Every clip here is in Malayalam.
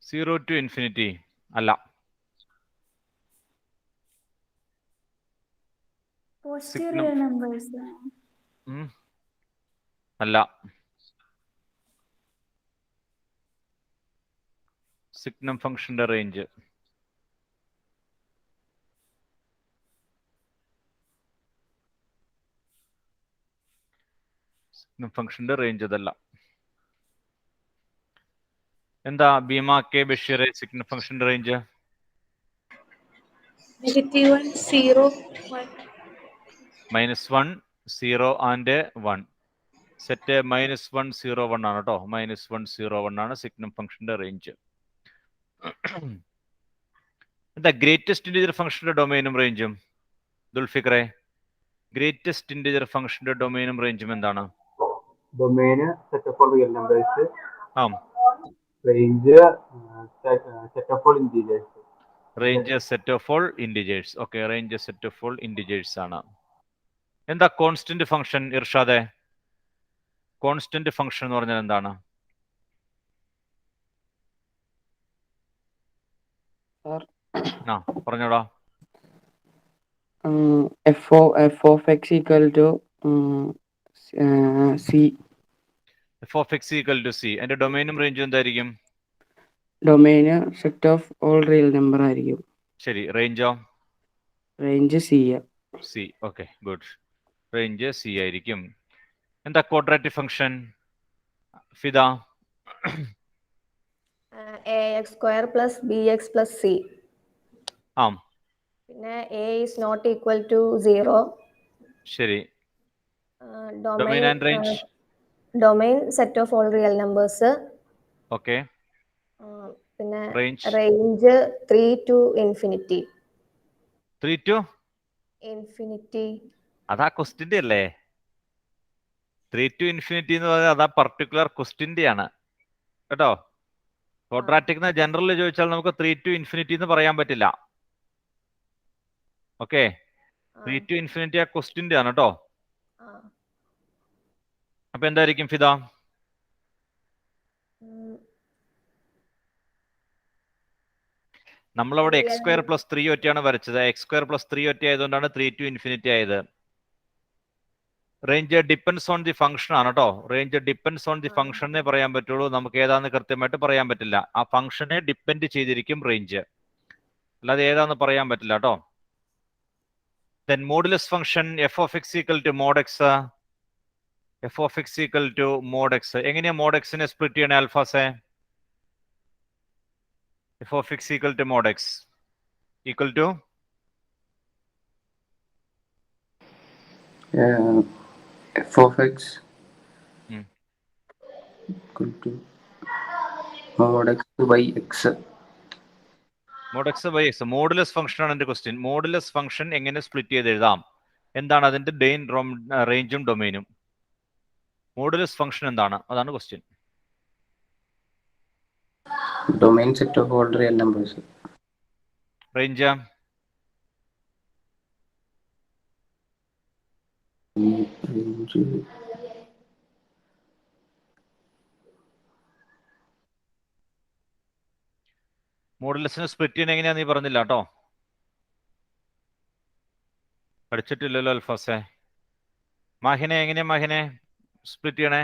0 to infinity അല്ല. Posterior numbers. അല്ല. സിഗ്നം ഫംഗ്ഷന്റെ റേഞ്ച്. സിഗ്നം ഫംഗ്ഷന്റെ റേഞ്ച് അതല്ല. എന്താ ഭീമ കെ ബഷീറെ സിഗ്നം ഫംഗ്ഷന്റെ റേഞ്ച്? -1, 0, 1. -1, 0 ആൻഡ് 1. സെറ്റ് -1, 0, 1 ആണ് കേട്ടോ. -1, 0, 1 ആണ് സിഗ്നം ഫംഗ്ഷന്റെ റേഞ്ച്. എന്താ ഗ്രേറ്റസ്റ്റ് ഇന്റിജർ ഫംഗ്ഷന്റെ ഡൊമൈനും റേഞ്ചും? ദുൽഫിഖറെ, ഗ്രേറ്റസ്റ്റ് ഇന്റിജർ ഫംഗ്ഷന്റെ ഡൊമൈനും റേഞ്ചും എന്താണ്? Domain set of all real numbers. Range set of all integers. Range set of all integers. Okay, range set of all integers ആണ്. എന്താ കോൺസ്റ്റന്റ് ഫംഗ്ഷൻ ഇർഷാദെ? കോൺസ്റ്റന്റ് ഫംഗ്ഷൻ എന്ന് പറഞ്ഞാൽ എന്താണ്? പറഞ്ഞോടാ. f of x equal to c. f of x equal to c. അതിന്റെ ഡൊമൈനും റേഞ്ചും എന്തായിരിക്കും? Domain set of all real number ആയിരിക്കും. ശരി. റേഞ്ചോ? Range c. c. Okay, good. Range c ആയിരിക്കും. എന്താ quadratic function Fida? ax square plus bx plus c. പിന്നെ a is not equal to 0. ശരി. Domain and range? Domain set of all real numbers. Okay. പിന്നെ range 3 to infinity. 3 to infinity. അതാ ക്വസ്റ്റിന്റെ അല്ലേ? 3 to infinity എന്ന് പറഞ്ഞാൽ അതാ പർട്ടിക്കുലർ ക്വസ്റ്റിന്റെ ആണ് കേട്ടോ. ക്വാഡ്രാറ്റിക് ജനറലിൽ ചോദിച്ചാൽ നമുക്ക് 3 to infinity എന്ന് പറയാൻ പറ്റില്ല. ഓക്കെ, 3 to infinity ആ ക്വസ്റ്റിന്റെ ആണ് കേട്ടോ. അപ്പൊ എന്തായിരിക്കും ഫിദ? നമ്മളവിടെ x square plus 3 ഒറ്റയാണ് വരച്ചത്. x square plus 3 ഒറ്റ ആയതുകൊണ്ടാണ് 3 to infinity ആയത്. Range depends on the function ആണ് കേട്ടോ. റേഞ്ച് ഡിപ്പെൻഡ്സ് ഓൺ ദി ഫംഗ്ഷനെ പറയാൻ പറ്റുള്ളൂ, നമുക്ക് ഏതാന്ന് കൃത്യമായിട്ട് പറയാൻ പറ്റില്ല. ആ ഫംഗ്ഷനെ ഡിപ്പെൻഡ് ചെയ്തിരിക്കും റേഞ്ച്, അല്ലാതെ ഏതാന്ന് പറയാൻ പറ്റില്ല കേട്ടോ. Then modulus function f of x equal to mod x. f of x equal to mod x. എങ്ങനെയാ mod x നെ സ്പ്ലിറ്റ് ചെയ്യണേ ആൽഫാസെ? f of x equal to mod x equal to f of x equal to mod x by x. mod x by x. Modulus function ആണ് എന്റെ ക്വസ്റ്റ്യൻ. മോഡുലസ് ഫംഗ്ഷൻ എങ്ങനെ സ്പ്ലിറ്റ് ചെയ്ത് എഴുതാം? എന്താണ് അതിന്റെ റേഞ്ചും ഡൊമൈനും? മോഡുലസ് ഫംഗ്ഷൻ എന്താണ്? അതാണ് question. Domain set of all real numbers. Range മോഡുലസിനെ സ്പ്ലിറ്റ് ചെയ്യണ എങ്ങനെയാ നീ പറഞ്ഞില്ല കേട്ടോ. പഠിച്ചിട്ടില്ലല്ലോ അൽഫാസെ. മാഹിനെ എങ്ങനെയാ മാഹിനെ സ്പ്ലിറ്റ് ചെയ്യണേ?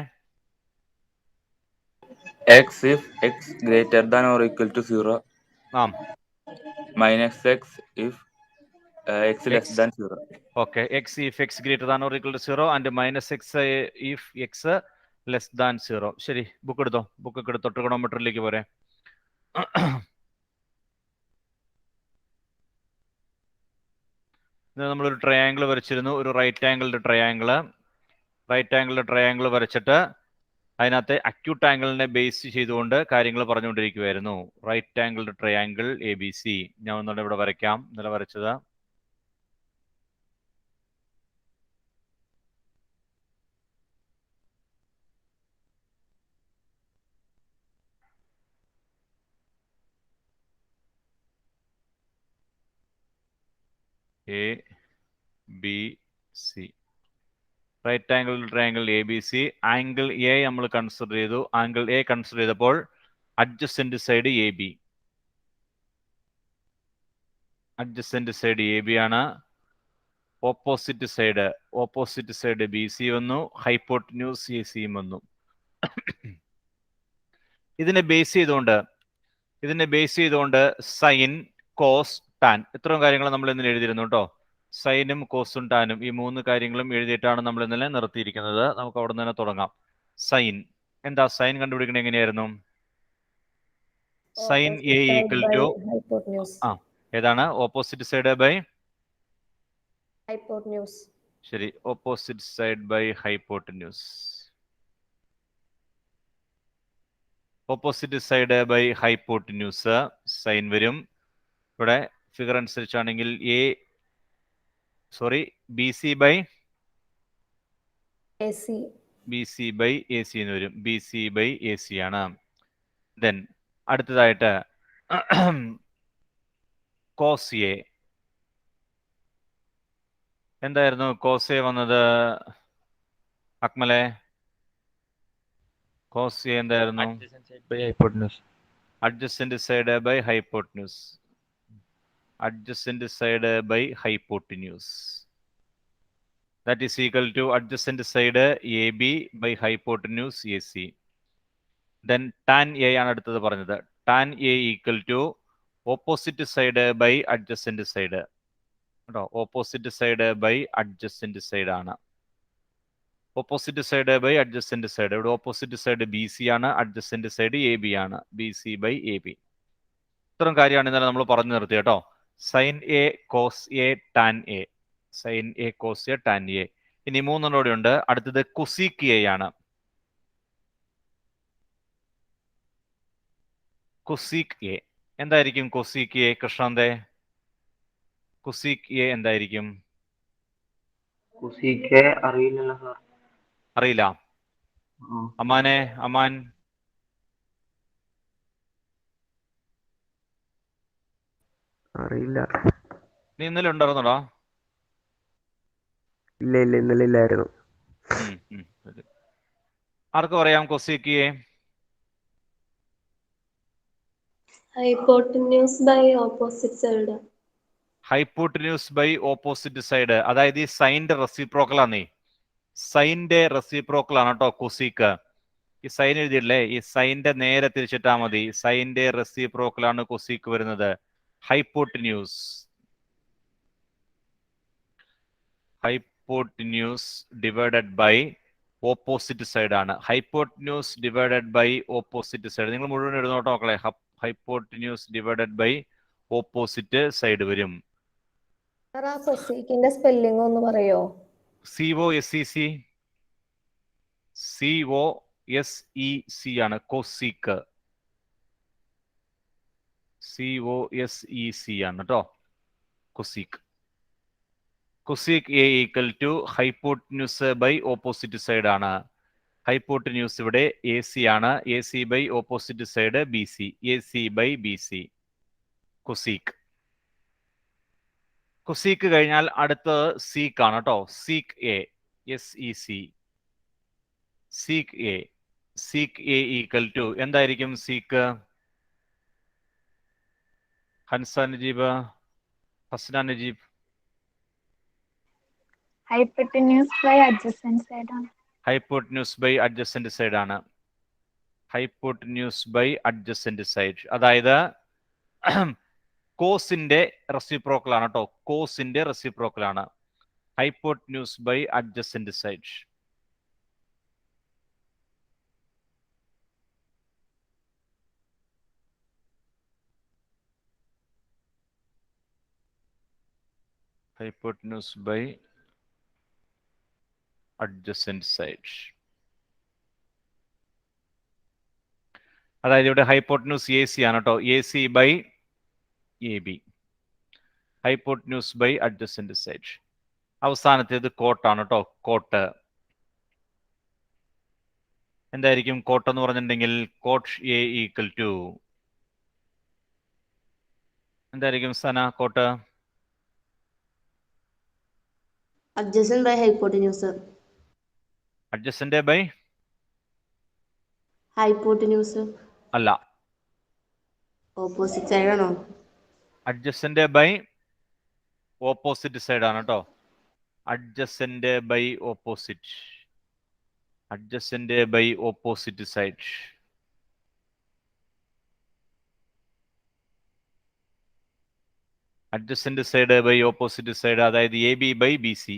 x if x greater than or equal to 0. Minus x if x less than 0. Okay, x if x greater than or equal to 0 and minus x if x less than 0. ശരി, ബുക്ക് എടുത്തോ. ബുക്ക് എടുത്തോ, ട്രിഗണോമെട്രിയിലേക്ക് പോരെ. നമ്മളൊരു ട്രയാങ്കിൾ വരച്ചിരുന്നു, ഒരു റൈറ്റ് ആംഗിളിന്റെ ട്രയാങ്കിൾ വരച്ചിട്ട് അതിനകത്തെ അക്യൂട്ട് ആംഗിളിനെ ബേസ് ചെയ്തുകൊണ്ട് കാര്യങ്ങൾ പറഞ്ഞുകൊണ്ടിരിക്കുകയായിരുന്നു. Right angled triangle ABC. ഞാൻ ഒന്നുകൂടെ ഇവിടെ വരയ്ക്കാം. ഇന്നലെ വരച്ചത്. ABC. Right angle triangle ABC. Angle A നമ്മൾ കൺസിഡർ ചെയ്തു. ആംഗിൾ A കൺസിഡർ ചെയ്തപ്പോൾ adjacent side AB. Adjacent side AB ആണ്. ഓപ്പോസിറ്റ് സൈഡ് BC വന്നു, ഹൈപ്പോട്ടന്യൂസ് AC വന്നു. ഇതിനെ ബേസ് ചെയ്തുകൊണ്ട് സൈൻ, കോസ്, ടാൻ ഇത്രയും കാര്യങ്ങൾ നമ്മൾ ഇന്നലെ എഴുതിയിരുന്നു കേട്ടോ. സൈനും കോസും ടാനും ഈ 3 കാര്യങ്ങളും എഴുതിയിട്ടാണ് നമ്മൾ ഇന്നലെ നിർത്തിയിരിക്കുന്നത്. നമുക്ക് അവിടെ നിന്ന് തന്നെ തുടങ്ങാം. സൈൻ എന്താ? സൈൻ കണ്ടുപിടിക്കണത് എങ്ങനെയായിരുന്നു? സൈൻ A ഈക്വൽ ടു ഏതാണ്? Opposite side by hypotenuse. ശരി, opposite side by hypotenuse. Opposite side by hypotenuse sine വരും. ഇവിടെ ഫിഗർ അനുസരിച്ചാണെങ്കിൽ BC ബൈ AC. എന്ന് വരും. BC ബൈ AC ആണ്. ദെൻ അടുത്തതായിട്ട് കോസ് A. എന്തായിരുന്നു കോസ് A വന്നത് അക്മലെ? കോസ് A എന്തായിരുന്നു? Adjacent side by hypotenuse. Adjacent side by hypotenuse. That is equal to adjacent side AB by hypotenuse AC. Then tan A ആണ് അടുത്തത് പറഞ്ഞത്. Tan A equal to opposite side by adjacent side. കേട്ടോ, opposite side by adjacent side ആണ്. Opposite side by adjacent side. ഇവിടെ opposite side BC ആണ്, adjacent side AB ആണ്. BC by AB. ഇത്രയും കാര്യമാണ് ഇന്നലെ നമ്മൾ പറഞ്ഞു നിർത്തി കേട്ടോ. Sine A, cos A, tan A. Sine A, cos A, tan A. ഇനി 3 കൂടെ ഉണ്ട്. അടുത്തത് കൊസീക് A ആണ്. കൊസീക് A എന്തായിരിക്കും? കൊസീക് A കൃഷ്ണാന്തേ, കൊസീക് A എന്തായിരിക്കും? കുസിക്ക് അറിയില്ലല്ലോ സാർ. അറിയില്ല. അമാൻ അറിയില്ല. നീ ഇന്നലെ ഉണ്ടായിരുന്നോടാ? ഇല്ല ഇന്നലെ ഇല്ലായിരുന്നു. ആർക്കും അറിയാം cosec A? Hypotenuse by opposite side. Hypotenuse by opposite side. അതായത് ഈ സൈൻ്റെ റെസിപ്രോക്കൽ ആണ്. സൈൻ്റെ റെസിപ്രോക്കൽ ആണ് കേട്ടോ കൊസീക്ക്. ഈ സൈൻ എഴുതിയില്ലേ, ഈ സൈൻ്റെ നേരെ തിരിച്ചിട്ടാ മതി. സൈൻ്റെ റെസിപ്രോക്കൽ ആണ് കൊസീക്ക് വരുന്നത്. Hypotenuse divided by opposite side ആണ്. Hypotenuse divided by opposite side. നിങ്ങൾ മുഴുവൻ എഴുതോട്ടോ മക്കളെ. Hypotenuse divided by opposite side വരും. കൊസീക്കിന്റെ സ്പെല്ലിംഗ് ഒന്ന് പറയോ? COSEC ആണ് കൊസീക്ക്. COSEC ആണ് കേട്ടോ cosec. Cosec A equal to hypotenuse by opposite side ആണ്. ഹൈപ്പോട്ടന്യൂസ് ഇവിടെ AC ആണ്. AC by opposite side BC. AC by BC cosec. Cosec കഴിഞ്ഞാൽ അടുത്ത് സീക്ക് ആണ് കേട്ടോ. Sec A, SEC. Sec A equal to എന്തായിരിക്കും sec? Hansa Najeeb, Hasna Najeeb. Hypotenuse by adjacent side ആണ്. ഹൈപ്പോട്ടന്യൂസ് ബൈ അഡ്ജസന്റ് സൈഡ് ആണ്. ഹൈപ്പോട്ടന്യൂസ് ബൈ അഡ്ജസന്റ് സൈഡ് അതായത് കോസിന്റെ റെസിപ്രോക്കൽ ആണ് കേട്ടോ. കോസിന്റെ റെസിപ്രോക്കൽ ആണ്. Hypotenuse by adjacent side. hypotenuse by adjacent side. അതായത് ഇവിടെ ഹൈപ്പോട്ടന്യൂസ് AC ആണ് കേട്ടോ. AC by AB. Hypotenuse by adjacent side. അവസാനത്തേത് കോട്ടാണ് കേട്ടോ. കോട്ട് എന്തായിരിക്കും? കോട്ട് എന്ന് പറഞ്ഞിട്ടുണ്ടെങ്കിൽ കോട്ട് A ഈക്വൽ ടു എന്തായിരിക്കും Sana? Cot adjacent by hypotenuse. Adjacent by hypotenuse. അല്ല, ഓപ്പോസിറ്റ് സൈഡ് ആണോ? അഡ്ജസന്റ് ബൈ ഓപ്പോസിറ്റ് സൈഡ് ആണ് കേട്ടോ. Adjacent by opposite. Adjacent by opposite side. Adjacent side by opposite side, അതായത് A B by B C.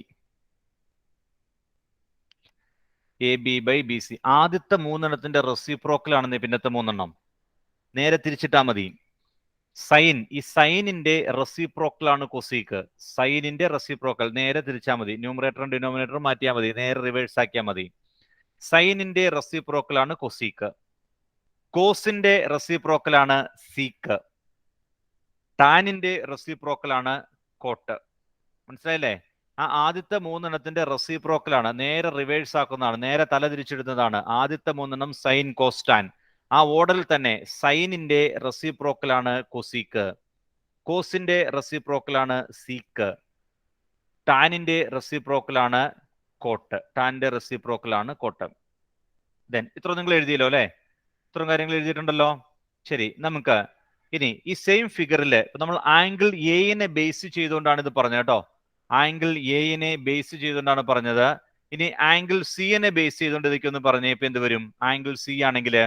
A B by B C. ആദ്യത്തെ മൂന്നെണ്ണത്തിന്റെ റെസിപ്രോക്കൽ ആണെന്ന് പിന്നത്തെ മൂന്നെണ്ണം. നേരെ തിരിച്ചിട്ടാ മതി. സൈൻ, ഈ സൈനിന്റെ റെസിപ്രോക്കൽ ആണ് കൊസീക്ക്. സൈനിന്റെ റെസിപ്രോക്കൽ നേരെ തിരിച്ചാൽ മതി. ന്യൂമറേറ്ററും ഡിനോമിനേറ്ററും മാറ്റിയാൽ മതി. നേരെ റിവേഴ്സ് ആക്കിയാൽ മതി. സൈനിന്റെ റെസിപ്രോക്കൽ ആണ് കൊസീക്ക്. കോസിന്റെ റെസിപ്രോക്കൽ ആണ് സീക്ക്. ടാനിന്റെ റെസിപ്രോക്കൽ ആണ് കോട്ട്. മനസ്സിലായില്ലേ? ആ ആദ്യത്തെ മൂന്നെണ്ണത്തിന്റെ റെസിപ്രോക്കൽ ആണ്. നേരെ റിവേഴ്സ് ആക്കുന്നതാണ്, നേരെ തല തിരിച്ചിടുന്നതാണ്. ആദ്യത്തെ മൂന്നെണ്ണം സൈൻ, കോസ്, ടാൻ. ആ ഓർഡറിൽ തന്നെ സൈനിന്റെ റെസിപ്രോക്കൽ ആണ് കൊസീക്ക്, കോസിന്റെ റെസിപ്രോക്കൽ ആണ് സീക്ക്, ടാനിന്റെ റെസിപ്രോക്കൽ ആണ് കോട്ട്. ടാനിന്റെ റെസിപ്രോക്കൽ ആണ് കോട്ട്. ദെൻ ഇത്ര നിങ്ങൾ എഴുതിയല്ലോ അല്ലെ? ഇത്രയും കാര്യങ്ങൾ എഴുതിയിട്ടുണ്ടല്ലോ. ശരി, നമുക്ക് ഇനി ഈ സെയിം ഫിഗറിൽ നമ്മൾ ആംഗിൾ എനെ ബേസ് ചെയ്തുകൊണ്ടാണ് ഇത് പറഞ്ഞത് കേട്ടോ. ആംഗിൾ എനെ ബേസ് ചെയ്തുകൊണ്ടാണ് പറഞ്ഞത്. ഇനി ആംഗിൾ സിനെ ബേസ് ചെയ്തുകൊണ്ട് ഇതൊക്കെ പറഞ്ഞേ. ഇപ്പൊ എന്ത് വരും? ആംഗിൾ സി ആണെങ്കിൽ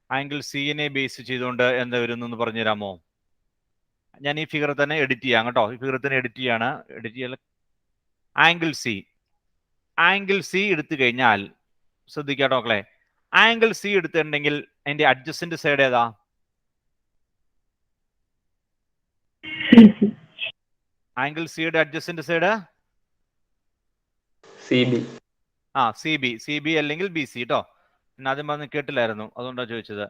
ആംഗിൾ സിനെ ബേസ് ചെയ്തുകൊണ്ട് എന്താ വരും എന്ന് പറഞ്ഞു തരാമോ? ഞാൻ ഈ ഫിഗർ തന്നെ എഡിറ്റ് ചെയ്യാം കേട്ടോ. ഈ ഫിഗർ തന്നെ എഡിറ്റ് ചെയ്യാണ്. എഡിറ്റ് ചെയ്യാൻ ആംഗിൾ സി. ആംഗിൾ സി എടുത്തു കഴിഞ്ഞാൽ ശ്രദ്ധിക്കാട്ടോ മക്കളെ, ആംഗിൾ സി എടുത്തിട്ടുണ്ടെങ്കിൽ അതിന്റെ അഡ്ജസന്റ് സൈഡ് ഏതാ? ആംഗിൾ സിയുടെ adjacent side C B. C B. C B അല്ലെങ്കിൽ ബി സി കേട്ടോ. പിന്നെ ആദ്യം പറഞ്ഞ് കേട്ടില്ലായിരുന്നു, അതുകൊണ്ടാണ് ചോദിച്ചത്.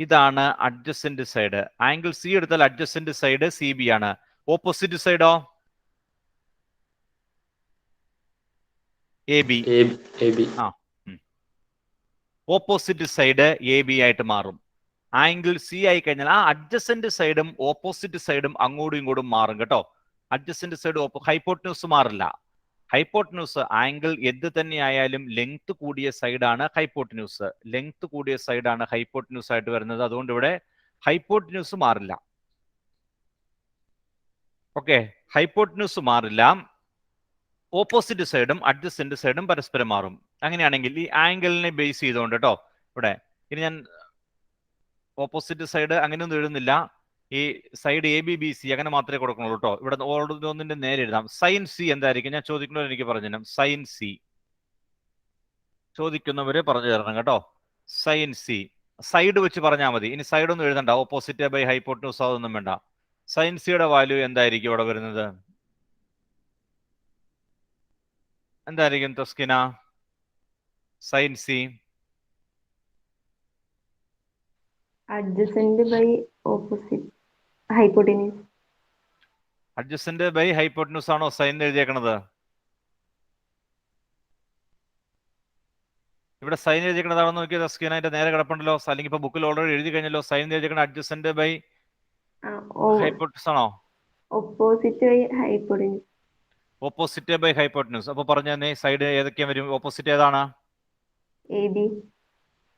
ഇതാണ് അഡ്ജസന്റ് സൈഡ്. ആംഗിൾ സി എടുത്താൽ അഡ്ജസന്റ് സൈഡ് സി ബി ആണ്. ഓപ്പോസിറ്റ് സൈഡോ? A B. Opposite side A B ആയിട്ട് മാറും. ആംഗിൾ സി ആയി കഴിഞ്ഞാൽ ആ അഡ്ജസന്റ് സൈഡും ഓപ്പോസിറ്റ് സൈഡും അങ്ങോട്ടും ഇങ്ങോട്ടും മാറും കേട്ടോ. അഡ്ജസന്റ് സൈഡ് ഹൈപ്പോട്ടന്യൂസ് മാറില്ല. ഹൈപ്പോട്ടന്യൂസ് ആംഗിൾ എന്ത് തന്നെ ആയാലും ലെങ്ത് കൂടിയ സൈഡാണ് ഹൈപ്പോട്ടന്യൂസ്. ലെങ്ത് കൂടിയ സൈഡാണ് ഹൈപ്പോട്ടന്യൂസ് ആയിട്ട് വരുന്നത്. അതുകൊണ്ട് ഇവിടെ ഹൈപ്പോട്ടന്യൂസ് മാറില്ല. ഓക്കെ, ഹൈപ്പോട്ടന്യൂസ് മാറില്ല. ഓപ്പോസിറ്റ് സൈഡും അഡ്ജസന്റ് സൈഡും പരസ്പരം മാറും. അങ്ങനെയാണെങ്കിൽ ഈ ആംഗിളിനെ ബേസ് ചെയ്തുകൊണ്ട് കേട്ടോ ഇവിടെ ഇനി ഞാൻ ഓപ്പോസിറ്റ് സൈഡ് അങ്ങനെയൊന്നും എഴുതുന്നില്ല. ഈ side A B B C അങ്ങനെ മാത്രമേ കൊടുക്കണുള്ളൂ കേട്ടോ. ഇവിടെ ഓരോന്നിന്റെ നേരെ എഴുതാം. സൈൻ സി എന്തായിരിക്കും? ഞാൻ ചോദിക്കുന്നവർ എനിക്ക് പറഞ്ഞു തരണം. സൈൻ സി ചോദിക്കുന്നവര് പറഞ്ഞു തരണം കേട്ടോ. സൈൻ സി സൈഡ് വെച്ച് പറഞ്ഞാൽ മതി. ഇനി സൈഡ് ഒന്നും എഴുതണ്ട. ഓപ്പോസിറ്റ് ബൈ ഹൈപ്പോട്ടന്യൂസ് അതൊന്നും വേണ്ട. സൈൻ സിയുടെ വാല്യൂ എന്തായിരിക്കും ഇവിടെ വരുന്നത്? എന്തായിരിക്കും Taskina? Sine C adjacent by opposite hypotenuse. Adjacent by hypotenuse ആണോ സൈൻ എഴുതിയേക്കണത്? ഇവിടെ സൈൻ എഴുതിയേക്കണതാണെന്ന് നോക്കിയ തസ്കിന, അതിന്റെ നേരെ കിടപ്പുണ്ടല്ലോ. അല്ലെങ്കിൽ ഇപ്പൊ ബുക്കിൽ ഓൾറെഡി എഴുതി കഴിഞ്ഞല്ലോ. സൈൻ എഴുതിയേക്കണ അഡ്ജസന്റ് ബൈ ഹൈപ്പോട്ടന്യൂസ് ആണോ? Opposite by hypotenuse. Opposite by hypotenuse. അപ്പൊ പറഞ്ഞു തന്നെ സൈഡ് ഏതൊക്കെയാ വരും? ഓപ്പോസിറ്റ് ഏതാണ്? A B.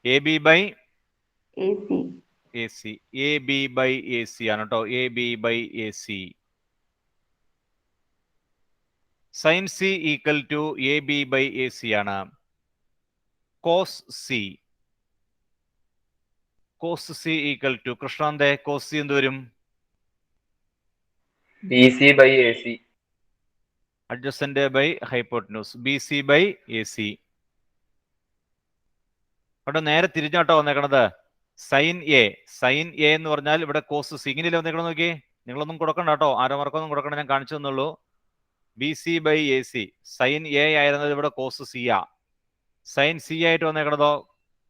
A B by A C. A C. A B by A C ആണ് കേട്ടോ. A B by A C. Sine C equal to A B by A C ആണ്. Cos C. Cos C equal to കൃഷ്ണാന്തേ കോസ് സി എന്ത് വരും? B C by A C. Adjacent by hypotenuse. B C by A C. അവിടെ നേരെ തിരിഞ്ഞോട്ടോ വന്നേക്കണത്. Sine A. സൈൻ എ എന്ന് പറഞ്ഞാൽ ഇവിടെ കോസ് സി. ഇങ്ങനെയല്ലേ വന്നേക്കണം നോക്കി. നിങ്ങളൊന്നും കൊടുക്കണ്ട കേട്ടോ. ആരോ മാർക്കൊന്നും കൊടുക്കണ്ട, ഞാൻ കാണിച്ചു തന്നുള്ളൂ. B C by A C. Sine A ആയിരുന്നത് ഇവിടെ കോസ് സി ആ. സൈൻ സി ആയിട്ട് വന്നേക്കണതോ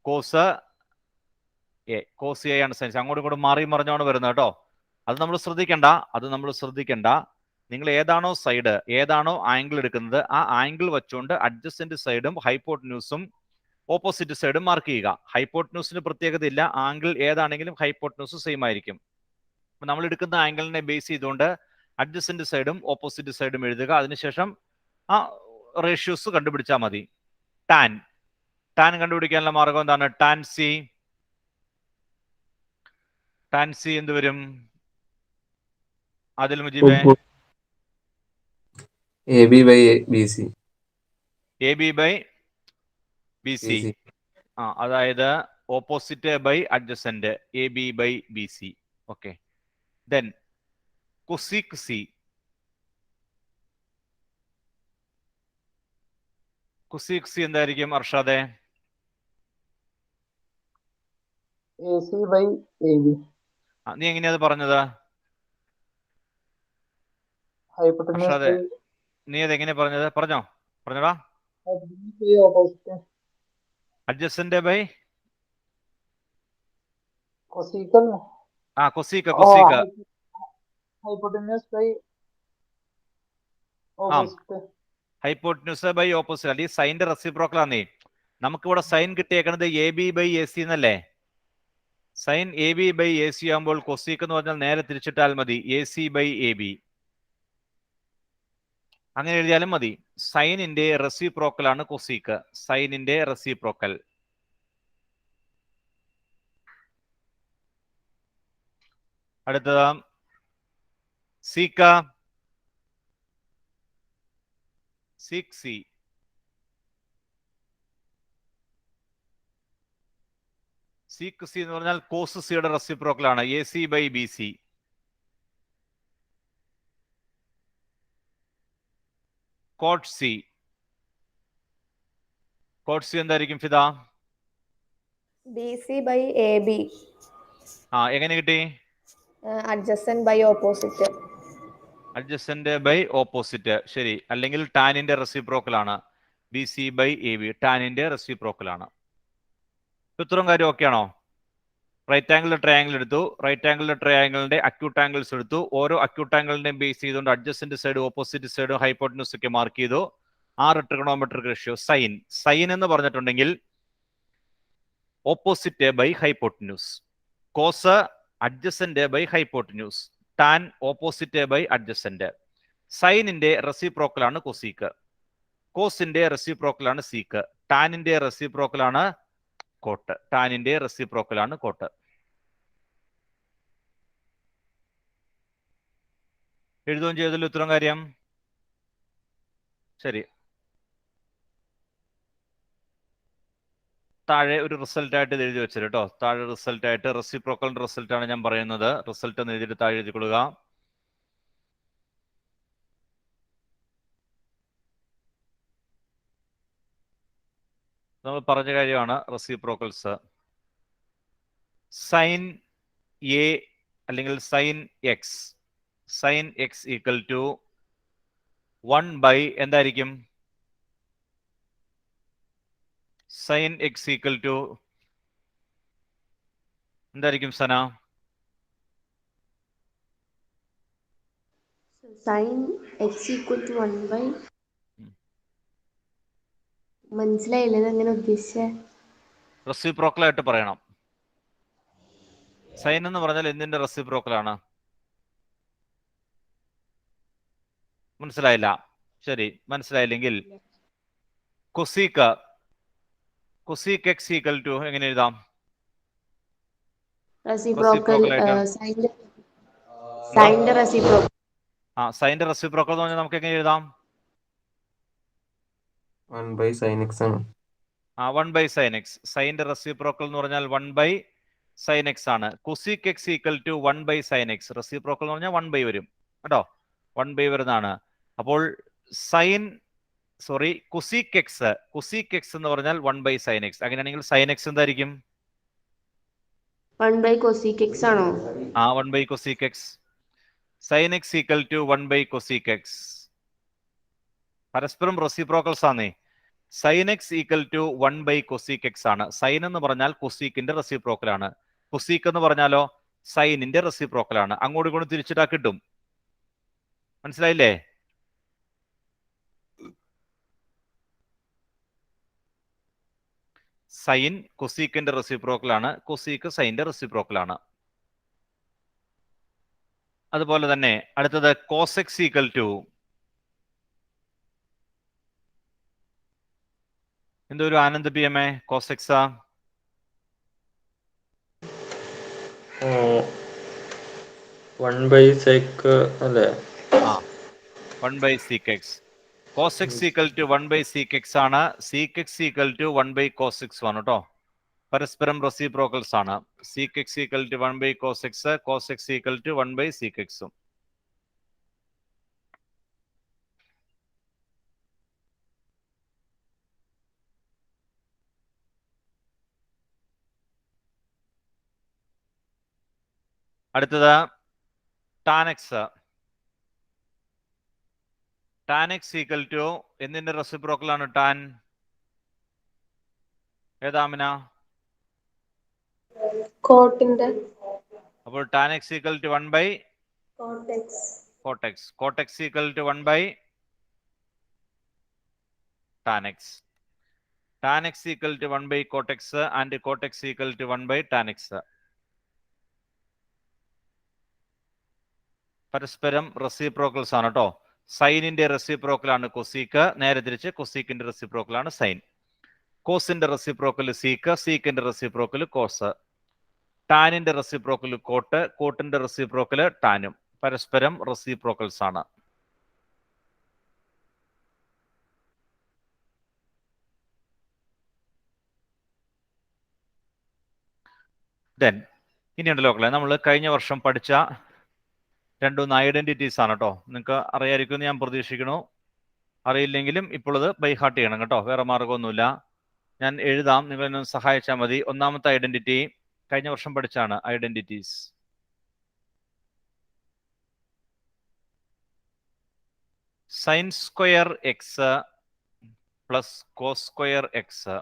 കോസ് എ. കോസ് എ ആണ് സൈൻ സി. അങ്ങോട്ടും ഇങ്ങോട്ടും മാറി മറിഞ്ഞാണ് വരുന്നത് കേട്ടോ. അത് നമ്മൾ ശ്രദ്ധിക്കണ്ട. നിങ്ങൾ ഏതാണോ സൈഡ്, ഏതാണോ ആംഗിൾ എടുക്കുന്നത് ആ ആംഗിൾ വെച്ചുകൊണ്ട് അഡ്ജസന്റ് സൈഡും ഹൈപ്പോട്ടന്യൂസും ഓപ്പോസിറ്റ് സൈഡും മാർക്ക് ചെയ്യുക. ഹൈപ്പോട്ടന്യൂസിന് പ്രത്യേകത ഇല്ല. ആംഗിൾ ഏതാണെങ്കിലും ഹൈപ്പോട്ടന്യൂസ് സെയിം ആയിരിക്കും. നമ്മൾ എടുക്കുന്ന ആംഗിളിനെ ബേസ് ചെയ്തുകൊണ്ട് അഡ്ജസന്റ് സൈഡും ഓപ്പോസിറ്റ് സൈഡും എഴുതുക. അതിനുശേഷം ആ റേഷ്യോസ് കണ്ടുപിടിച്ചാൽ മതി. ടാൻ കണ്ടുപിടിക്കാനുള്ള മാർഗം എന്താണ്? Tan C. ടാൻ സി എന്ത് വരും? അതിൽ മുജീബേ A B by B C. A B by B C. അതായത് opposite by adjacent, A B by B C. Okay. Then cosec C. Cosec C എന്തായിരിക്കും അർഷാദെ? AC by AB. നീ എങ്ങനെയാ അത് പറഞ്ഞത് Hypotenuse അർഷാദെ? by നീ അത് എങ്ങനെയാ പറഞ്ഞത്? പറഞ്ഞോടാ. hypotenuse by opposite. Adjacent by Cosecant. Cosec. Hypotenuse by ആ, opposite. Hypotenuse by opposite. അല്ലെങ്കിൽ സൈന്റെ റെസിപ്രോക്കൽ ആണേ. നമുക്കിവിടെ സൈൻ കിട്ടിയേക്കുന്നത് A B by A C എന്നല്ലേ? Sine A B by A C ആകുമ്പോൾ കൊസീക്ക് എന്ന് പറഞ്ഞാൽ നേരെ തിരിച്ചിട്ടാൽ മതി, A C by A B. അങ്ങനെ എഴുതിയാലും മതി. സൈനിന്റെ റെസിപ്രോക്കൽ ആണ് കൊസീക്ക്. സൈനിന്റെ റെസിപ്രോക്കൽ. അടുത്തത് sec. Sec C. Sec C എന്ന് പറഞ്ഞാൽ കോസ് സിയുടെ റെസിപ്രോക്കൽ ആണ്, A C by B C. Cot C. Cot C എന്തായിരിക്കും Fida? B C by A B. എങ്ങനെ കിട്ടി? Adjacent by opposite. Adjacent by opposite. ശരി. അല്ലെങ്കിൽ ടാനിന്റെ റെസിപ്രോക്കൽ ആണ്. B C by A B ടാനിന്റെ റെസിപ്രോക്കൽ ആണ്. ഇത്രയും കാര്യം ഓക്കെ ആണോ? റൈറ്റ് ആംഗിളിലെ ട്രയാംഗിൾ എടുത്തു. റൈറ്റ് ആംഗിളിലെ ട്രയാംഗിളിന്റെ അക്യൂട്ട് ആംഗിൾസ് എടുത്തു. ഓരോ അക്യൂട്ട് ആംഗിളിന്റെയും ബേസ് ചെയ്തുകൊണ്ട് adjacent side, opposite side, hypotenuse ഒക്കെ മാർക്ക് ചെയ്തു. 6 ട്രിഗണോമെട്രിക് റേഷ്യോ. സൈൻ എന്ന് പറഞ്ഞിട്ടുണ്ടെങ്കിൽ opposite by hypotenuse. Cos adjacent by hypotenuse. Tan opposite by adjacent. സൈനിന്റെ റെസിപ്രോക്കൽ ആണ് കൊസീക്ക്. കോസിന്റെ റെസിപ്രോക്കൽ ആണ് സീക്ക്. ടാനിന്റെ റെസിപ്രോക്കൽ ആണ് കോട്ട്. ടാനിന്റെ റെസിപ്രോക്കൽ ആണ് കോട്ട്. എഴുതുകയും ചെയ്തല്ലോ ഇത്രയും കാര്യം. ശരി. താഴെ ഒരു റിസൾട്ട് ആയിട്ട് ഇത് എഴുതി വെച്ചത് കേട്ടോ. താഴെ റിസൾട്ട് ആയിട്ട് റെസിപ്രോക്കലിന്റെ റിസൾട്ട് ആണ് ഞാൻ പറയുന്നത്. റിസൾട്ട് എന്ന് എഴുതിയിട്ട് താഴെ എഴുതി കൊടുക്കുക. നമ്മൾ പറഞ്ഞ കാര്യമാണ് റെസിപ്രോക്കൽസ്. സൈൻ എ അല്ലെങ്കിൽ sine x. Sine x equal to 1 by എന്തായിരിക്കും? സൈൻ എക്സ് ഈക്വൽ ടു എന്തായിരിക്കും സന? Sin x equal to 1 by മനസ്സിലായില്ല ഇതെങ്ങനെ ഉദ്ദേശിച്ചേ? റെസിപ്രോക്കൽ ആയിട്ട് പറയണം. സൈൻ എന്ന് പറഞ്ഞാൽ എന്തിന്റെ റെസിപ്രോക്കൽ ആണ്? മനസ്സിലായില്ല? ശരി. മനസ്സിലായില്ലെങ്കിൽ cosec. Cosec X equal to എങ്ങനെ എഴുതാം? റെസിപ്രോക്കൽ ആയിട്ട്. സൈൻ്റെ റെസിപ്രോക്കൽ. സൈന്റെ റെസിപ്രോക്കൽ എന്ന് പറഞ്ഞാൽ നമുക്ക് എങ്ങനെ എഴുതാം? 1 ബൈ സൈൻ എക്സ് ആണ്. 1 ബൈ സൈൻ എക്സ്. സൈന്റെ റെസിപ്രോക്കൽ എന്ന് പറഞ്ഞാൽ 1 ബൈ സൈൻ എക്സ് ആണ്. Cosec X equal to 1 by sine x. Reciprocal എന്ന് പറഞ്ഞാൽ 1 ബൈ വരും കേട്ടോ. 1 ബൈ വരുന്നതാണ്. അപ്പോൾ കൊസീക്ക് എക്സ്. കൊസീക്ക് എക്സ് എന്ന് പറഞ്ഞാൽ 1 ബൈ സൈൻ എക്സ്. അങ്ങനെയാണെങ്കിൽ സൈൻ എക്സ് എന്തായിരിക്കും? 1 by cosec x ആണോ? 1 by cosec x. Sine x equal to 1 by cosec x. പരസ്പരം റെസിപ്രോക്കൽസ് ആണേ. Sine x equal to 1 by cosec x ആണ്. സൈൻ എന്ന് പറഞ്ഞാൽ കൊസീക്കിന്റെ റെസിപ്രോക്കൽ ആണ്. കൊസീക്ക് എന്ന് പറഞ്ഞാലോ സൈനിന്റെ റെസിപ്രോക്കൽ ആണ്. അങ്ങോട്ടും ഇങ്ങോട്ടും തിരിച്ചിട്ടാ കിട്ടും. മനസ്സിലായില്ലേ? സൈൻ കൊസീക്കിന്റെ റെസിപ്രോക്കൽ ആണ്. കൊസീക്ക് സൈന്റെ റെസിപ്രോക്കൽ ആണ്. അതുപോലെ തന്നെ അടുത്തത് കോസ് എക്സ് ഈക്വൽ ടു എന്തൊരു ആനന്ദ് പി എം എ കോസ് എക്സ് 1/sec അല്ലേ? ആ 1/sec x. cos x equal to 1/sec x ആണ്. sec x equal to 1/cos x ആണ് കേട്ടോ. പരസ്പരം റെസിപ്രോക്കൽസ് ആണ്. sec x equal to 1/cos x, cos x equal to 1/sec x. അടുത്തത് tan x. tan x equal to എന്തിന്റെ റെസിപ്രോക്കൽ ആണ് tan? ഏതാമിന? കോട്ടിന്റെ അപ്പോൾ tan x equal to 1/cot x. cot x equal to 1/tan x. tan x equal to 1/cot x and cot x equal to 1/tan x. പരസ്പരം റെസിപ്രോക്കൽസ് ആണ് കേട്ടോ. സൈനിന്റെ റെസിപ്രോക്കൽ ആണ് കൊസീക്ക്, നേരെ തിരിച്ച് കൊസീക്കിന്റെ റെസിപ്രോക്കൽ ആണ് സൈൻ. കോസിന്റെ റെസിപ്രോക്കൽ സീക്ക്, സീക്കിന്റെ റെസിപ്രോക്കൽ കോസ്. ടാനിന്റെ റെസിപ്രോക്കൽ കോട്ട്, കോട്ടിന്റെ റെസിപ്രോക്കൽ ടാനും. പരസ്പരം റെസിപ്രോക്കൽസ് ആണ്. ദെൻ ഇനിയുണ്ടല്ലോ മക്കളെ, നമ്മൾ കഴിഞ്ഞ വർഷം പഠിച്ച 2 ഐഡന്റിറ്റീസ് ആണ് കേട്ടോ. നിങ്ങൾക്ക് അറിയാമായിരിക്കുമെന്ന് ഞാൻ പ്രതീക്ഷിക്കുന്നു. അറിയില്ലെങ്കിലും ഇപ്പോഴത് ബൈഹാർട്ട് ചെയ്യണം കേട്ടോ, വേറെ മാർഗമൊന്നുമില്ല. ഞാൻ എഴുതാം, നിങ്ങൾ എന്നെ സഹായിച്ചാൽ മതി. ഒന്നാമത്തെ ഐഡന്റിറ്റി കഴിഞ്ഞ വർഷം പഠിച്ചാണ്. Identities sine square X plus cos square X.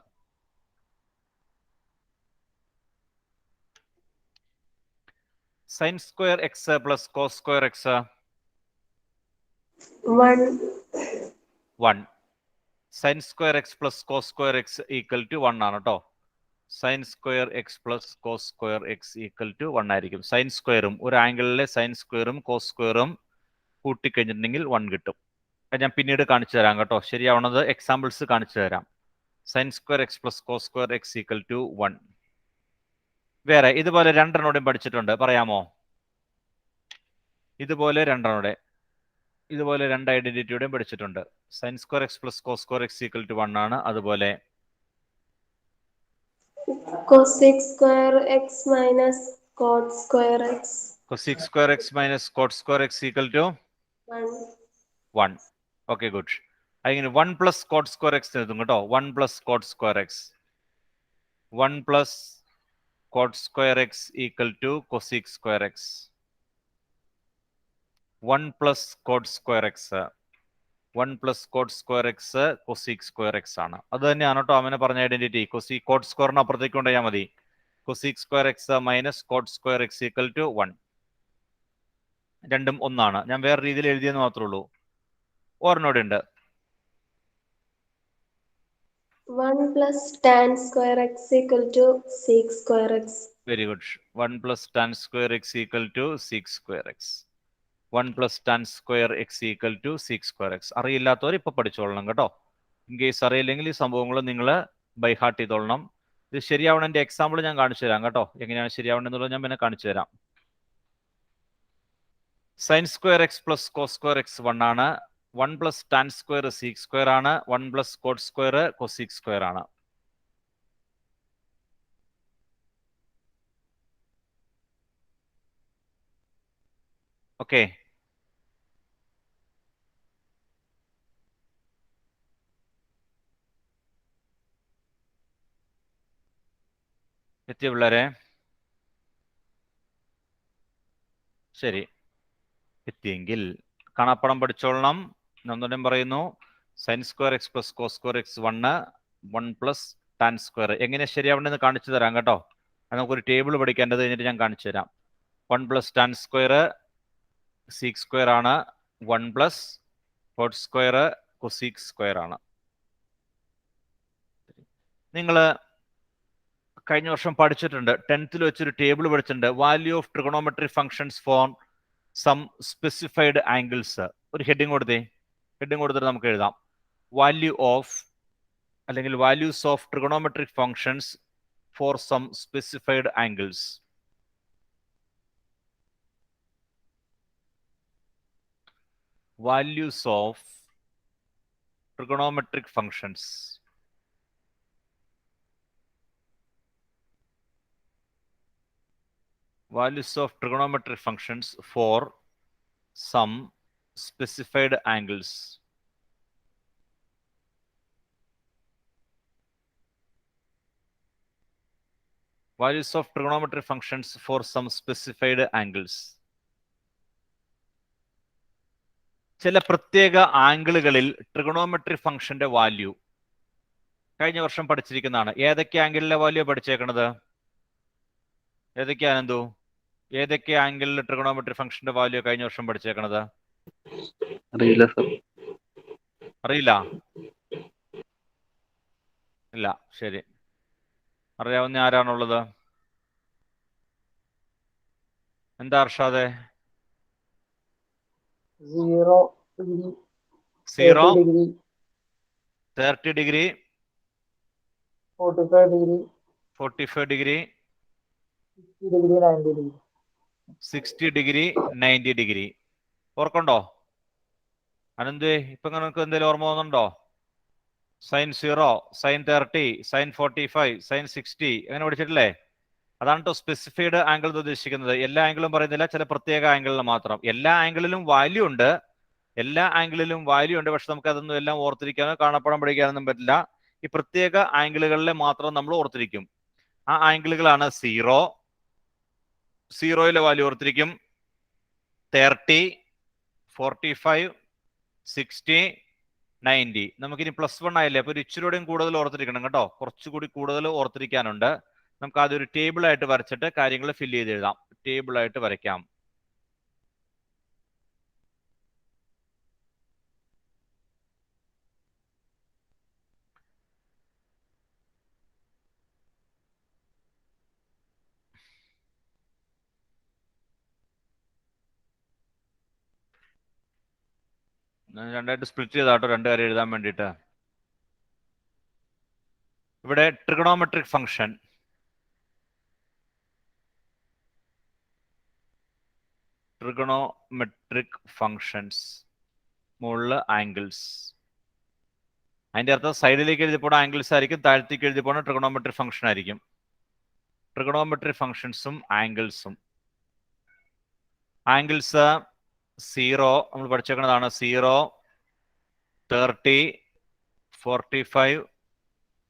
Sine square X plus cos square X 1. Sine square X plus cos square X equal to 1 ആണ് കേട്ടോ. Sine square X plus cos square X equal to 1 ആയിരിക്കും. സൈൻ സ്ക്വയറും ഒരു ആംഗിളിലെ സൈൻ സ്ക്വയറും കോസ് സ്ക്വയറും കൂട്ടിക്കഴിഞ്ഞിട്ടുണ്ടെങ്കിൽ 1 കിട്ടും. ഞാൻ പിന്നീട് കാണിച്ചു തരാം കേട്ടോ. ശരിയാവണത് എക്സാമ്പിൾസ് കാണിച്ചു തരാം. Sine square X plus cos square X equal to 1. വേറെ ഇതുപോലെ 2 എണ്ണോടെയും പഠിച്ചിട്ടുണ്ട്, പറയാമോ? ഇതുപോലെ 2 എണ്ണോടെ, ഇതുപോലെ 2 ഐഡന്റിറ്റിയോടെയും പഠിച്ചിട്ടുണ്ട്. Sine square X plus cos square X equal to 1 ആണ്. അതുപോലെ cosec square x minus cot square x cosec square x minus cot square x equal to 1. Okay good. അങ്ങനെ 1 പ്ലസ് കോട്ട് സ്ക്വയർ എക്സ് എഴുതും കേട്ടോ. 1 plus cot square X. 1 plus cot square X equal to cosec square X. 1 plus cot square X. 1 plus cot square x cosec square x ആണ്. അത് തന്നെയാണ് കേട്ടോ അവനെ പറഞ്ഞ ഐഡന്റിറ്റി. കൊസി കോട്ട് സ്ക്വയറിന് അപ്പുറത്തേക്ക് കൊണ്ടുപോയാൽ മതി. Cosec square x minus cot square X equal to 1. രണ്ടും ഒന്നാണ്. ഞാൻ വേറെ രീതിയിൽ എഴുതിയെന്ന് മാത്രമേ ഉള്ളൂ. ഓർമ്മയോടെ ഉണ്ട്. 1 plus tan square x equal to sec square x. Very good. 1 plus tan square X equal to sec square X. 1 plus tan square X equal to sec square X. അറിയില്ലാത്തവർ ഇപ്പൊ പഠിച്ചോളണം കേട്ടോ. ഇൻ കേസ് അറിയില്ലെങ്കിൽ ഈ സംഭവങ്ങൾ നിങ്ങൾ ബൈഹാർട്ട് ചെയ്തോളണം. ഇത് ശരിയാവണതിന്റെ എക്സാമ്പിൾ ഞാൻ കാണിച്ചു തരാം കേട്ടോ. എങ്ങനെയാണ് ശരിയാവണമെന്നുള്ളത് ഞാൻ പിന്നെ കാണിച്ചു തരാം. Sine square X plus cos square X 1 ആണ്. 1 plus tan square sec square ആണ്. 1 plus cot square cosec square ആണ്. ഓക്കെ. എത്തിയ പിള്ളേരെ? ശരി, എത്തിയെങ്കിൽ കാണാപ്പടം പഠിച്ചോളണം. ഒന്നുകൂടെ പറയുന്നു. Sine square X plus cos square X 1, 1 plus tan square. എങ്ങനെ ശരിയാവണമെന്ന് കാണിച്ചു തരാം കേട്ടോ. അത് നമുക്കൊരു ടേബിൾ പഠിക്കേണ്ടത് കഴിഞ്ഞിട്ട് ഞാൻ കാണിച്ചു തരാം. 1 plus tan square sec square ആണ്. 1 plus cot square cosec square ആണ്. നിങ്ങൾ കഴിഞ്ഞ വർഷം പഠിച്ചിട്ടുണ്ട്. 10th വെച്ചൊരു ടേബിൾ പഠിച്ചിട്ടുണ്ട്. Value of trigonometry functions for some specified angles. ഒരു ഹെഡിങ് കൊടുത്തേ. ഹെഡിങ് കൊടുത്തിട്ട് നമുക്ക് എഴുതാം. വാല്യൂ ഓഫ് അല്ലെങ്കിൽ values of trigonometric functions for some specified angles. values of trigonometric functions. Values of trigonometric functions for some specified angles. Values of trigonometric functions for some specified angles. ചില പ്രത്യേക ആംഗിളുകളിൽ ട്രിഗണോമെട്രി ഫംഗ്ഷന്റെ വാല്യൂ കഴിഞ്ഞ വർഷം പഠിച്ചിരിക്കുന്നതാണ്. ഏതൊക്കെ ആംഗിളിലെ വാല്യൂ പഠിച്ചേക്കണത്? ഏതൊക്കെ ആനന്ദു? ഏതൊക്കെ ആംഗിളിൽ ട്രിഗണോമെട്രി ഫംഗ്ഷന്റെ വാല്യൂ കഴിഞ്ഞ വർഷം പഠിച്ചേക്കണത്? അറിയില്ല സർ. അറിയില്ല? ഇല്ല, ശരി. അറിയാവുന്ന ആരാണുള്ളത്? എന്താ അർഷാദെ? 0 degree, 0, 30 degree, 30 degree, 45 degree, 45 degree, 60 degree, 90 degree. 60 degree, 90 degree. ഓർക്കണ്ടോ Anant? ഇപ്പൊ നിനക്ക് എന്തെങ്കിലും ഓർമ്മ വന്നുണ്ടോ? സൈൻ 0, സൈൻ 30, സൈൻ 45, സൈൻ 60 അങ്ങനെ പഠിച്ചിട്ടില്ലേ? അതാണ് കേട്ടോ സ്പെസിഫൈഡ് ആംഗിൾ എന്ന് ഉദ്ദേശിക്കുന്നത്. എല്ലാ ആംഗിളും പറയുന്നില്ല, ചില പ്രത്യേക ആംഗിളിൽ മാത്രം. എല്ലാ ആംഗിളിലും വാല്യൂ ഉണ്ട്, പക്ഷെ നമുക്ക് അതൊന്നും എല്ലാം ഓർത്തിരിക്കാനോ കാണപ്പെടാൻ പഠിക്കാനൊന്നും പറ്റില്ല. ഈ പ്രത്യേക ആംഗിളുകളിലെ മാത്രം നമ്മൾ ഓർത്തിരിക്കും. ആ ആംഗിളുകളാണ് 0, 0യിലെ വാല്യൂ ഓർത്തിരിക്കും, 30, 45, 60, 90. നമുക്കിനി +1 ആയില്ലേ, അപ്പൊ ഒരു ഇച്ചിരൂടെയും കൂടുതൽ ഓർത്തിരിക്കണം കേട്ടോ. കുറച്ചുകൂടി കൂടുതൽ ഓർത്തിരിക്കാനുണ്ട്. നമുക്ക് ആദ്യം ഒരു ടേബിൾ ആയിട്ട് വരച്ചിട്ട് കാര്യങ്ങൾ ഫില്ല് ചെയ്ത് എഴുതാം. ടേബിൾ ആയിട്ട് വരയ്ക്കാം. രണ്ടായിട്ട് സ്പ്ലിറ്റ് ചെയ്താട്ടോ, രണ്ട് കാര്യം എഴുതാൻ വേണ്ടിയിട്ട്. ഇവിടെ ട്രിഗണോമെട്രിക് ഫംഗ്ഷൻ, ട്രിഗണോമെട്രിക് ഫംഗ്ഷൻസ്, മുകളിൽ ആംഗിൾസ്. അതിന്റെ അർത്ഥം സൈഡിലേക്ക് എഴുതി പോണ ആംഗിൾസ് ആയിരിക്കും, താഴത്തേക്ക് എഴുതി പോണ ട്രിഗണോമെട്രിക് ഫംഗ്ഷൻ ആയിരിക്കും. ട്രിഗണോമെട്രിക് ഫംഗ്ഷൻസും ആംഗിൾസും. ആംഗിൾസ് 0 നമ്മൾ പഠിച്ചേക്കുന്നതാണ്. 0, 30, 45,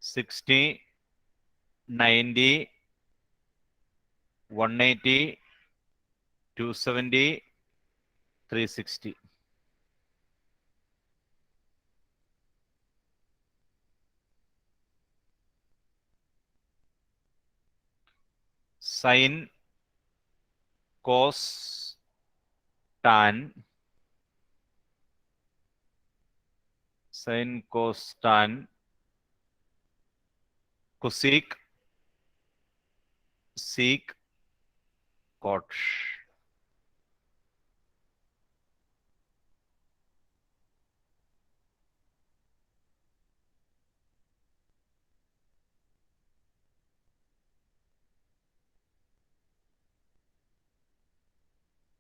60, 90, 180, 270, 360. Sine, cos, tan, sine, cos, tan, cosec, sec, cot.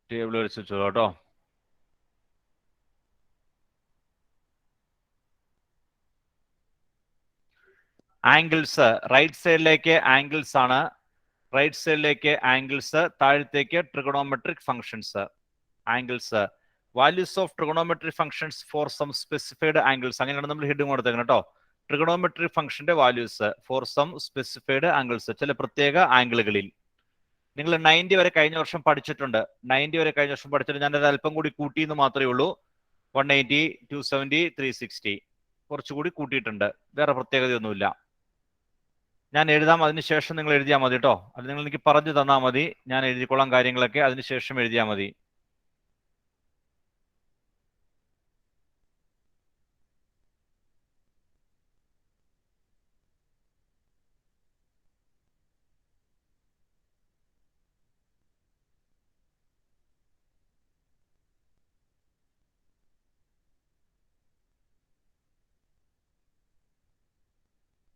Table വരച്ചു കേട്ടോ. ആംഗിൾസ് റൈറ്റ് സൈഡിലേക്ക് ആംഗിൾസ് ആണ്, റൈറ്റ് സൈഡിലേക്ക് ആംഗിൾസ്, താഴത്തേക്ക് trigonometric functions. Angles, values of trigonometric functions for some specified angles, അങ്ങനെയാണ് നമ്മൾ ഹെഡിങ് കൊടുത്തേക്കുന്നത് കേട്ടോ. ട്രിഗണോമെട്രിക് ഫംഗ്ഷന്റെ values for some specified angles, ചില പ്രത്യേക ആംഗിളുകളിൽ. നിങ്ങൾ 90 വരെ കഴിഞ്ഞ വർഷം പഠിച്ചിട്ടുണ്ട്. 90 വരെ കഴിഞ്ഞ വർഷം പഠിച്ചിട്ട് ഞാനത് അല്പം കൂടി കൂട്ടിയെന്ന് മാത്രമേ ഉള്ളൂ. 180, 270, 360 കുറച്ചുകൂടി കൂട്ടിയിട്ടുണ്ട്. വേറെ പ്രത്യേകതയൊന്നുമില്ല. ഞാൻ എഴുതാം, അതിനുശേഷം നിങ്ങൾ എഴുതിയാൽ മതി കേട്ടോ. അത് നിങ്ങൾ എനിക്ക് പറഞ്ഞു തന്നാൽ മതി, ഞാൻ എഴുതിക്കൊള്ളാം കാര്യങ്ങളൊക്കെ, അതിനുശേഷം എഴുതിയാൽ മതി.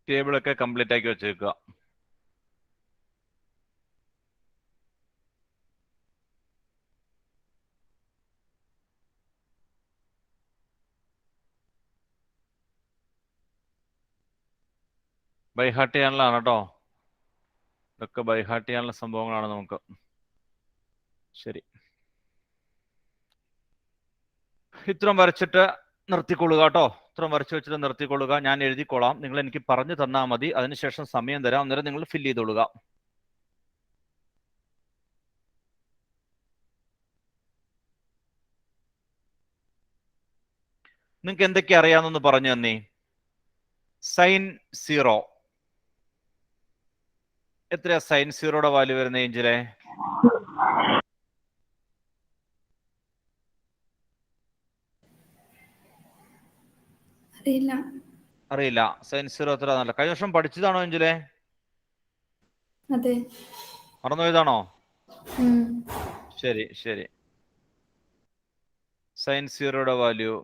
ടേബിളൊക്കെ കംപ്ലീറ്റ് ആക്കി വെച്ചേക്കുക. ബൈഹാർട്ട് ചെയ്യാനുള്ളതാണ് കേട്ടോ. ഇതൊക്കെ ബൈഹാർട്ട് ചെയ്യാനുള്ള സംഭവങ്ങളാണ് നമുക്ക്. ശരി, ഇത്രയും വരച്ചിട്ട് നിർത്തിക്കൊള്ളുക കേട്ടോ. ഇത്രയും വരച്ച് വെച്ചിട്ട് നിർത്തിക്കൊള്ളുക. ഞാൻ എഴുതിക്കോളാം, നിങ്ങൾ എനിക്ക് പറഞ്ഞു തന്നാൽ മതി. അതിനുശേഷം സമയം തരാം, അന്നേരം നിങ്ങൾ ഫില്ല് ചെയ്തോളുക. നിങ്ങൾക്ക് എന്തൊക്കെ അറിയാമെന്നൊന്ന് പറഞ്ഞു തന്നേ. സൈൻ 0 എത്രയാ? സൈൻ 0യുടെ വാല്യൂ വരുന്ന ഏഞ്ചലെ? അറിയില്ല. സൈൻ 0 എത്ര? കഴിഞ്ഞ വർഷം പഠിച്ചതാണോ ഏഞ്ചലെ? അതെ. മറന്നുപോയതാണോ? ശരി ശരി. സൈൻ 0യുടെ വാല്യൂ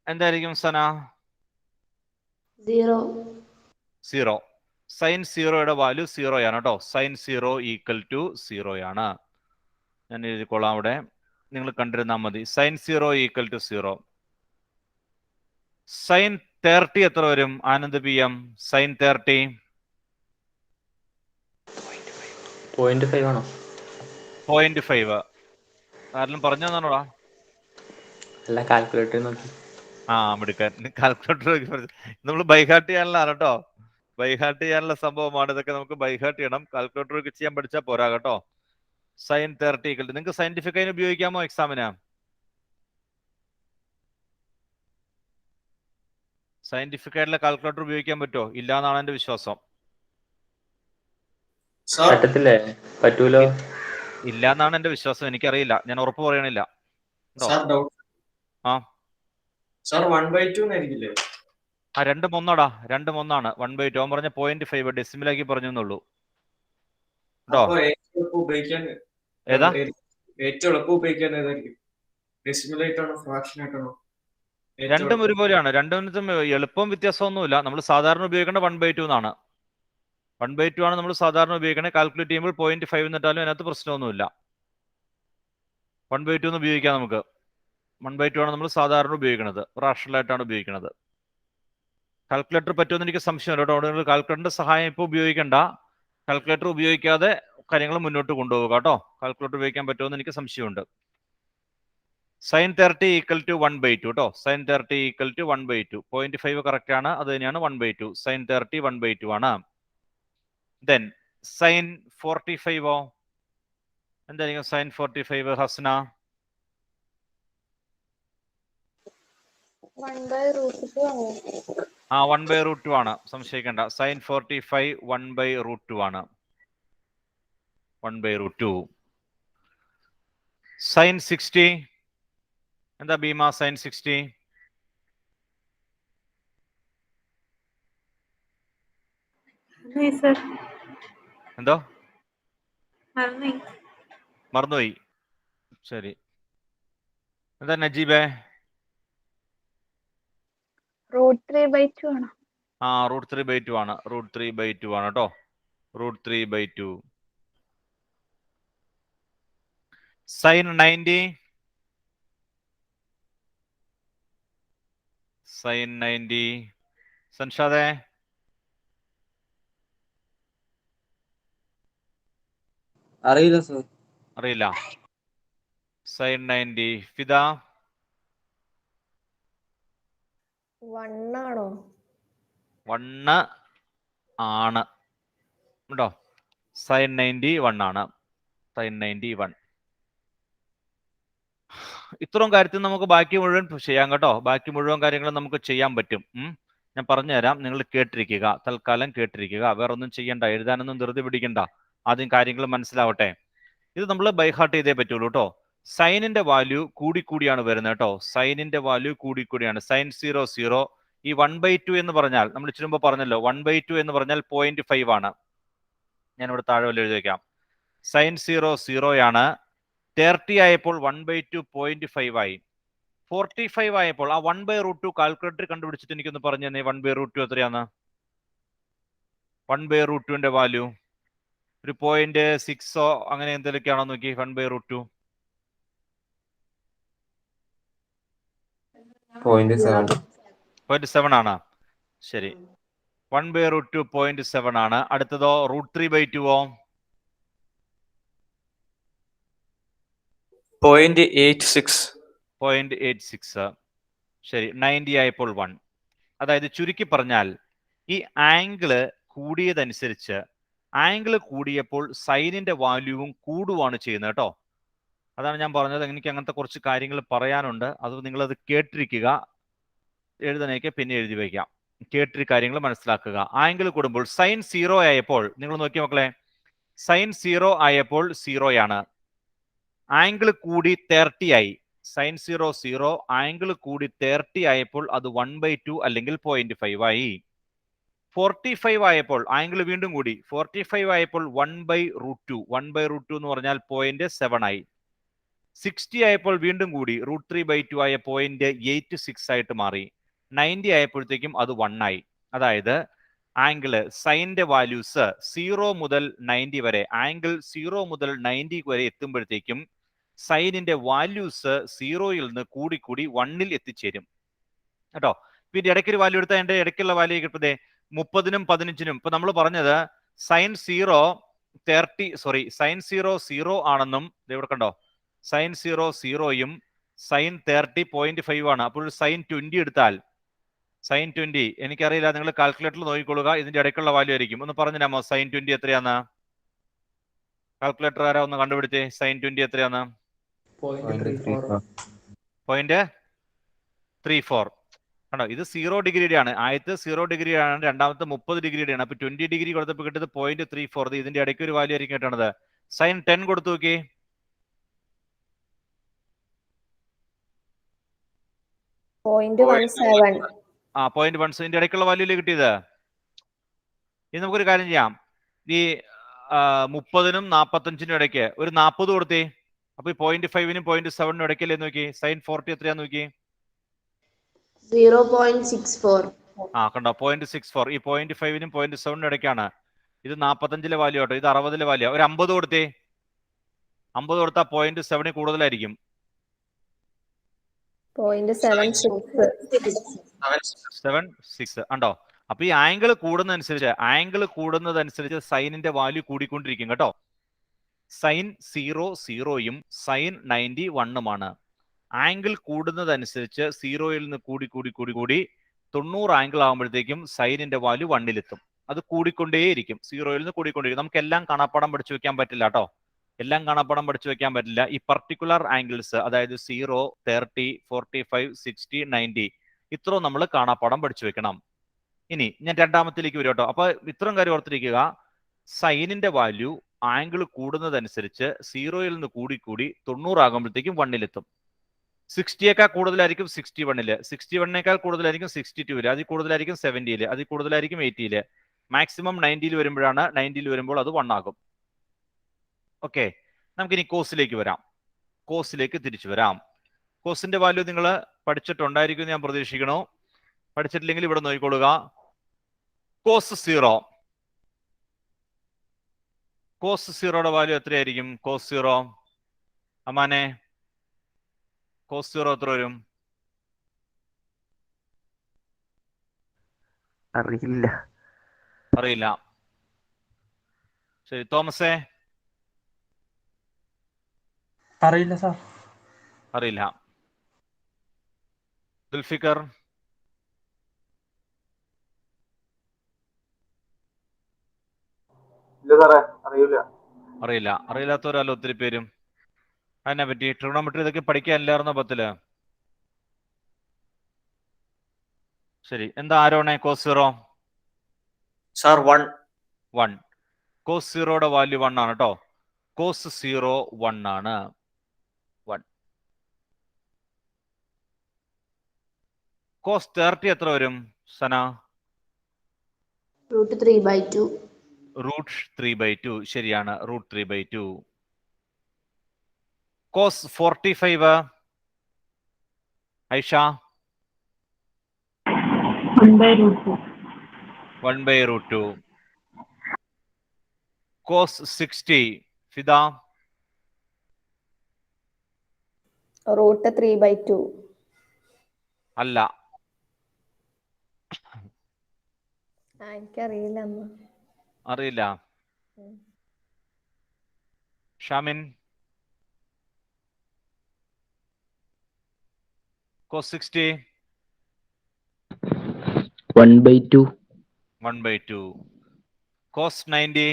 എന്തായിരിക്കും സന? 0. സൈൻ 0യുടെ വാല്യൂ 0 ആണ് കേട്ടോ. സൈൻ 0 ഈക്വൽ ടു 0 ആണ്. ഞാൻ എഴുതിക്കോളാം അവിടെ, നിങ്ങൾ കണ്ടിരുന്നാൽ മതി. Sign 0 equal to 0. സൈൻ 30 എത്ര വരും ആനന്ദ് PM? സൈൻ 30 0.5 ആണോ? 0.5. ആരെങ്കിലും പറഞ്ഞു തന്നോടാ? അല്ല, കാൽക്കുലേറ്റർ നോക്കി. മിടുക്കൻ. കാൽക്കുലേറ്റർ നമ്മൾ ബൈഹാർട്ട് ചെയ്യാനുള്ളതാണ് കേട്ടോ. ബൈഹാർട്ട് ചെയ്യാനുള്ള സംഭവമാണ് ഇതൊക്കെ. നമുക്ക് ബൈഹാർട്ട് ചെയ്യണം. കാൽക്കുലേറ്റർ ഒക്കെ ചെയ്യാൻ പഠിച്ചാൽ പോരാ കേട്ടോ. സൈൻ 30 ഈക്വൽ ടു, നിങ്ങൾക്ക് സയന്റിഫിക് അതിന് ഉപയോഗിക്കാമോ എക്സാമിന്? സയന്റിഫിക് ആയിട്ടുള്ള കാൽക്കുലേറ്റർ ഉപയോഗിക്കാൻ പറ്റുമോ? ഇല്ല എന്നാണ് എന്റെ വിശ്വാസം. പറ്റത്തില്ലേ? പറ്റൂലോ? ഇല്ല എന്നാണ് എന്റെ വിശ്വാസം. എനിക്കറിയില്ല, ഞാൻ ഉറപ്പ് പറയണില്ല. ആ 1/2 ആയിരിക്കില്ലേ? 2-1 2-1 1/2. അവൻ പറഞ്ഞ 0.5 ഡെസിമലാക്കി പറഞ്ഞു എന്നുള്ളൂ കേട്ടോ. ഏതാ ഏറ്റവും എളുപ്പം ഉപയോഗിക്കാൻ ഏതായിരിക്കും? ഡെസിമൽ ആയിട്ടാണോ ഫ്രാക്ഷൻ ആയിട്ടാണോ? രണ്ടും ഒരുപോലെയാണ്. രണ്ടും എളുപ്പം വ്യത്യാസമൊന്നുമില്ല. നമ്മൾ സാധാരണ ഉപയോഗിക്കേണ്ട 1/2 എന്നാണ്. 1/2 ആണ് നമ്മൾ സാധാരണ ഉപയോഗിക്കണേ. കാൽക്കുലേറ്റ് ചെയ്യുമ്പോൾ 0.5 എന്നിട്ടാലും അതിനകത്ത് പ്രശ്നമൊന്നുമില്ല. 1/2 എന്ന് ഉപയോഗിക്കാം നമുക്ക്. 1/2 ആണ് നമ്മൾ സാധാരണ ഉപയോഗിക്കുന്നത്, റാഷണൽ ആയിട്ടാണ് ഉപയോഗിക്കുന്നത്. കാൽക്കുലേറ്റർ പറ്റുമെന്ന് എനിക്ക് സംശയമുണ്ട് കേട്ടോ. നിങ്ങൾ കാൽക്കുലേറ്ററിന്റെ സഹായം ഇപ്പോൾ ഉപയോഗിക്കേണ്ട. കാൽക്കുലേറ്റർ ഉപയോഗിക്കാതെ കാര്യങ്ങൾ മുന്നോട്ട് കൊണ്ടുപോകുക കേട്ടോ. കാൽക്കുലേറ്റർ ഉപയോഗിക്കാൻ പറ്റുമെന്ന് എനിക്ക് സംശയമുണ്ട്. സൈൻ 30 ഈക്വൽ ടു 1/2 കേട്ടോ. Sign 30 equal to 1/2. 0.5 കറക്റ്റ് ആണ്, അത് തന്നെയാണ് 1/2. സൈൻ 30 1/2 ആണ്. ദെൻ സൈൻ 45 എന്തായിരിക്കും? സൈൻ 45 ഹസ്ന? 1/√2 ആണ്, സംശയിക്കേണ്ട. സൈൻ 45 1/√2 ആണ്. 1/√2. സൈൻ 60 എന്താ ഭീമ? സൈൻ 60 എന്തോ? മറന്നുപോയി. ശരി. എന്താ നജീബേ? √3/2 ആണ്. √3/2 ആണ്. √3/2 ആണ് കേട്ടോ. √3/2. സൈൻ 90 സൈൻ 90 സൻഷാദേ? അറിയില്ല സർ. അറിയില്ല. സൈൻ 90 ഫിദ? 1 ആണോ? 1 ആണ് കേട്ടോ. സൈൻ 90 1 ആണ്. സൈൻ 90 1. ഇത്രയും കാര്യത്തിൽ നമുക്ക് ബാക്കി മുഴുവൻ ചെയ്യാം കേട്ടോ. ബാക്കി മുഴുവൻ കാര്യങ്ങളും നമുക്ക് ചെയ്യാൻ പറ്റും. ഞാൻ പറഞ്ഞുതരാം, നിങ്ങൾ കേട്ടിരിക്കുക. തൽക്കാലം കേട്ടിരിക്കുക. വേറെ ഒന്നും ചെയ്യണ്ട, എഴുതാനൊന്നും ധൃതി പിടിക്കണ്ട. ആദ്യം കാര്യങ്ങൾ മനസ്സിലാവട്ടെ. ഇത് നമ്മൾ ബൈഹാർട്ട് ചെയ്തേ പറ്റുള്ളൂ കേട്ടോ. സൈനിന്റെ വാല്യൂ കൂടിക്കൂടിയാണ് വരുന്നത് കേട്ടോ. സൈനിന്റെ വാല്യൂ കൂടിക്കൂടിയാണ്. സൈൻ 0 ഈ 1/2 എന്ന് പറഞ്ഞാൽ നമ്മൾ ഇച്ചിരി മുമ്പ് പറഞ്ഞല്ലോ, 1/2 എന്ന് പറഞ്ഞാൽ 0.5 ആണ്. ഞാൻ ഇവിടെ താഴെ വല്ല എഴുതി വയ്ക്കാം. സൈൻ 0 ആണ്. 30 ആയപ്പോൾ 1/2 0.5 ആയി. 45 ആയപ്പോൾ ആ 1/√2 കാൽക്കുലേറ്റർ കണ്ടുപിടിച്ചിട്ട് എനിക്കൊന്ന് പറഞ്ഞു തന്നെ. 1/√2 എത്രയാണ്? 1/√2ന്റെ വാല്യൂ ഒരു 0.6 അങ്ങനെ എന്തെങ്കിലുമൊക്കെയാണോ നോക്കി. 1/√2 0.7. 0.7 ആണ്. ശരി, 1/√2 0.7 ആണ്. അടുത്തതോ √3/2 0.86. 0.86. ശരി, 90 ആയപ്പോൾ 1. അതായത് ചുരുക്കി പറഞ്ഞാൽ ഈ ആംഗിള് കൂടിയതനുസരിച്ച് ആംഗിള് കൂടിയപ്പോൾ സൈനിന്റെ വാല്യൂവും കൂടുവാണ് ചെയ്യുന്നത് കേട്ടോ. അതാണ് ഞാൻ പറഞ്ഞത്. എനിക്ക് അങ്ങനത്തെ കുറച്ച് കാര്യങ്ങൾ പറയാനുണ്ട്. അത് നിങ്ങളത് കേട്ടിരിക്കുക. എഴുതാനൊക്കെ പിന്നെ എഴുതി വയ്ക്കാം. കേട്ടിരി കാര്യങ്ങൾ മനസ്സിലാക്കുക. ആംഗിൾ കൂടുമ്പോൾ സൈൻ 0 ആയപ്പോൾ നിങ്ങൾ നോക്കി മക്കളെ, സൈൻ 0 ആയപ്പോൾ 0 ആണ്. ആംഗിൾ കൂടി 30 ആയി. സൈൻ 0 0, ആംഗിൾ കൂടി 30 ആയപ്പോൾ അത് 1/2 അല്ലെങ്കിൽ 0.5 ആയി. 45 ആയപ്പോൾ ആംഗിൾ വീണ്ടും കൂടി. 45 ആയപ്പോൾ 1/√2. 1/√2 എന്ന് പറഞ്ഞാൽ 0.7 ആയി. 60 ആയപ്പോൾ വീണ്ടും കൂടി. √3/2 ആയ 0.86 ആയിട്ട് മാറി. 90 ആയപ്പോഴത്തേക്കും അത് 1 ആയി. അതായത് ആംഗിള് സൈനിന്റെ വാല്യൂസ് 0 മുതൽ 90 വരെ, ആംഗിൾ 0 മുതൽ 90 വരെ എത്തുമ്പോഴത്തേക്കും സൈനിന്റെ വാല്യൂസ് 0യിൽ നിന്ന് കൂടി കൂടി 1ൽ എത്തിച്ചേരും കേട്ടോ. പിന്നെ ഇടയ്ക്കൊരു വാല്യൂ എടുത്താൽ എൻ്റെ ഇടയ്ക്കുള്ള വാല്യൂ കിട്ടുന്നത് 30നും 15നും. ഇപ്പൊ നമ്മൾ പറഞ്ഞത് സൈൻ 0 0 ആണെന്നും ഇവിടെ കണ്ടോ, സൈൻ 0 0യും സൈൻ 30 0.5 ആണ്. അപ്പോൾ സൈൻ 20 എടുത്താൽ സൈൻ 20, എനിക്കറിയില്ല, നിങ്ങൾ കാൽക്കുലേറ്ററിൽ നോക്കിക്കൊള്ളുക, ഇതിന്റെ ഇടയ്ക്കുള്ള വാല്യൂ ആയിരിക്കും. ഒന്ന് പറഞ്ഞുതരാമോ സൈൻ 20 എത്രയാന്ന്? കാൽക്കുലേറ്റർ ആരാ ഒന്ന് കണ്ടുപിടിച്ചേ, സൈൻ 20 എത്രയാന്ന്? 0.34. ആണോ, ഇത് 0 ഡിഗ്രിയുടെ ആണ്. ആദ്യത്തെ 0 ഡിഗ്രി ആണ്, രണ്ടാമത്തെ 30 ഡിഗ്രിയുടെ ആണ്. അപ്പൊ 20 ഡിഗ്രി കൊടുത്തപ്പോൾ കിട്ടിയത് 0.34. ഇതിന്റെ ഇടയ്ക്ക് ഒരു വാല്യൂ ആയിരിക്കും കിട്ടണത്. സൈൻ 10 കൊടുത്തു നോക്കി. ആ 0.1. ഇതിന്റെ ഇടയ്ക്കുള്ള വാല്യൂല് കിട്ടിയത്. ഇനി നമുക്കൊരു കാര്യം ചെയ്യാം. ഈ 30നും 45നും ഇടയ്ക്ക് ഒരു 40 കൊടുത്തേ. അപ്പൊ ഈ 0.5നും 0.7നും ഇടയ്ക്കല്ലേ നോക്കി. സൈൻ 40 എത്രയാന്ന് നോക്കി. 0.64. ആ കണ്ടോ, 0.64. ഈ 0.5നും 0.7നും ഇടയ്ക്കാണ്. ഇത് 45ലെ വാല്യൂ ആട്ടോ, ഇത് 60ലെ വാല്യൂ. ഒരു 50 കൊടുത്തേ. 50 കൊടുത്താൽ 0.7 കൂടുതലായിരിക്കും. 0.76 ഉണ്ടോ. അപ്പൊ ഈ ആംഗിൾ കൂടുന്നതനുസരിച്ച് സൈനിന്റെ വാല്യൂ കൂടിക്കൊണ്ടിരിക്കും കേട്ടോ. സൈൻ 0 0യും സൈൻ 90 1ഉമാണ്. ആംഗിൾ കൂടുന്നതനുസരിച്ച് 0യിൽ നിന്ന് കൂടി 90 ആംഗിൾ ആകുമ്പോഴത്തേക്കും സൈനിന്റെ വാല്യൂ 1ലെത്തും. അത് കൂടിക്കൊണ്ടേയിരിക്കും, 0യിൽ നിന്ന് കൂടിക്കൊണ്ടിരിക്കും. നമുക്ക് എല്ലാം കാണാപ്പാടം പഠിച്ചു വെക്കാൻ പറ്റില്ല കേട്ടോ. എല്ലാം കാണാപ്പാടം പഠിച്ചു വെക്കാൻ പറ്റില്ല. ഈ പർട്ടിക്കുലർ ആംഗിൾസ്, അതായത് 0, 30, 45, 60, 90, ഇത്രയും നമ്മൾ കാണാപ്പാടം പഠിച്ചു വെക്കണം. ഇനി ഞാൻ രണ്ടാമത്തിലേക്ക് വരും കേട്ടോ. അപ്പൊ ഇത്രയും കാര്യം ഓർത്തിരിക്കുക. സൈനിന്റെ വാല്യൂ ആംഗിൾ കൂടുന്നതനുസരിച്ച് 0യിൽ നിന്ന് കൂടി 90 ആകുമ്പോഴത്തേക്കും 1ലെത്തും. 60യേക്കാൾ കൂടുതലായിരിക്കും 61ല്, 61നേക്കാൾ കൂടുതലായിരിക്കും 62ല്, അതിൽ കൂടുതലായിരിക്കും 70ല്, അതിൽ കൂടുതലായിരിക്കും 80ല്. മാക്സിമം 90ൽ വരുമ്പോഴാണ്, 90ൽ വരുമ്പോൾ അത് 1 ആകും. ഓക്കെ, നമുക്കിനി കോസിലേക്ക് വരാം. കോസിലേക്ക് തിരിച്ചു വരാം. കോസിന്റെ വാല്യൂ നിങ്ങൾ പഠിച്ചിട്ടുണ്ടായിരിക്കും ഞാൻ പ്രതീക്ഷിക്കണു. പഠിച്ചിട്ടില്ലെങ്കിൽ ഇവിടെ നോക്കിക്കൊള്ളുക. കോസ് 0, കോസ് 0യുടെ വാല്യൂ എത്രയായിരിക്കും? കോസ് 0 അമ്മാനെ, കോസ് 0 എത്ര വരും? അറിയില്ല. ശരി, തോമസേ അറിയില്ല സാർ. അറിയില്ല. ദുൽഫിക്കർ അറിയില്ല. അറിയില്ലാത്തവരല്ലോ ഒത്തിരി പേരും. അതിനെ പറ്റി ട്രിഗണോമെട്രി ഇതൊക്കെ പഠിക്കാനില്ലായിരുന്നോ 10ല്? ശരി, എന്താ ആരോണേ കോസ് 0? സാർ 1. കോസ് 0യുടെ വാല്യൂ 1 ആണ് കേട്ടോ. കോസ് 0 1 ആണ്. 1. കോസ് 30 എത്ര വരും സന? √3/2. √3/2 ശരിയാണ്, √3/2. കോസ് 45 ഐഷ? 1/√2. കോസ് 60 ഫിദ? √3/2. അല്ല, എനിക്കറിയില്ല അമ്മ. അറിയില്ല. ഷാമിൻ, cos 60 1/2. 1/2. cos 90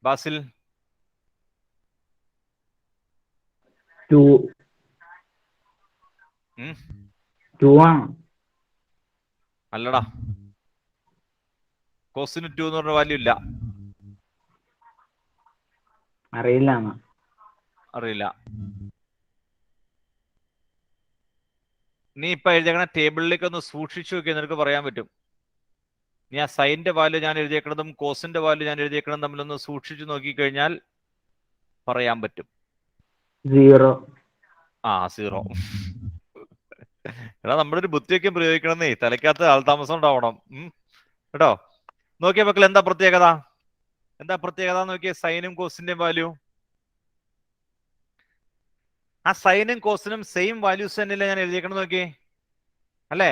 ബാസിൽ 2 ഉം? 2 ആണ്. അല്ലടാ, കോസിന് 2 എന്ന് പറഞ്ഞ വാല്യൂ ഇല്ല. അറിയില്ല അമ്മ. അറിയില്ല. നീ ഇപ്പൊ എഴുതിയേക്കണ ടേബിളിലേക്ക് ഒന്ന് സൂക്ഷിച്ചു നോക്കി, നിനക്ക് പറയാൻ പറ്റും. നീ ആ സൈനിന്റെ വാല്യൂ ഞാൻ എഴുതിയേക്കണതും കോസിന്റെ വാല്യൂ ഞാൻ എഴുതിയേക്കണതും തമ്മിലൊന്ന് സൂക്ഷിച്ചു നോക്കിക്കഴിഞ്ഞാൽ പറയാൻ പറ്റും. 0. 0. എടാ, നമ്മളൊരു ബുദ്ധിയൊക്കെ പ്രയോഗിക്കണമെന്നേ, തലയ്ക്കകത്ത് ആൾതാമസം ഉണ്ടാവണം. കേട്ടോ, നോക്കിയ മക്കൾ എന്താ പ്രത്യേകത? എന്താ പ്രത്യേകത നോക്കിയേ, സൈനും കോസിന്റെയും വാല്യൂ. ആ സൈനും കോസിനും സെയിം വാല്യൂസ് തന്നെയല്ലേ ഞാൻ എഴുതിയേക്കണം നോക്കിയേ, അല്ലേ?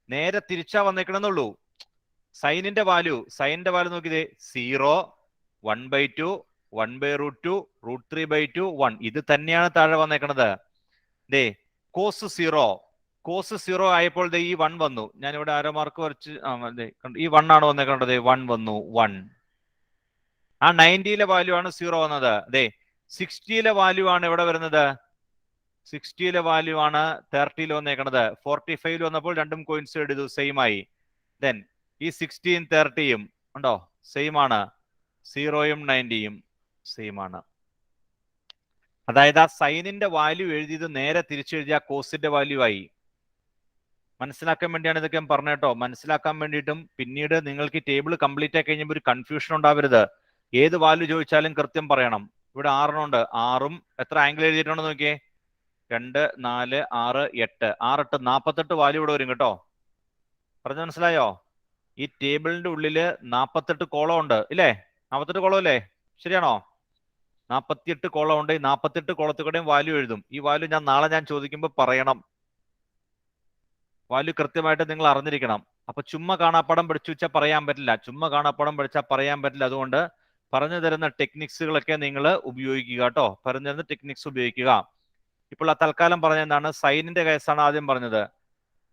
നേരെ തിരിച്ചാ വന്നേക്കണമെന്നുള്ളൂ. സൈനിന്റെ വാല്യൂ നോക്കിയതേ 0, 1/2, 1/√2, √3/2, 1. ഇത് തന്നെയാണ് താഴെ വന്നേക്കണത്. ദേ കോസ് 0 ആയപ്പോൾ ദേ ഈ 1 വന്നു. ഞാനിവിടെ ആരോ മാർക്ക് വരച്ച് ഈ 1 ആണ് വന്നേക്കണത്. 1 വന്നു, 1. ആ 90യിലെ വാല്യൂ ആണ് 0 വന്നത്. ദേ 60യിലെ വാല്യൂ ആണ് ഇവിടെ വരുന്നത്. 60യിലെ വാല്യൂ ആണ് 30യിൽ വന്നേക്കണത്. 45ൽ വന്നപ്പോൾ രണ്ടും കോയിൻസൈഡ് ചെയ്തു, സെയിം ആയി. ദെൻ ഈ 60യും 30യും ഉണ്ടോ, സെയിം ആണ്. 0യും 90യും സെയിം ആണ്. അതായത് ആ സൈനിന്റെ വാല്യൂ എഴുതിയത് നേരെ തിരിച്ചെഴുതിയ കോസിന്റെ വാല്യൂ ആയി. മനസ്സിലാക്കാൻ വേണ്ടിയാണ് ഇതൊക്കെ ഞാൻ പറഞ്ഞേട്ടോ. മനസ്സിലാക്കാൻ വേണ്ടിയിട്ടും പിന്നീട് നിങ്ങൾക്ക് ഈ ടേബിൾ കംപ്ലീറ്റ് ആയി കഴിഞ്ഞപ്പോൾ ഒരു കൺഫ്യൂഷൻ ഉണ്ടാവരുത്. ഏത് വാല്യൂ ചോദിച്ചാലും കൃത്യം പറയണം. ഇവിടെ 6 ഉണ്ട്. 6ഉം എത്ര ആംഗിൾ എഴുതിയിട്ടുണ്ടെന്ന് നോക്കിയേ, 2, 4, 6, 8. 6, 8, 48 വാല്യൂ ഇവിടെ വരും കേട്ടോ. പറഞ്ഞു മനസ്സിലായോ? ഈ ടേബിളിന്റെ ഉള്ളില് 48 കോളം ഉണ്ട് ഇല്ലേ? 48 കോളം അല്ലേ? ശരിയാണോ? 48 കോളം ഉണ്ട്. ഈ 48 കോളത്തിൽ കൂടെയും വാല്യൂ എഴുതും. ഈ വാല്യൂ നാളെ ഞാൻ ചോദിക്കുമ്പോൾ പറയണം. വാല്യൂ കൃത്യമായിട്ട് നിങ്ങൾ അറിഞ്ഞിരിക്കണം. അപ്പൊ ചുമ്മാ കാണാപ്പാടം പഠിച്ചു വെച്ചാൽ പറയാൻ പറ്റില്ല. ചുമ്മാ കാണാപ്പാടം പഠിച്ചാൽ പറയാൻ പറ്റില്ല. അതുകൊണ്ട് പറഞ്ഞു തരുന്ന ടെക്നിക്സുകളൊക്കെ നിങ്ങൾ ഉപയോഗിക്കുക കേട്ടോ. പറഞ്ഞു തരുന്ന ടെക്നിക്സ് ഉപയോഗിക്കുക. ഇപ്പോൾ ആ തൽക്കാലം പറഞ്ഞതാണ് സൈനിന്റെ കേസാണ് ആദ്യം പറഞ്ഞത്.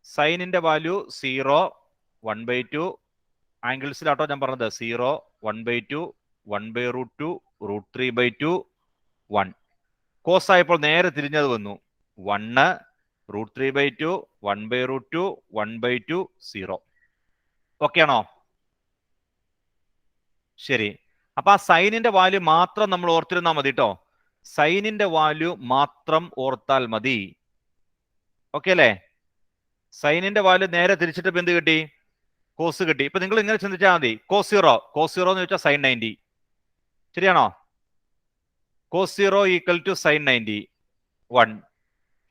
സൈനിന്റെ വാല്യൂ 0, 1/2 ആംഗിൾസിലാട്ടോ ഞാൻ പറഞ്ഞത്. 0, 1/2, 1/√2, √3/2, 1. കോസ് ആയപ്പോൾ നേരെ തിരിഞ്ഞത് വന്നു. 1, √3/2, 1/√2, 1/2, 0. ഓക്കെ ആണോ? ശരി. അപ്പൊ ആ സൈനിന്റെ വാല്യൂ മാത്രം നമ്മൾ ഓർത്തിരുന്നാൽ മതി കേട്ടോ. സൈനിന്റെ വാല്യൂ മാത്രം ഓർത്താൽ മതി. ഓക്കെ അല്ലേ? സൈനിന്റെ വാല്യൂ നേരെ തിരിച്ചിട്ട് എന്ത് കിട്ടി? കോസ് കിട്ടി. ഇപ്പൊ നിങ്ങൾ ഇങ്ങനെ ചിന്തിച്ചാൽ മതി. കോസ് 0 എന്ന് ചോദിച്ചാൽ സൈൻ 90. ശരിയാണോ? Cos 0 = sine 90. 1.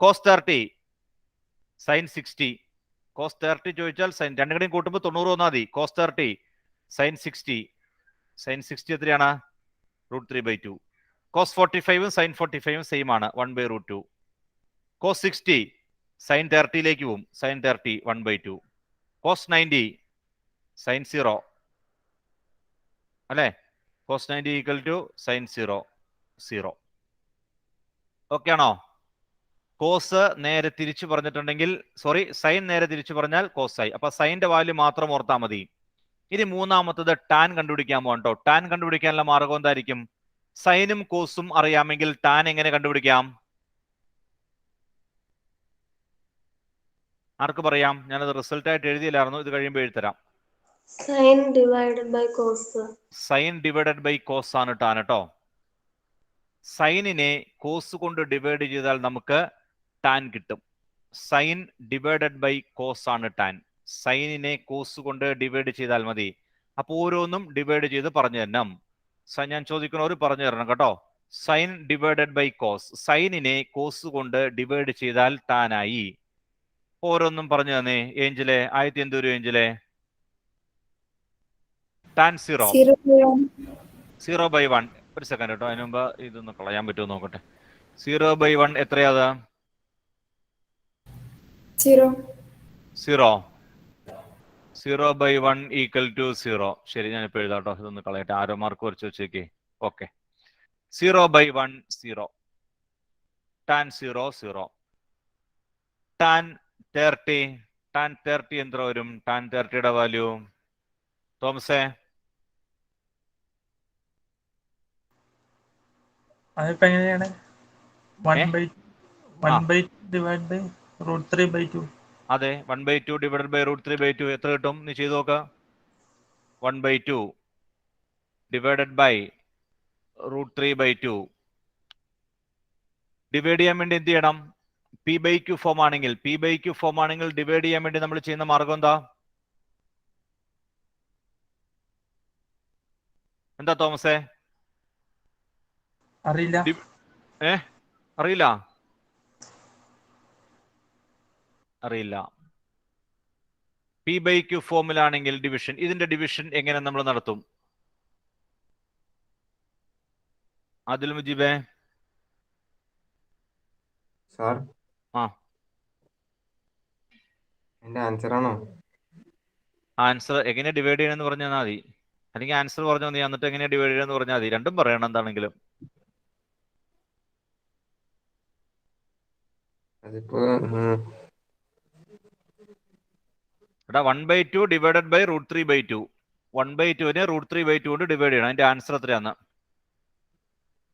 Cos 30 sine 60. Cos 30 ചോദിച്ചാൽ സൈൻ രണ്ടും കൂടെയും കൂട്ടുമ്പോൾ 90 വന്നാൽ മതി. Cos 30 sine 60. സൈൻ 60 എത്രയാണ്? √3/2. കോസ് 45ഉം സൈൻ 45ഉം സെയിം ആണ്, 1/√2. കോസ് 60 സൈൻ 30യിലേക്ക് പോവും. സൈൻ 30 1/2. കോസ് 90 സൈൻ 0 അല്ലേ? Cos 90 = sine 0, 0. ഓക്കെ ആണോ? കോസ് നേരെ തിരിച്ചു പറഞ്ഞിട്ടുണ്ടെങ്കിൽ സൈൻ നേരെ തിരിച്ചു പറഞ്ഞാൽ കോസ് ആയി. അപ്പൊ സൈന്റെ വാല്യൂ മാത്രം ഓർത്താൽ മതി. ഇനി മൂന്നാമത്തത് ടാൻ കണ്ടുപിടിക്കാൻ പോകാം കേട്ടോ. ടാൻ കണ്ടുപിടിക്കാനുള്ള മാർഗം എന്തായിരിക്കും? സൈനും കോസും അറിയാമെങ്കിൽ ടാൻ എങ്ങനെ കണ്ടുപിടിക്കാം? ആർക്ക് പറയാം? ഞാനത് റിസൾട്ട് ആയിട്ട് എഴുതിയില്ലായിരുന്നു. ഇത് കഴിയുമ്പോൾ എഴുതരാം. Sine divided by cos. Sine divided by cos ആണ് ടാൻ കേട്ടോ. സൈനിനെ കോസ് കൊണ്ട് ഡിവൈഡ് ചെയ്താൽ നമുക്ക് ടാൻ കിട്ടും. സൈൻ ഡിവൈഡഡ് ബൈ കോസ് ആണ് ടാൻ. സൈനിനെ കോസ് കൊണ്ട് ഡിവൈഡ് ചെയ്താൽ മതി. അപ്പൊ ഓരോന്നും ഡിവൈഡ് ചെയ്ത് പറഞ്ഞു തരണം. ഞാൻ ചോദിക്കുന്നവർ പറഞ്ഞു തരണം കേട്ടോ. Sine divided by cos. സൈനിനെ കോസ് കൊണ്ട് ഡിവൈഡ് ചെയ്താൽ ടാൻ ആയി. ഓരോന്നും പറഞ്ഞു തന്നെ. ഏഞ്ചലെ ആദ്യത്തെ എന്തൊരു ഏഞ്ചലെ? ടാൻ 0. 0/1. ഒരു സെക്കൻഡ് കേട്ടോ, അതിന് മുമ്പ് ഇതൊന്ന് കളയാൻ പറ്റുമോ നോക്കട്ടെ. 0/1 എത്രയാ? 0. 0/1 = 0. ശരി, ഞാനിപ്പോൾ എഴുതാം കേട്ടോ. ഇതൊന്ന് കളയട്ടെ, ആരോ മാർക്ക് കുറച്ച് വെച്ചേക്കേ. ഓക്കെ, 0/1 0. tan 0 0. tan 30 എത്ര വരും? tan 30യുടെ വാല്യൂ തോമസേ? അതിപ്പോ എങ്ങനെയാണ്? 1/2 അതെ, 1/2 ÷ √3/2 എത്ര കിട്ടും? നീ ചെയ്ത് നോക്ക. 1/2 ÷ √3/2. ഡിവൈഡ് ചെയ്യാൻ വേണ്ടി എന്ത് ചെയ്യണം? p/q ഫോം ആണെങ്കിൽ ഡിവൈഡ് ചെയ്യാൻ വേണ്ടി നമ്മൾ ചെയ്യുന്ന മാർഗം എന്താ തോമസേ? അറിയില്ല. അറിയില്ല. p/q ഫോമിലാണെങ്കിൽ ഡിവിഷൻ, ഇതിന്റെ ഡിവിഷൻ എങ്ങനെ നമ്മൾ നടത്തും? ആദിൽ മുജീബേ? സാർ, ആ, എന്റെ ആൻസർ ആണോ? ആൻസർ എങ്ങനെ ഡിവൈഡ് ചെയ്യണമെന്ന് പറഞ്ഞാൽ മതി, അല്ലെങ്കിൽ ആൻസർ പറഞ്ഞു മതി, എന്നിട്ട് എങ്ങനെ ഡിവൈഡ് ചെയ്യണമെന്ന് പറഞ്ഞാൽ മതി. രണ്ടും പറയണം എന്താണെങ്കിലും. അതിപ്പോ എടാ, 1/2 ÷ √3/2. 1/2നെ √3/2 കൊണ്ട് ഡിവൈഡ് ചെയ്യണം. അതിന്റെ ആൻസർ എത്രയാന്ന്?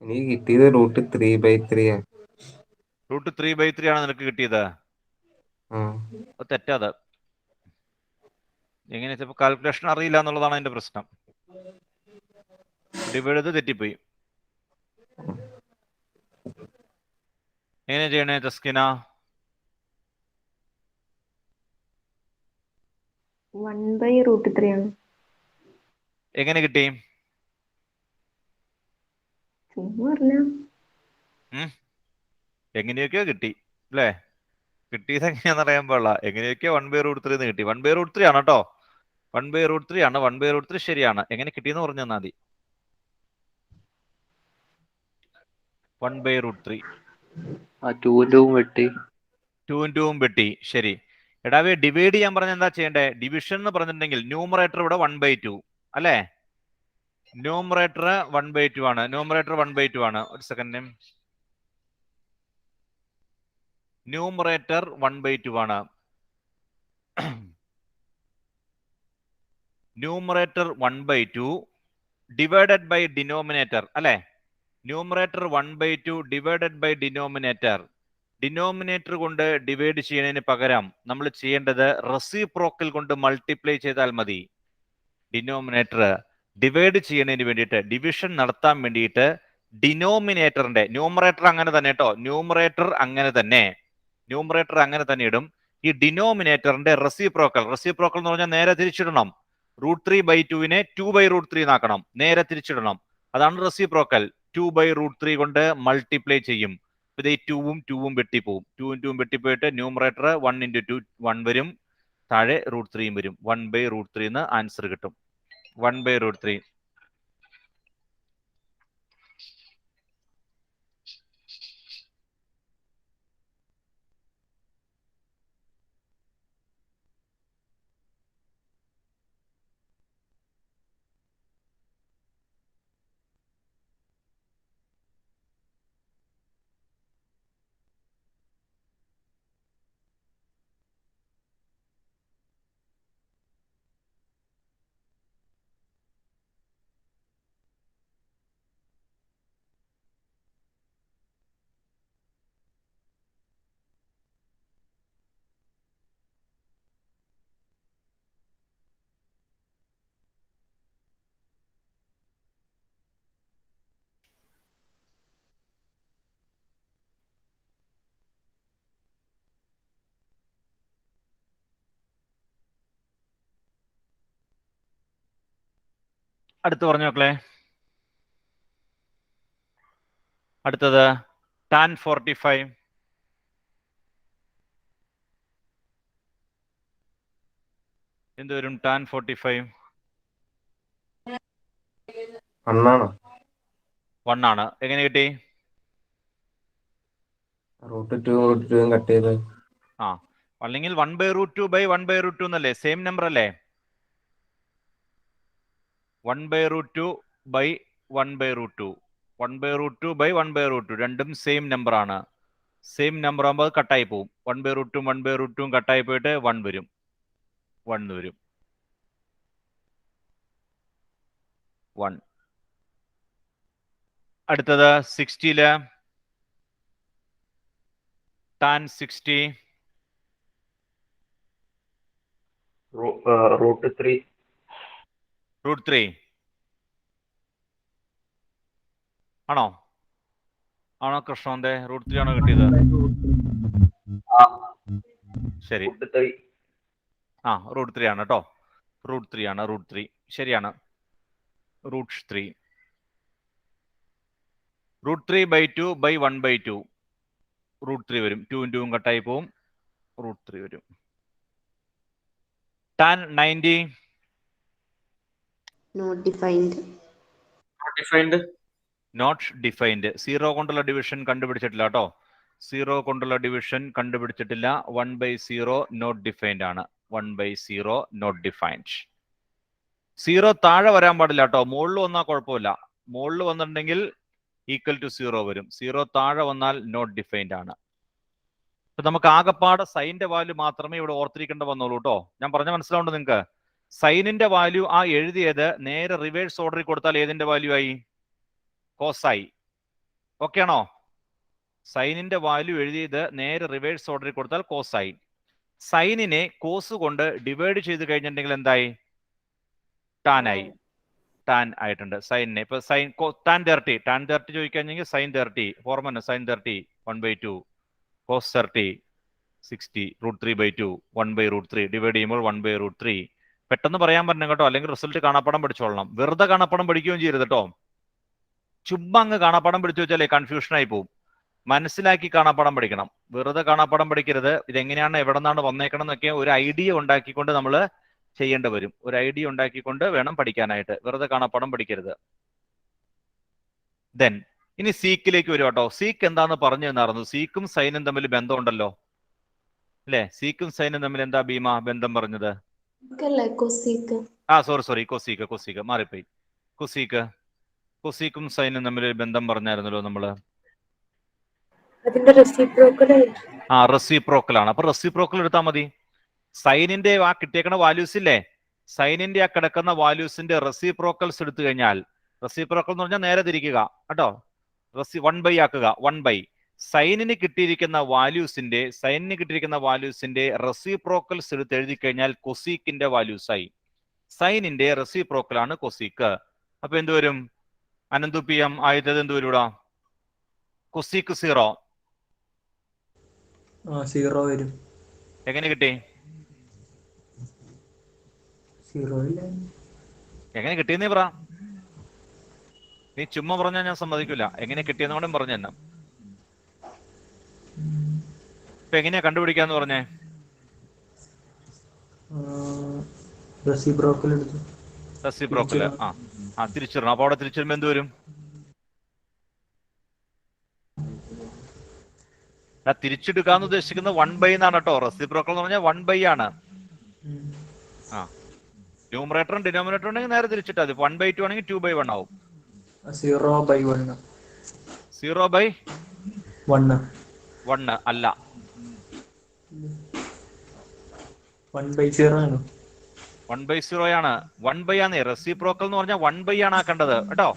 എനിക്ക് കിട്ടിയത് √3/3 ആണ്. √3/3 ആണ് നിനക്ക് കിട്ടിയത്? തെറ്റാത്. എങ്ങനെ വെച്ചപ്പോ കാൽക്കുലേഷൻ അറിയില്ല എന്നുള്ളതാണ് അതിന്റെ പ്രശ്നം. ഡിവൈഡ് ചെയ്ത് തെറ്റിപ്പോയി. എങ്ങനെ ചെയ്യണേ തസ്കിന? 1/√3 ആണ്. എങ്ങനെ കിട്ടി? ചുമ്മാ പറഞ്ഞ എങ്ങനെയൊക്കെയോ കിട്ടി അല്ലേ? കിട്ടിയത് എങ്ങനെയാന്ന് അറിയാൻ പാടില്ല. എങ്ങനെയൊക്കെയോ 1/√3 കിട്ടി. 1/√3 ആണ് കേട്ടോ. 1/√3 ആണ്. 1/√3 ശരിയാണ്. എങ്ങനെ കിട്ടിയെന്ന് പറഞ്ഞു തന്നാൽ മതി. 1/√3. 2 വെട്ടി. ശരി. എടാവേ, ഡിവൈഡ് ചെയ്യാൻ പറഞ്ഞ എന്താ ചെയ്യണ്ടേ? ഡിവിഷൻ എന്ന് പറഞ്ഞിട്ടുണ്ടെങ്കിൽ ന്യൂമറേറ്റർ ഇവിടെ 1/2 അല്ലേ? ന്യൂമറേറ്റർ 1/2 ആണ്. ഒരു സെക്കൻഡ്. ന്യൂമറേറ്റർ 1/2 ആണ്. ന്യൂമറേറ്റർ 1/2 ഡിവൈഡഡ് ബൈ ഡിനോമിനേറ്റർ അല്ലേ? Numerator 1/2 divided by denominator. Denominator കൊണ്ട് ഡിവൈഡ് ചെയ്യുന്നതിന് പകരം നമ്മൾ ചെയ്യേണ്ടത് റെസിപ്രോക്കൽ കൊണ്ട് മൾട്ടിപ്ലൈ ചെയ്താൽ മതി. ഡിനോമിനേറ്റർ ഡിവൈഡ് ചെയ്യുന്നതിന് വേണ്ടിയിട്ട്, ഡിവിഷൻ നടത്താൻ വേണ്ടിയിട്ട് ഡിനോമിനേറ്ററിന്റെ ന്യൂമറേറ്റർ അങ്ങനെ തന്നെ കേട്ടോ. ന്യൂമറേറ്റർ അങ്ങനെ തന്നെ ഇടും. ഈ ഡിനോമിനേറ്ററിന്റെ റെസിപ്രോക്കൽ എന്ന് പറഞ്ഞാൽ നേരെ തിരിച്ചിടണം. √3/2നെ 2/√3 ആക്കണം. നേരെ തിരിച്ചിടണം. അതാണ് റെസിപ്രോക്കൽ. 2/√3 കൊണ്ട് മൾട്ടിപ്ലൈ ചെയ്യും. ഇത് 2ഉം വെട്ടിപ്പോവും. 2ഉം വെട്ടിപ്പോയിട്ട് ന്യൂമറേറ്റർ 1 × 2 1 വരും. താഴെ √3 വരും. 1/√3 എന്ന് ആൻസർ കിട്ടും. 1/√3. അടുത്ത് പറഞ്ഞു മക്കളെ. അടുത്തത് tan 45. എന്ത് വരും? tan 45 1 ആണ്. എങ്ങനെ കിട്ടി? √2 കട്ട് ചെയ്ത്. അല്ലെങ്കിൽ 1/√2 / 1/√2 എന്നല്ലേ? സെയിം നമ്പർ അല്ലേ? 1/√2 ബൈ 1/√2. 1/√2 ബൈ 1/√2 രണ്ടും സെയിം നമ്പർ ആണ്. സെയിം നമ്പർ ആകുമ്പോൾ കട്ടായി പോവും. 1/√2 1/√2 കട്ടായി പോയിട്ട് 1 വരും. 1 വരും. 1. അടുത്തത് 60 tan 60 √3. √3 ആണോ? ആണോ കൃഷ്ണന്റെ √3 ആണോ കിട്ടിയത്? ശരി. ആ √3 ആണ് കേട്ടോ. √3 ആണ്. √3 ശരിയാണ്. √3 √3/2 ബൈ 1/2 √3 വരും. 2 × 2 കട്ടായി പോവും. √3 വരും. tan 90 not defined. Defined. Not defined. 0 കൊണ്ടുള്ള ഡിവിഷൻ കണ്ടുപിടിച്ചിട്ടില്ല കേട്ടോ. 0 കൊണ്ടുള്ള ഡിവിഷൻ കണ്ടുപിടിച്ചിട്ടില്ല. 1/0 നോട്ട് ഡിഫൈൻഡ് ആണ്. 1/0 നോട്ട് ഡിഫൈൻഡ്. 0 താഴെ വരാൻ പാടില്ല കേട്ടോ. മുകളിൽ വന്നാൽ കുഴപ്പമില്ല. മുകളിൽ വന്നിട്ടുണ്ടെങ്കിൽ ഈക്വൽ ടു 0 വരും. 0 താഴെ വന്നാൽ നോട്ട് ഡിഫൈൻഡ് ആണ്. അപ്പൊ നമുക്ക് ആകെപ്പാടെ സൈനിന്റെ വാല്യൂ മാത്രമേ ഇവിടെ ഓർത്തിരിക്കേണ്ട വന്നുള്ളൂ കേട്ടോ. ഞാൻ പറഞ്ഞ മനസ്സിലാവുണ്ട് നിങ്ങൾക്ക്? സൈനിന്റെ വാല്യൂ ആ എഴുതിയത് നേരെ റിവേഴ്സ് ഓർഡറിൽ കൊടുത്താൽ ഏതിന്റെ വാല്യൂ ആയി? കോസായി. ഓക്കെ ആണോ? സൈനിന്റെ വാല്യൂ എഴുതിയത് നേരെ റിവേഴ്സ് ഓർഡറിൽ കൊടുത്താൽ കോസായി. സൈനിനെ കോസ് കൊണ്ട് ഡിവൈഡ് ചെയ്ത് കഴിഞ്ഞിട്ടുണ്ടെങ്കിൽ എന്തായി? ടാൻ ആയി. ടാൻ ആയിട്ടുണ്ട് സൈനിനെ. ഇപ്പൊ സൈൻ ടാൻ 30 ചോദിക്കുകയാണെങ്കിൽ sine 30 formula sine 30 1/2 cos 30 60 √3/2 1/√3 divide ചെയ്യുമ്പോൾ 1/√3. പെട്ടെന്ന് പറയാൻ പറ്റണം കേട്ടോ, അല്ലെങ്കിൽ റിസൾട്ട് കാണാപ്പാടം പഠിച്ചോളണം. വെറുതെ കാണാപ്പാടം പഠിക്കുകയും ചെയ്യരുത് കേട്ടോ. ചുമ്മാ അങ്ങ് കാണാപ്പാടം പഠിച്ചു വെച്ചാലേ കൺഫ്യൂഷൻ ആയി പോകും. മനസ്സിലാക്കി കാണാപ്പാടം പഠിക്കണം. വെറുതെ കാണാപ്പാടം പഠിക്കരുത്. ഇതെങ്ങനെയാണ് എവിടെ നിന്നാണ് വന്നേക്കണം എന്നൊക്കെ ഒരു ഐഡിയ ഉണ്ടാക്കിക്കൊണ്ട് നമ്മൾ ചെയ്യേണ്ടി വരും. ഒരു ഐഡിയ ഉണ്ടാക്കിക്കൊണ്ട് വേണം പഠിക്കാനായിട്ട്. വെറുതെ കാണാപ്പാടം പഠിക്കരുത്. ദെൻ ഇനി സീക്കിലേക്ക് വരും കേട്ടോ. സീക്ക് എന്താന്ന് പറഞ്ഞു തന്നായിരുന്നു. സീക്കും സൈനും തമ്മിൽ ബന്ധമുണ്ടല്ലോ അല്ലെ? സീക്കും സൈനും തമ്മിൽ എന്താ ഭീമ ബന്ധം പറഞ്ഞത്? സോറി കൊസീക്ക് മാറിപ്പോയി. കൊസീക്കും സൈനും തമ്മിൽ ഒരു ബന്ധം പറഞ്ഞായിരുന്നല്ലോ നമ്മള്. റെസിപ്രോക്കൽ ആണ്. അപ്പൊ റെസിപ്രോക്കൽ എടുത്താൽ മതി. സൈനിന്റെ ആ കിട്ടിയേക്കുന്ന വാല്യൂസ് ഇല്ലേ, സൈനിന്റെ ആ കിടക്കുന്ന വാല്യൂസിന്റെ റെസിപ്രോക്കൽസ് എടുത്തു കഴിഞ്ഞാൽ, റെസിപ്രോക്കൽ എന്ന് പറഞ്ഞാൽ നേരെ തിരിക്കുക കേട്ടോ. 1/, ആക്കുക. 1/. സൈനിന് കിട്ടിയിരിക്കുന്ന വാല്യൂസിന്റെ റെസിപ്രോക്കൽസ് എടുത്ത് എഴുതി കഴിഞ്ഞാൽ കൊസീക്കിന്റെ വാല്യൂസ് ആയി. സൈനിന്റെ റെസിപ്രോക്കൽ ആണ് കൊസീക്ക്. അപ്പൊ എന്തുവരും? അനന്തു PM ആയത് എന്തുവരും ഇവിടെ? കൊസീക്ക് 0 വരും. എങ്ങനെ കിട്ടി? എങ്ങനെ കിട്ടിയെന്നേ പറ. നീ ചുമ്മാ പറഞ്ഞാൽ ഞാൻ സമ്മതിക്കില്ല. എങ്ങനെ കിട്ടിയെന്ന് കൂടെ പറഞ്ഞു തന്നെ. ഇപ്പൊ എങ്ങനെയാ കണ്ടുപിടിക്കാന്ന് പറഞ്ഞേ? റെസിപ്രോക്കൽ. തിരിച്ചിടണം. അപ്പൊ അവിടെ തിരിച്ചിടുമ്പോ എന്ത് വരും? തിരിച്ചെടുക്കാന്ന് ഉദ്ദേശിക്കുന്നത് 1/, എന്നാണ് കേട്ടോ. റെസിപ്രോക്കൽ എന്ന് പറഞ്ഞാൽ 1/, ആണ്. ന്യൂമറേറ്ററും ഡിനോമിനേറ്ററും ഉണ്ടെങ്കിൽ നേരെ തിരിച്ചിട്ടാ മതി. 1/2 ആണെങ്കിൽ 2/1 ആവും. 0/1 അല്ല, 1/0 ആണ്. 1/0 ആണ്. 1/, ആണ്. റെസിപ്രോക്കൽ എന്ന് പറഞ്ഞാൽ 1/, ആണ് ആക്കേണ്ടത് കേട്ടോ.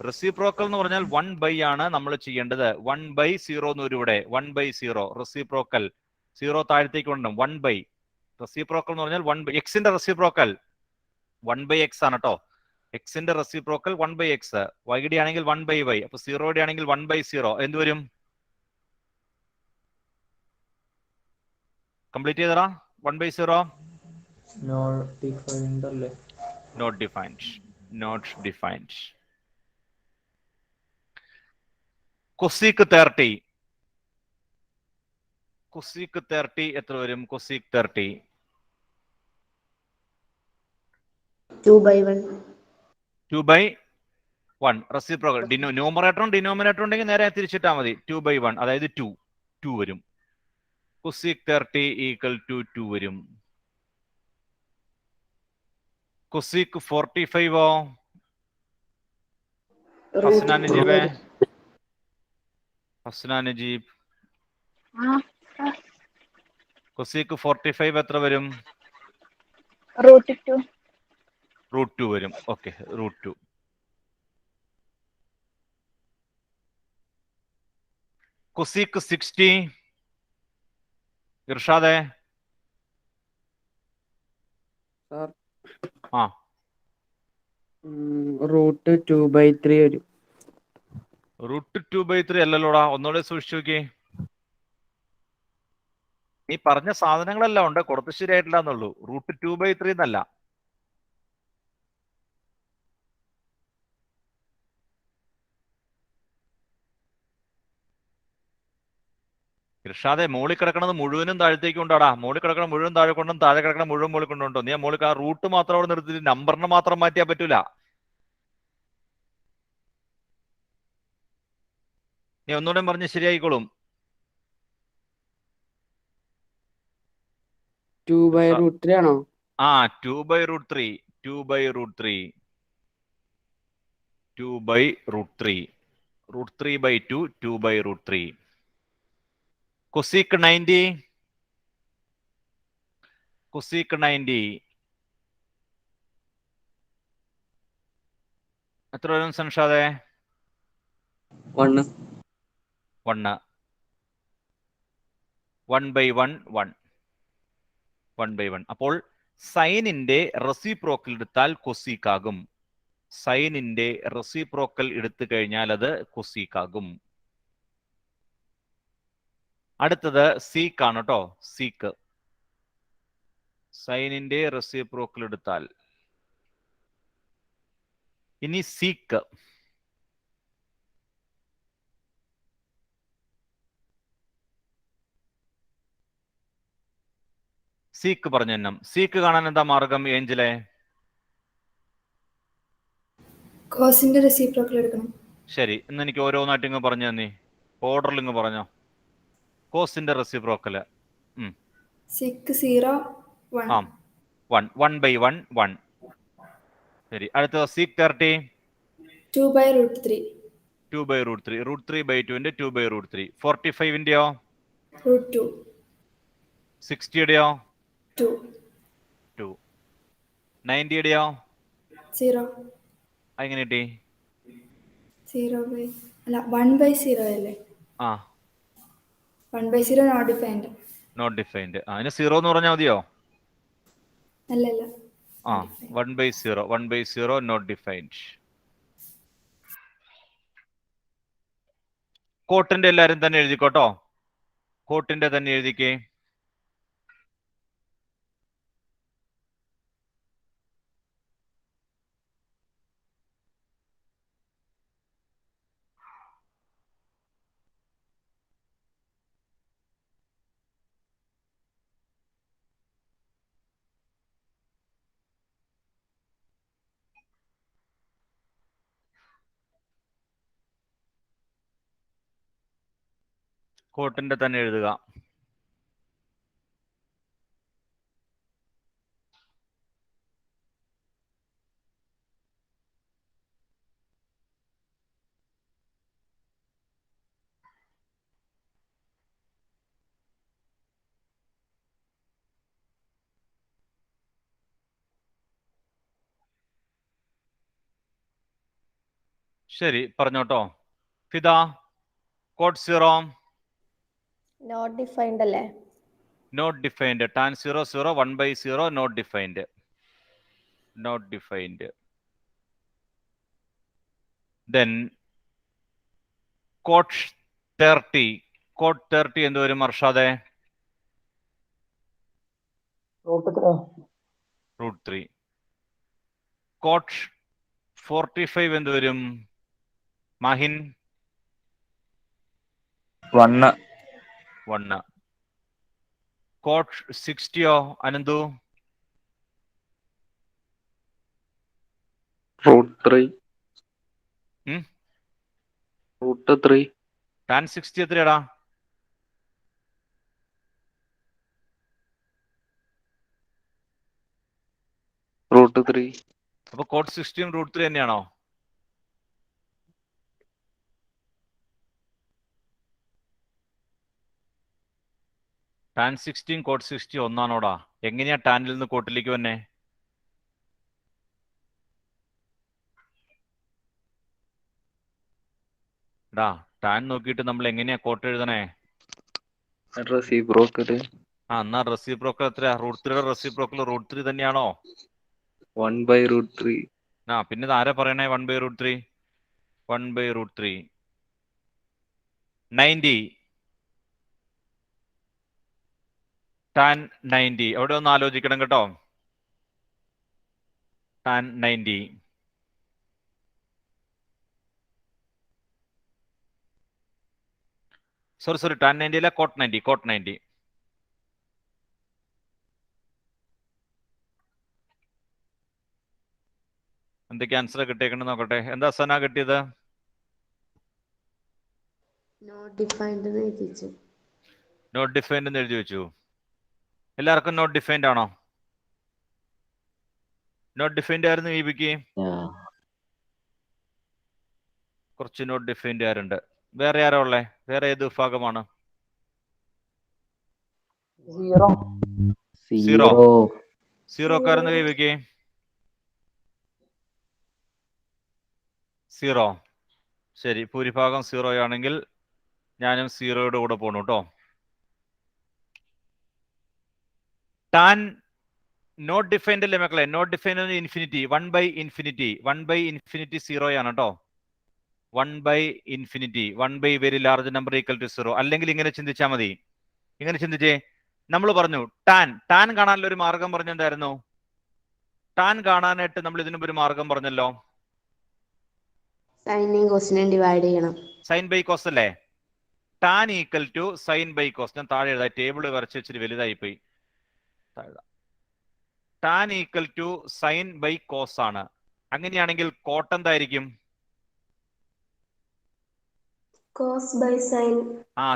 റെസിപ്രോക്കൽ എന്ന് പറഞ്ഞാൽ 1/, ആണ് നമ്മൾ ചെയ്യേണ്ടത്. 1/0 എന്ന് വരും ഇവിടെ. 1/0 റെസിപ്രോക്കൽ. 0 താഴത്തേക്ക് കൊണ്ടും 1/. റെസിപ്രോക്കൽ എന്ന് പറഞ്ഞാൽ 1/. എക്സിന്റെ റെസിപ്രോക്കൽ 1/x ആണ് കേട്ടോ. എക്സിന്റെ റെസിപ്രോക്കൽ 1/x. വൈയുടെ ആണെങ്കിൽ 1/y. അപ്പൊ 0യുടെ ആണെങ്കിൽ 1/0 എന്ത് വരും? കംപ്ലീറ്റ് ചെയ്തടാ. 1/0 നോട്ട് ഡിഫൈൻഡ്. കൊസീക്ക് 30 എത്ര വരും? Cosec 30 2/1 reciprocal. ന്യൂമറേറ്ററും ഡിനോമിനേറ്ററും ഉണ്ടെങ്കിൽ നേരെ തിരിച്ചിട്ടാ മതി. 2/1 അതായത് 2 വരും. കൊസീക്ക് 30 = 2 വരും. കൊസീക്ക് 45 ഹസ്ന നജീബേ, ഹസ്ന നജീബ്, ആ സർ. കൊസീക്ക് 45 എത്ര വരും? √2. √2 വരും. ഓക്കെ, √2. കൊസീക്ക് 60 ഇർഷാദേ. സാർ ആ √2/3 വരും. √2/3 അല്ലല്ലോടാ, ഒന്നുകൂടെ സൂക്ഷിച്ചു നോക്കി. നീ പറഞ്ഞ സാധനങ്ങളെല്ലാം ഉണ്ട്, കൊടുത്ത് ശരിയായിട്ടില്ല എന്നുള്ളൂ. √2/3 എന്നല്ല. ഇർഷാദെ, മുകളിൽ കിടക്കണത് മുഴുവനും താഴത്തേക്ക് കൊണ്ടാടാ. മുകളിൽ കിടക്കണ മുഴുവൻ താഴെ കൊണ്ടും താഴെ കിടക്കണ മുഴുവൻ മുകളിൽ കൊണ്ടുണ്ടോ. നീ ആ മുകളിൽ ആ റൂട്ട് മാത്രം അവിടെ നിർത്തിയിട്ട് നമ്പറിനെ മാത്രം മാറ്റിയാൽ പറ്റൂല. നീ ഒന്നുകൂടെ പറഞ്ഞ് ശരിയായിക്കോളും. 2/√3 ആണോ? ആ 2/√3. 2/√3. 2/√3. √3/2. 2/√3. കൊസീക്ക് 90. കൊസീക്ക് 90 എത്ര വരും സംഷാദേ? 1. 1. 1/1. 1. 1/1. അപ്പോൾ സൈനിന്റെ റെസിപ്രോക്കൽ എടുത്താൽ കൊസീക്ക് ആകും. സൈനിന്റെ റെസിപ്രോക്കൽ എടുത്തു കഴിഞ്ഞാൽ അത് കൊസീക്ക് ആകും. അടുത്തത് സീക്ക് ആണ് കേട്ടോ. സീക്ക്. സൈനിന്റെ റെസിപ്രോക്കൽ എടുത്താൽ. ഇനി സീക്ക്. സീക്ക് പറഞ്ഞെണ്ണം. സീക്ക് കാണാൻ എന്താ മാർഗം ഏഞ്ചലെ? കോസിന്റെ റെസിപ്രോക്കൽ എടുക്കണം. ശരി, ഇന്ന് എനിക്ക് ഓരോന്നായിട്ട് ഇങ്ങ് പറഞ്ഞു തന്നേ. ഓർഡറിൽ ഇങ്ങ് പറഞ്ഞോ. കോസിന്റെ റെസിപ്രോക്കല്. സിക്ക് 0 1. ആ 1. 1/1. 1. ശരി, അടുത്തത് സീക്ക് 30. 2/√3. 2/√3. √3/2ന്റെ 2/√3. 45ന്റെയോ? √2. 60യുടെയോ? 2. 2. 90യുടെയോ? 0. എങ്ങനെ കിട്ടി? 0 അല്ല 1/0 അല്ലേ? ആ 1/0 നോട്ട് ഡിഫൈൻഡ്. Not defined. അതിന് 0 എന്ന് പറഞ്ഞാൽ മതിയോ? അല്ലല്ല. ആ 1/0. 1/0 നോട്ട് ഡിഫൈൻഡ്. കോട്ടിന്റെ എല്ലാരും തന്നെ എഴുതിക്കോട്ടോ. കോട്ടിന്റെ തന്നെ എഴുതിക്കേ. കോട്ടിന്റെ തന്നെ എഴുതുക. ശരി, പറഞ്ഞോട്ടോ. ഫിദ, കോട്ട് 0 നോട്ട് ഡിഫൈൻഡ് അല്ലേ? Not defined. Tan 0 0. 1/0 not defined. Not defined. Then cot 30. Cot 30 എന്ത് വരും അർഷാദെ? √3. കോട്ട് 45 എന്ത് വരും മാഹിൻ? 1. 1. കോട്ട് 60യോ അനന്തു? √3. ഉം? √3. ടാൻ 60 എത്രയാടാ? √3. അപ്പൊ കോട്ട് 16 √3 തന്നെയാണോ? ടാൻ 16 കോട്ട് 60 ഒന്നാണോടാ? എങ്ങനെയാ ടാനിൽ നിന്ന് കോട്ടിലേക്ക് വന്നെ? ടാ ടാൻ നോക്കിയിട്ട് നമ്മൾ എങ്ങനെയാ കോട്ട് എഴുതണേ? റെസിപ്രോക്കൽ. എന്നാ റെസിപ്രോക്കൽ എത്രയാ? √3യുടെ റെസിപ്രോക്കൽ √3 തന്നെയാണോ? 1/√3. പിന്നെ ഇത് ആരാ പറയണേ 1/√3? 1/√3 90 ടാൻ 90. അവിടെ ഒന്ന് ആലോചിക്കണം കേട്ടോ. ടാൻ 90 സോറി ടാൻ 90 അല്ല, കോട്ട് 90. എന്തൊക്കെ ആൻസർ കിട്ടിയേക്കണെന്ന് നോക്കട്ടെ. എന്താ സന കിട്ടിയത്? നോട്ട് ഡിഫൈൻഡ് എന്ന് എഴുതിച്ചു. നോട്ട് ഡിഫൈൻഡ് എന്ന് എഴുതി വെച്ചു. എല്ലാവർക്കും നോട്ട് ഡിഫൈൻഡ് ആണോ? നോട്ട് ഡിഫൈൻഡ് ആയിരുന്നു വിപിക്ക്? കുറച്ച് നോട്ട് ഡിഫൈൻഡ് ആരുണ്ട്. വേറെ ആരാ ഉള്ളേ? വേറെ ഏത് വിഭാഗമാണ്? സീറോക്കാരെന്ന് വിപിക്ക്? 0. ശരി, ഭൂരിഭാഗം 0 ആണെങ്കിൽ ഞാനും 0യുടെ കൂടെ പോണു കേട്ടോ. ടാൻ നോട്ട് ഡിഫൈൻഡ് അല്ലേ മക്കളെ? Not defined infinity 1/∞. 1/∞ 0 ആണ് കേട്ടോ. 1/∞. 1 very large number equal to 0. അല്ലെങ്കിൽ ഇങ്ങനെ ചിന്തിച്ചാൽ മതി. ഇങ്ങനെ ചിന്തിച്ചേ. നമ്മൾ പറഞ്ഞു ടാൻ കാണാനുള്ള ഒരു മാർഗം പറഞ്ഞെന്തായിരുന്നു? ടാൻ കാണാനായിട്ട് നമ്മൾ ഇതിനു ഒരു മാർഗം പറഞ്ഞല്ലോ. സൈനെയും കോസിനെയും ഡിവൈഡ് ചെയ്യണം. സൈൻ ബൈ കോസ് അല്ലേ? Tan equal to sine by cos. ഞാൻ താഴെ എഴുതാം, ടേബിൾ വരച്ച് വെച്ചിട്ട് വലുതായി പോയി. Tan equal to sine by cos ആണ്. അങ്ങനെയാണെങ്കിൽ കോട്ട് എന്തായിരിക്കും? Cos by sine.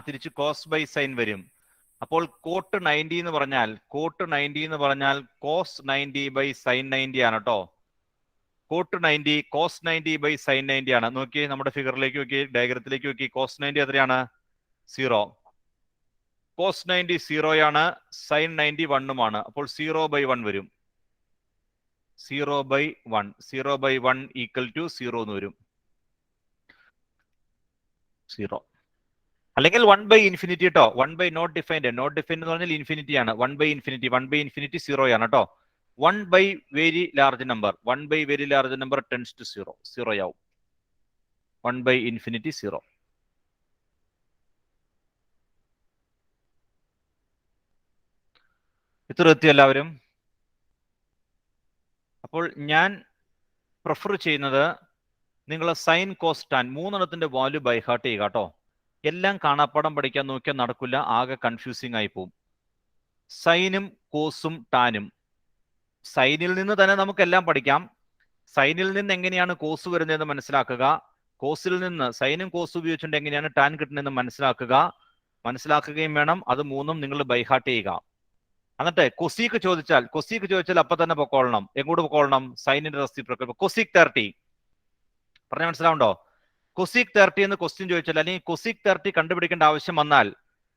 തിരിച്ച് കോസ് ബൈ സൈൻ വരും. അപ്പോൾ കോട്ട് 90 എന്ന് പറഞ്ഞാൽ കോസ് 90 ബൈ സൈൻ 90 ആണ് കേട്ടോ. കോട്ട് 90 കോസ് 90 ബൈ സൈൻ 90 ആണ്. നോക്കി നമ്മുടെ ഫിഗറിലേക്ക് നോക്കി, ഡയഗ്രത്തിലേക്ക് നോക്കി. കോസ് 90 എത്രയാണ്? 0. കോസ് 90 0 ആണ്, സൈൻ 90 1 അപ്പോൾ 0/1 വരും. 0/1 ഈക്വൽ ടു 0 എന്ന് വരും. 0 അല്ലെങ്കിൽ 1/∞ കേട്ടോ. 1 നോട്ട് ഡിഫൈൻഡ് എന്ന് പറഞ്ഞാൽ ഇൻഫിനിറ്റി ആണ്. 1/∞ 0 ആണ് കേട്ടോ. 1 very large number tends to 0 ആവും. 1/∞ 0. ഇത്ര എത്തി എല്ലാവരും? അപ്പോൾ ഞാൻ പ്രിഫർ ചെയ്യുന്നത് നിങ്ങൾ സൈൻ കോസ് ടാൻ മൂന്നെണ്ണത്തിന്റെ വാല്യൂ ബൈ ഹാർട്ട് ചെയ്യുക കേട്ടോ. എല്ലാം കാണാപ്പാടം പഠിക്കാൻ നോക്കിയാൽ നടക്കില്ല, ആകെ കൺഫ്യൂസിങ് ആയി പോവും. സൈനും കോസും ടാനും സൈനിൽ നിന്ന് തന്നെ നമുക്കെല്ലാം പഠിക്കാം. സൈനിൽ നിന്ന് എങ്ങനെയാണ് കോസ് വരുന്നതെന്ന് മനസ്സിലാക്കുക. കോസിൽ നിന്ന് സൈനും കോസും ഉപയോഗിച്ചുകൊണ്ട് എങ്ങനെയാണ് ടാൻ കിട്ടുന്നതെന്ന് മനസ്സിലാക്കുകയും വേണം. അത് മൂന്നും നിങ്ങൾ ബൈഹാർട്ട് ചെയ്യുക. എന്നിട്ട് കൊസീക്ക് ചോദിച്ചാൽ അപ്പൊ തന്നെ പൊക്കോളണം. എങ്ങോട്ട് പൊക്കോളണം? സൈനിന്റെ റെസിപ്രോക്കൽ. കൊസീക് 30 പറഞ്ഞ മനസ്സിലാവുണ്ടോ? കൊസീക് 30 എന്ന് ക്വസ്റ്റ്യൻ ചോദിച്ചാൽ, അല്ലെങ്കിൽ കൊസീക് 30 കണ്ടുപിടിക്കേണ്ട ആവശ്യം വന്നാൽ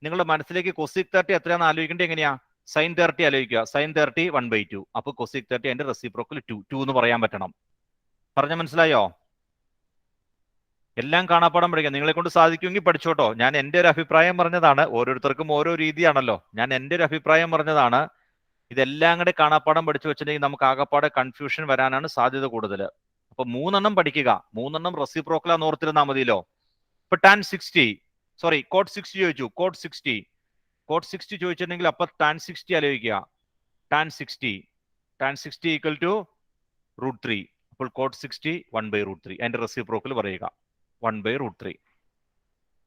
നിങ്ങളുടെ മനസ്സിലേക്ക് കൊസീക് 30 എത്രയാണെന്ന് ആലോചിക്കേണ്ടത് എങ്ങനെയാ? സൈൻ 30 ആലോചിക്കുക. സൈൻ 30 1/2. അപ്പൊ കൊസീക് 30 അതിന്റെ റെസിപ്രോക്കൽ 2 എന്ന് പറയാൻ പറ്റണം. പറഞ്ഞ മനസ്സിലായോ? എല്ലാം കാണാപ്പാടം പഠിക്കാം. നിങ്ങളെ കൊണ്ട് സാധിക്കുമെങ്കിൽ പഠിച്ചോട്ടോ. ഞാൻ എൻ്റെ ഒരു അഭിപ്രായം പറഞ്ഞതാണ്. ഓരോരുത്തർക്കും ഓരോ രീതിയാണല്ലോ. ഞാൻ എൻ്റെ ഒരു അഭിപ്രായം പറഞ്ഞതാണ്. ഇതെല്ലാം കൂടെ കാണാപ്പാടം പഠിച്ചു വെച്ചിട്ടുണ്ടെങ്കിൽ നമുക്ക് ആകപ്പാടെ കൺഫ്യൂഷൻ വരാനാണ് സാധ്യത കൂടുതൽ. അപ്പൊ 3 എണ്ണം പഠിക്കുക. 3 എണ്ണം റെസിപ്രോക്കലാന്ന് ഓർത്തിരുന്നാൽ മതിയല്ലോ. ഇപ്പൊ ടാൻ 60 കോട്ട് 60 ചോദിച്ചു. കോട്ട് 60 ചോദിച്ചിട്ടുണ്ടെങ്കിൽ അപ്പൊ ടാൻ 60 ആലോചിക്കുക. Tan 60 equal to √3. അപ്പോൾ കോട്ട് 60 1/√3 അതിന്റെ റെസിപ്രോക്കൽ പറയുക 1/√3.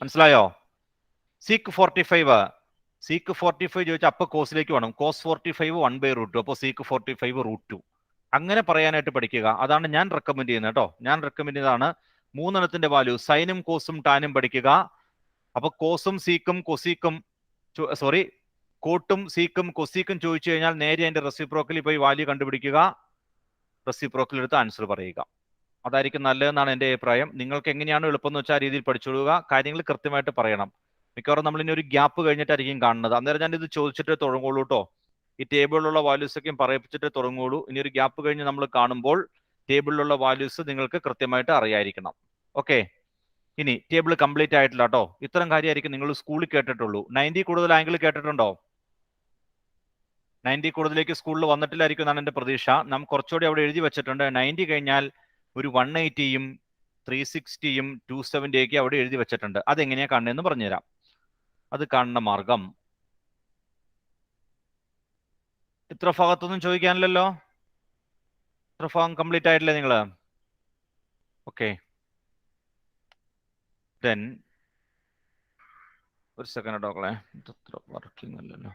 മനസ്സിലായോ? സീക്ക് 45 ചോദിച്ചാൽ അപ്പൊ കോസിലേക്ക് വേണം. കോസ് 45 1/√2. അപ്പോൾ സീക്ക് 45 √2. അങ്ങനെ പറയാനായിട്ട് പഠിക്കുക. അതാണ് ഞാൻ റെക്കമെൻഡ് ചെയ്യുന്നത് കേട്ടോ. ഞാൻ റെക്കമെൻഡ് ചെയ്തതാണ് 3 എണ്ണത്തിന്റെ വാല്യൂ സൈനും കോസും ടാനും പഠിക്കുക. അപ്പൊ കോട്ടും സീക്കും കൊസീക്കും ചോദിച്ചു കഴിഞ്ഞാൽ നേരെ അതിന്റെ റെസിപ്രോക്കലിൽ പോയി വാല്യൂ കണ്ടുപിടിക്കുക. റെസിപ്രോക്കൽ എടുത്ത് ആൻസർ പറയുക. അതായിരിക്കും നല്ലതെന്നാണ് എൻ്റെ അഭിപ്രായം. നിങ്ങൾക്ക് എങ്ങനെയാണ് എളുപ്പം എന്ന് വെച്ചാൽ ആ രീതിയിൽ പഠിച്ചോളുക. കാര്യങ്ങൾ കൃത്യമായിട്ട് പറയണം. മിക്കവാറും നമ്മൾ ഇനി ഒരു ഗ്യാപ്പ് കഴിഞ്ഞിട്ടായിരിക്കും കാണുന്നത്. അന്നേരം ഞാൻ ഇത് ചോദിച്ചിട്ട് തുടങ്ങുള്ളൂ കേട്ടോ. ഈ ടേബിളിലുള്ള വാല്യൂസൊക്കെയും പറയിപ്പിച്ചിട്ട് തുടങ്ങുള്ളൂ. ഇനി ഒരു ഗ്യാപ്പ് കഴിഞ്ഞ് നമ്മൾ കാണുമ്പോൾ ടേബിളിലുള്ള വാല്യൂസ് നിങ്ങൾക്ക് കൃത്യമായിട്ട് അറിയായിരിക്കണം. ഓക്കെ, ഇനി ടേബിൾ കംപ്ലീറ്റ് ആയിട്ടില്ല കേട്ടോ. ഇത്തരം കാര്യമായിരിക്കും നിങ്ങൾ സ്കൂളിൽ കേട്ടിട്ടുള്ളൂ. 90 കൂടുതൽ ആംഗിൾ കേട്ടിട്ടുണ്ടോ? 90 കൂടുതലേക്ക് സ്കൂളിൽ വന്നിട്ടില്ലായിരിക്കും എന്നാണ് എൻ്റെ പ്രതീക്ഷ. നാം കുറച്ചുകൂടി അവിടെ എഴുതി വെച്ചിട്ടുണ്ട്. 90 കഴിഞ്ഞാൽ ഒരു 180യും 360യും 270 അവിടെ എഴുതി വെച്ചിട്ടുണ്ട്. അതെങ്ങനെയാ കാണുന്നതെന്ന് പറഞ്ഞുതരാം. അത് കാണുന്ന മാർഗം, ഇത്ര ഭാഗത്തൊന്നും ചോദിക്കാനില്ലല്ലോ. ഇത്ര ഭാഗം കംപ്ലീറ്റ് ആയിട്ടില്ലേ നിങ്ങൾ? ഓക്കെ, ദെൻ ഒരു സെക്കൻഡ് ഡോക്കളെ, ഇത്ര വർക്കിംഗ് അല്ലല്ലോ.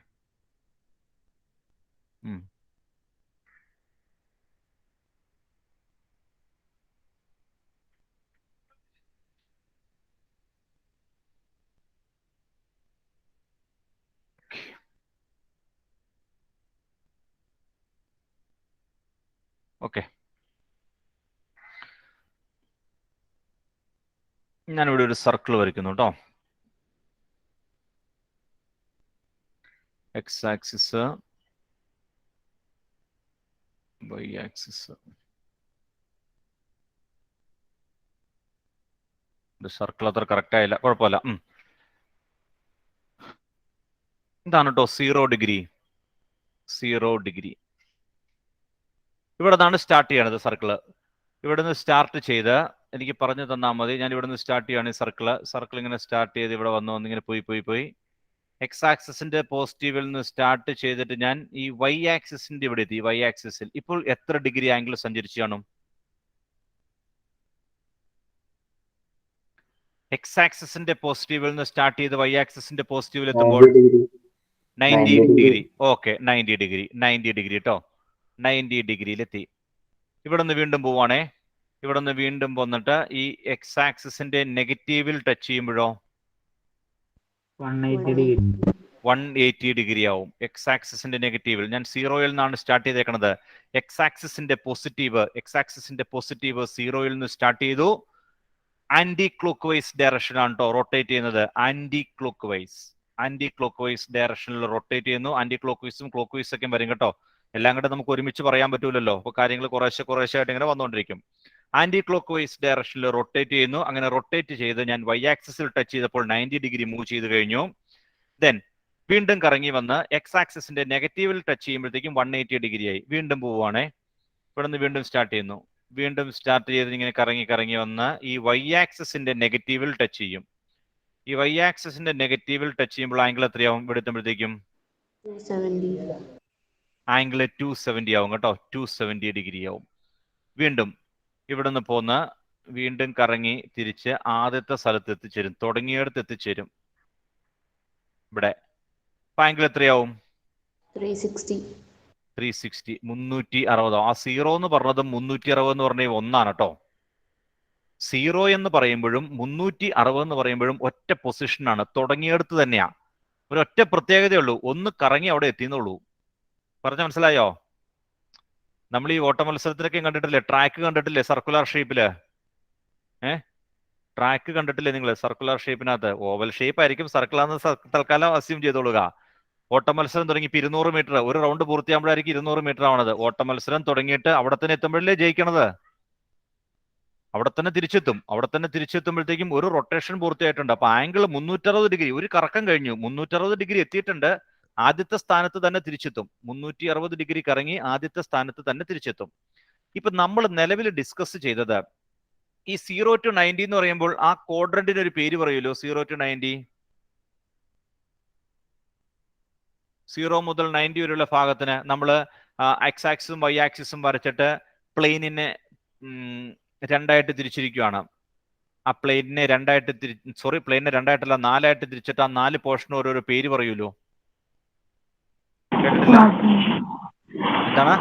ഓക്കെ, ഞാനിവിടെ ഒരു സർക്കിൾ വരയ്ക്കുന്നു കേട്ടോ. X axis, y axis. Circle അത്ര കറക്റ്റ് ആയില്ല, കുഴപ്പമില്ല. ഇതാണ് കേട്ടോ 0 ഡിഗ്രി. 0 ഡിഗ്രി ഇവിടെ നിന്നാണ് സ്റ്റാർട്ട് ചെയ്യണത് സർക്കിള്. ഇവിടെ നിന്ന് സ്റ്റാർട്ട് ചെയ്ത് എനിക്ക് പറഞ്ഞു തന്നാൽ മതി. ഞാൻ ഇവിടെ നിന്ന് സ്റ്റാർട്ട് ചെയ്യുകയാണ് ഈ സർക്കിൾ ഇങ്ങനെ സ്റ്റാർട്ട് ചെയ്ത് ഇവിടെ വന്ന് ഇങ്ങനെ പോയി എക്സ് ആക്സിസിന്റെ പോസിറ്റീവിൽ നിന്ന് സ്റ്റാർട്ട് ചെയ്തിട്ട് ഞാൻ ഈ വൈ ആക്സിസിന്റെ ഇവിടെ എത്തി. വൈ ആക്സിസിൽ ഇപ്പോൾ എത്ര ഡിഗ്രി ആംഗിൾ സഞ്ചരിച്ചു കാണും? എക്സ് ആക്സിസിന്റെ പോസിറ്റീവിൽ നിന്ന് സ്റ്റാർട്ട് ചെയ്ത് വൈ ആക്സിസിന്റെ പോസിറ്റീവിൽ എത്തുമ്പോൾ 90 ഡിഗ്രി. Okay, 90 degree. 90 ഡിഗ്രി കേട്ടോ. 90 ഡിഗ്രിയിലെത്തി. ഇവിടെ നിന്ന് വീണ്ടും പോവാണേ. ഇവിടെ നിന്ന് വീണ്ടും വന്നിട്ട് ഈ എക്സ് ആക്സിസിന്റെ നെഗറ്റീവിൽ ടച്ച് ചെയ്യുമ്പോഴോ 180 ഡിഗ്രി ആവും. എക്സ് ആക്സിസിന്റെ നെഗറ്റീവിൽ ഞാൻ 0യിൽ നിന്നാണ് സ്റ്റാർട്ട് ചെയ്തേക്കണത്. എക്സ് ആക്സിസിന്റെ പോസിറ്റീവ് 0യിൽ നിന്ന് സ്റ്റാർട്ട് ചെയ്തു. ആന്റി ക്ലോക്ക് വൈസ് ഡയറക്ഷൻ ആണ് കേട്ടോ റൊട്ടേറ്റ് ചെയ്യുന്നത്. ആന്റി ക്ലോക്ക് വൈസ് ഡയറക്ഷനിൽ റൊട്ടേറ്റ് ചെയ്യുന്നു. ആന്റി ക്ലോക്ക് വൈസും ക്ലോക്ക് വൈസ് ഒക്കെ വരും കേട്ടോ. എല്ലാം കൂടെ നമുക്ക് ഒരുമിച്ച് പറയാൻ പറ്റൂലല്ലോ. അപ്പൊ കാര്യങ്ങൾ കുറേശ്ശെ ആയിട്ട് ഇങ്ങനെ വന്നുകൊണ്ടിരിക്കും. ആന്റി ക്ലോക്ക് വൈസ് ഡയറക്ഷനിൽ റൊട്ടേറ്റ് ചെയ്യുന്നു. അങ്ങനെ റൊട്ടേറ്റ് ചെയ്ത് ഞാൻ വൈ ആക്സിസിൽ ടച്ച് ചെയ്തപ്പോൾ 90 ഡിഗ്രി മൂവ് ചെയ്ത് കഴിഞ്ഞു. ദെൻ വീണ്ടും കറങ്ങി വന്ന് എക്സ് ആക്സിസിന്റെ നെഗറ്റീവിൽ ടച്ച് ചെയ്യുമ്പോഴത്തേക്കും 180 ഡിഗ്രി ആയി. വീണ്ടും പോവുകയാണേ. ഇവിടെ നിന്ന് വീണ്ടും സ്റ്റാർട്ട് ചെയ്യുന്നു. വീണ്ടും സ്റ്റാർട്ട് ചെയ്ത് ഇങ്ങനെ കറങ്ങി വന്ന് ഈ വൈ ആക്സിസിന്റെ നെഗറ്റീവിൽ ടച്ച് ചെയ്യും. ഈ വൈ ആക്സിസിന്റെ നെഗറ്റീവിൽ ടച്ച് ചെയ്യുമ്പോൾ ആംഗിൾ എത്രയാവും? ഇവിടെ എത്തുമ്പോഴത്തേക്കും ആംഗിൾ 270 ആവും കേട്ടോ. 270 ഡിഗ്രി ആവും. വീണ്ടും ഇവിടെ നിന്ന് പോന്ന് വീണ്ടും കറങ്ങി തിരിച്ച് ആദ്യത്തെ സ്ഥലത്ത് എത്തിച്ചേരും. തുടങ്ങിയടുത്ത് എത്തിച്ചേരും. ഇവിടെ ആംഗിൾ എത്രയാവും? 360. 360. ആ 0 എന്ന് പറഞ്ഞതും 360 എന്ന് പറഞ്ഞ ഒന്നാണ് കേട്ടോ. 0 എന്ന് പറയുമ്പോഴും 360 എന്ന് പറയുമ്പോഴും ഒറ്റ പൊസിഷനാണ്. തുടങ്ങിയടുത്ത് തന്നെയാ. ഒരൊറ്റ പ്രത്യേകതയുള്ളൂ, ഒന്ന് കറങ്ങി അവിടെ എത്തിയെന്നുള്ളൂ. പറഞ്ഞ മനസ്സിലായോ? നമ്മൾ ഈ ഓട്ട മത്സരത്തിലൊക്കെ കണ്ടിട്ടില്ലേ, ട്രാക്ക് കണ്ടിട്ടില്ലേ സർക്കുലർ ഷേപ്പില്? ട്രാക്ക് കണ്ടിട്ടില്ലേ നിങ്ങൾ സർക്കുലർ ഷേപ്പിനകത്ത്? ഓവൽ ഷേപ്പ് ആയിരിക്കും, സർക്കിളാന്ന് തൽക്കാലം അസ്യൂം ചെയ്തോളുക. ഓട്ട മത്സരം തുടങ്ങി 200 മീറ്റർ, ഒരു റൗണ്ട് പൂർത്തിയാകുമ്പോഴായിരിക്കും 200 മീറ്റർ ആവണത്. ഓട്ട മത്സരം തുടങ്ങിയിട്ട് അവിടെ തന്നെ എത്തുമ്പോഴല്ലേ ജയിക്കണത്. അവിടെ തന്നെ തിരിച്ചെത്തുമ്പോഴത്തേക്കും ഒരു റൊട്ടേഷൻ പൂർത്തിയായിട്ടുണ്ട്. അപ്പൊ ആംഗിൾ 360 ഡിഗ്രി, ഒരു കറക്കം കഴിഞ്ഞു. 360 ഡിഗ്രി എത്തിയിട്ടുണ്ട്. ആദ്യത്തെ സ്ഥാനത്ത് തന്നെ തിരിച്ചെത്തും. 360 ഡിഗ്രി കറങ്ങി ആദ്യത്തെ സ്ഥാനത്ത് തന്നെ തിരിച്ചെത്തും. ഇപ്പൊ നമ്മൾ നിലവിൽ ഡിസ്കസ് ചെയ്തത് ഈ 0 to 90 എന്ന് പറയുമ്പോൾ ആ ക്വാഡ്രന്റിന് ഒരു പേര് പറയുമല്ലോ. 0 to 90, 0 മുതൽ 90 വരെയുള്ള ഭാഗത്തിന് നമ്മൾ എക്സ് ആക്സിസും വൈ ആക്സിസും വരച്ചിട്ട് പ്ലെയിനിനെ രണ്ടായിട്ട് തിരിച്ചിരിക്കുകയാണ്. ആ പ്ലെയിനിനെ പ്ലെയിനിനെ രണ്ടായിട്ടല്ല 4ആയിട്ട് തിരിച്ചിട്ട് ആ 4 പോർഷന് ഓരോരോ പേര് പറയൂലോ. കേട്ടിട്ടില്ല? എന്താണ്?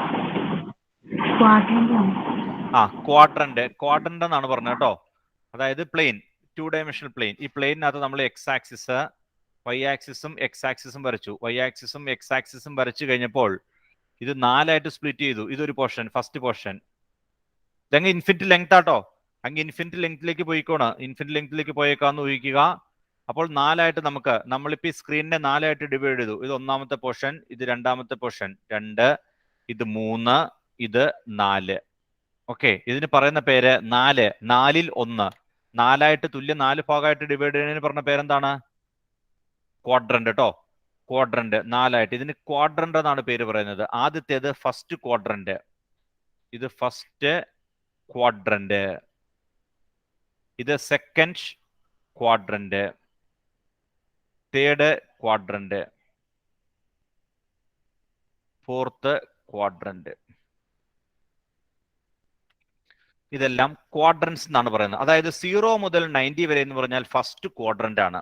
ക്വാഡ്രന്റ് എന്നാണ് പറഞ്ഞത് കേട്ടോ. അതായത് പ്ലെയിൻ, 2 ഡയമെൻഷണൽ പ്ലെയിൻ. ഈ പ്ലെയിനകത്ത് നമ്മൾ എക്സ് ആക്സിസ് വൈ ആക്സിസും എക്സ് ആക്സിസും വരച്ചു. വൈ ആക്സിസും എക്സ് ആക്സിസും വരച്ചു കഴിഞ്ഞപ്പോൾ ഇത് 4ആയിട്ട് സ്പ്ലിറ്റ് ചെയ്തു. ഇതൊരു പോർഷൻ, ഫസ്റ്റ് പോർഷൻ. ഇതങ്ങ് ഇൻഫിനിറ്റ് ലെങ്ത് ആട്ടോ. അങ്ങ് ഇൻഫിനിറ്റ് ലെങ്ത്തിലേക്ക് പോയിക്കോണ്. ഇൻഫിനിറ്റ് ലെങ്ത്തിലേക്ക് പോയേക്കാന്ന് ഊഹിക്കുക. അപ്പോൾ 4 നമ്മളിപ്പോ ഈ സ്ക്രീനിനെ 4 ഡിവൈഡ് ചെയ്തു. ഇത് ഒന്നാമത്തെ പോർഷൻ, ഇത് രണ്ടാമത്തെ പോർഷൻ 2, ഇത് 3, ഇത് 4. ഓക്കെ, ഇതിന് പറയുന്ന പേര് 4. 4ൽ 1. 4 തുല്യം 4 ഭാഗമായിട്ട് ഡിവൈഡ് ചെയ്യുന്നതിന് പറഞ്ഞ പേരെന്താണ്? ക്വാഡ്രന്റ് കേട്ടോ. ക്വാഡ്രന്റ് 4. ഇതിന് ക്വാഡ്രന്റ് എന്നാണ് പേര് പറയുന്നത്. ആദ്യത്തേത് ഫസ്റ്റ് ക്വാഡ്രന്റ്. ഇത് ഫസ്റ്റ് ക്വാഡ്രന്റ്. ഇത് second quadrant. Third quadrant. Fourth quadrant. ഇതെല്ലാം ക്വാഡ്രന്റ്സ് എന്നാണ് പറയുന്നത്. അതായത് 0 മുതൽ 90 വരെ എന്ന് പറഞ്ഞാൽ ഫസ്റ്റ് ക്വാഡ്രന്റ് ആണ്.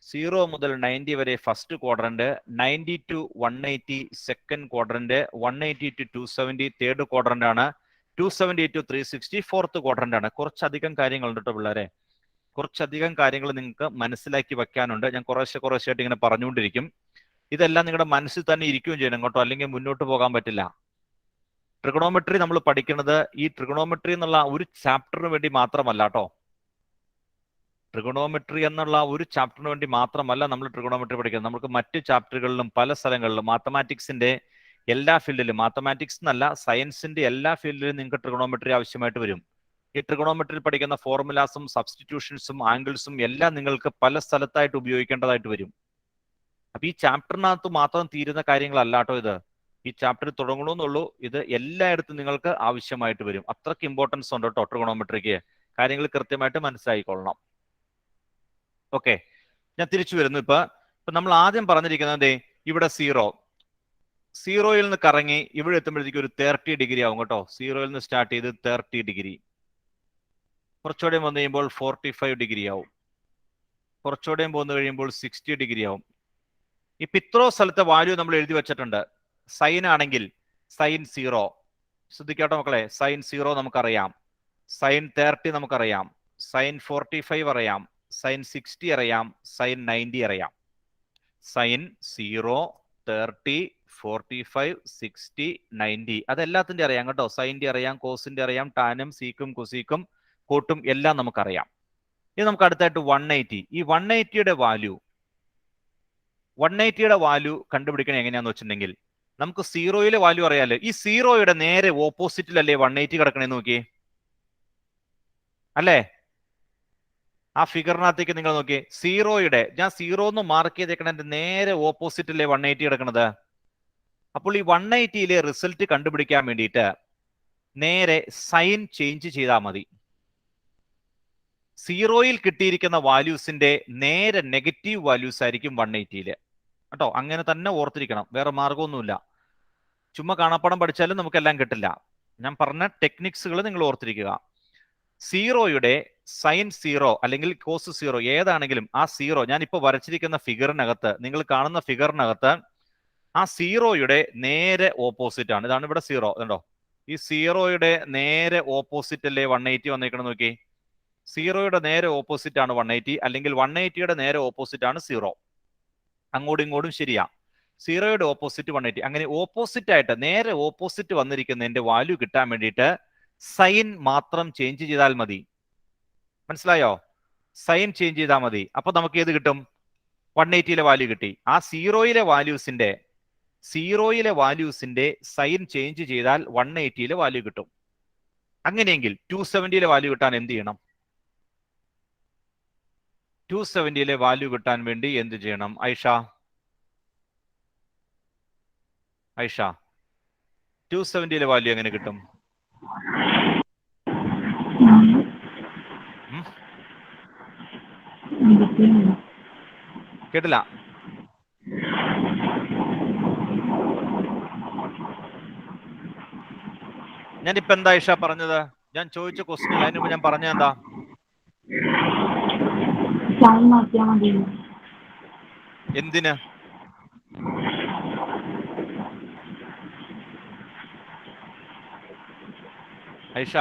0 മുതൽ 90 വരെ first quadrant, 90 to 180 second quadrant, 180 to 270 third quadrant ആണ്, 270 to 360 ഫോർത്ത് ക്വാഡ്രന്റ് ആണ്. കുറച്ചധികം കാര്യങ്ങളുണ്ട് കേട്ടോ പിള്ളേരെ. കുറച്ചധികം കാര്യങ്ങൾ നിങ്ങൾക്ക് മനസ്സിലാക്കി വെക്കാനുണ്ട്. ഞാൻ കുറേശ്ശായിട്ട് ഇങ്ങനെ പറഞ്ഞുകൊണ്ടിരിക്കും. ഇതെല്ലാം നിങ്ങളുടെ മനസ്സിൽ തന്നെ ഇരിക്കുകയും ചെയ്യണം കേട്ടോ, അല്ലെങ്കിൽ മുന്നോട്ട് പോകാൻ പറ്റില്ല. ട്രിഗണോമെട്രി നമ്മൾ പഠിക്കുന്നത് ഈ ട്രിഗണോമെട്രി എന്നുള്ള ഒരു ചാപ്റ്ററിന് വേണ്ടി മാത്രമല്ല കേട്ടോ. ട്രിഗണോമെട്രി എന്നുള്ള ഒരു ചാപ്റ്ററിന് വേണ്ടി മാത്രമല്ല നമ്മൾ ട്രിഗണോമെട്രി പഠിക്കുന്നത്. നമുക്ക് മറ്റ് ചാപ്റ്ററുകളിലും പല സ്ഥലങ്ങളിലും മാത്തമാറ്റിക്സിന്റെ എല്ലാ ഫീൽഡിലും, മാത്തമാറ്റിക്സ് എന്നല്ല സയൻസിന്റെ എല്ലാ ഫീൽഡിലും നിങ്ങൾക്ക് ട്രിഗണോമെട്രി ആവശ്യമായിട്ട് വരും. ഈ ട്രിഗണോമെട്രിയിൽ പഠിക്കുന്ന ഫോർമുലാസും സബ്സ്റ്റിറ്റ്യൂഷൻസും ആംഗിൾസും എല്ലാം നിങ്ങൾക്ക് പല സ്ഥലത്തായിട്ട് ഉപയോഗിക്കേണ്ടതായിട്ട് വരും. അപ്പൊ ഈ ചാപ്റ്ററിനകത്ത് മാത്രം തീരുന്ന കാര്യങ്ങളല്ല കേട്ടോ ഇത്. ഈ ചാപ്റ്റർ തുടങ്ങണമെന്നുള്ളൂ. ഇത് എല്ലായിടത്തും നിങ്ങൾക്ക് ആവശ്യമായിട്ട് വരും. അത്രയ്ക്ക് ഇമ്പോർട്ടൻസ് ഉണ്ട് കേട്ടോ ട്രിഗണോമെട്രിക്ക്. കാര്യങ്ങൾ കൃത്യമായിട്ട് മനസ്സിലായിക്കൊള്ളണം. ഓക്കെ, ഞാൻ തിരിച്ചു വരുന്നു. ഇപ്പൊ നമ്മൾ ആദ്യം പറഞ്ഞിരിക്കുന്നത് ഇവിടെ 0യിൽ നിന്ന് കറങ്ങി ഇവിടെ എത്തുമ്പോഴത്തേക്ക് ഒരു 30 ഡിഗ്രി ആവും കേട്ടോ. 0യിൽ നിന്ന് സ്റ്റാർട്ട് ചെയ്ത് 30 ഡിഗ്രി, കുറച്ചുകൂടെയും വന്നു കഴിയുമ്പോൾ 45 ഡിഗ്രി ആവും, കുറച്ചുകൂടെയും പോന്നു കഴിയുമ്പോൾ 60 ഡിഗ്രി ആവും. ഇപ്പൊ ഇത്രോ സ്ഥലത്തെ വാല്യൂ നമ്മൾ എഴുതി വെച്ചിട്ടുണ്ട്. സൈൻ ആണെങ്കിൽ സൈൻ 0 ശ്രദ്ധിക്കാട്ടോ മക്കളെ. സൈൻ 0 നമുക്കറിയാം, സൈൻ 30 നമുക്കറിയാം, സൈൻ 45 അറിയാം, സൈൻ 60 അറിയാം, സൈൻ 90 അറിയാം. സൈൻ 0, 30, 45, 60, 90 അതെല്ലാത്തിന്റെ അറിയാം കേട്ടോ. സൈൻ്റെ അറിയാം, കോസിന്റെ അറിയാം, ടാനും സീക്കും കൊസീക്കും കോട്ടും എല്ലാം നമുക്കറിയാം. ഇനി നമുക്ക് അടുത്തായിട്ട് 180. ഈ 180യുടെ വാല്യൂ കണ്ടുപിടിക്കണേ എങ്ങനെയാന്ന് വെച്ചിട്ടുണ്ടെങ്കിൽ നമുക്ക് 0യിലെ വാല്യൂ അറിയാലോ. ഈ 0യുടെ നേരെ ഓപ്പോസിറ്റിലല്ലേ 180 കിടക്കണേന്ന് നോക്കിയേ അല്ലേ? ആ ഫിഗറിനകത്തേക്ക് നിങ്ങൾ നോക്കിയേ. 0യുടെ ഞാൻ 0 എന്ന് മാർക്ക് ചെയ്തേക്കണതിന്റെ നേരെ ഓപ്പോസിറ്റല്ലേ 180 കിടക്കണത്. അപ്പോൾ ഈ 180യിലെ റിസൾട്ട് കണ്ടുപിടിക്കാൻ വേണ്ടിയിട്ട് നേരെ സൈൻ ചേഞ്ച് ചെയ്താൽ മതി. 0യിൽ കിട്ടിയിരിക്കുന്ന വാല്യൂസിന്റെ നേരെ നെഗറ്റീവ് വാല്യൂസ് ആയിരിക്കും 180യില് കേട്ടോ. അങ്ങനെ തന്നെ ഓർത്തിരിക്കണം, വേറെ മാർഗമൊന്നുമില്ല. ചുമ്മാ കാണാപ്പാടം പഠിച്ചാലും നമുക്കെല്ലാം കിട്ടില്ല. ഞാൻ പറഞ്ഞ ടെക്നിക്സുകൾ നിങ്ങൾ ഓർത്തിരിക്കുക. 0യുടെ സൈൻ 0 അല്ലെങ്കിൽ കോസ് 0 ഏതാണെങ്കിലും ആ 0 ഞാൻ ഇപ്പോൾ വരച്ചിരിക്കുന്ന ഫിഗറിനകത്ത്, നിങ്ങൾ കാണുന്ന ഫിഗറിനകത്ത് ആ 0യുടെ നേരെ ഓപ്പോസിറ്റ് ആണ്. ഇതാണ് ഇവിടെ 0 കണ്ടോ. ഈ 0യുടെ നേരെ ഓപ്പോസിറ്റ് അല്ലേ 180 വന്നേക്കണം നോക്കി. 0യുടെ നേരെ ഓപ്പോസിറ്റ് ആണ് 180, അല്ലെങ്കിൽ 180യുടെ നേരെ ഓപ്പോസിറ്റ് ആണ് 0. അങ്ങോട്ടും ഇങ്ങോട്ടും ശരിയാ. 0യുടെ ഓപ്പോസിറ്റ് 180. അങ്ങനെ ഓപ്പോസിറ്റ് ആയിട്ട് നേരെ ഓപ്പോസിറ്റ് വന്നിരിക്കുന്നതിന്റെ വാല്യൂ കിട്ടാൻ വേണ്ടിയിട്ട് സൈൻ മാത്രം ചേഞ്ച് ചെയ്താൽ മതി. മനസ്സിലായോ? സൈൻ ചേഞ്ച് ചെയ്താൽ മതി. അപ്പൊ നമുക്ക് ഏത് കിട്ടും? 180യിലെ വാല്യൂ കിട്ടി. ആ 0യിലെ വാല്യൂസിന്റെ സൈൻ ചേഞ്ച് ചെയ്താൽ 180യിലെ വാല്യൂ കിട്ടും. അങ്ങനെയെങ്കിൽ 270യിലെ വാല്യൂ കിട്ടാൻ എന്ത് ചെയ്യണം? 270യിലെ വാല്യൂ കിട്ടാൻ വേണ്ടി എന്ത് ചെയ്യണം? ഐഷ 270യിലെ വാല്യൂ എങ്ങനെ കിട്ടും? കേട്ടില്ല. ഞാനിപ്പോ എന്താ ഐഷ പറഞ്ഞത്? ഞാൻ ചോദിച്ച ക്വസ്റ്റ്യൻ അതിന് മുമ്പ് ഞാൻ പറഞ്ഞ എന്താ? എന്തിന്? ഐഷ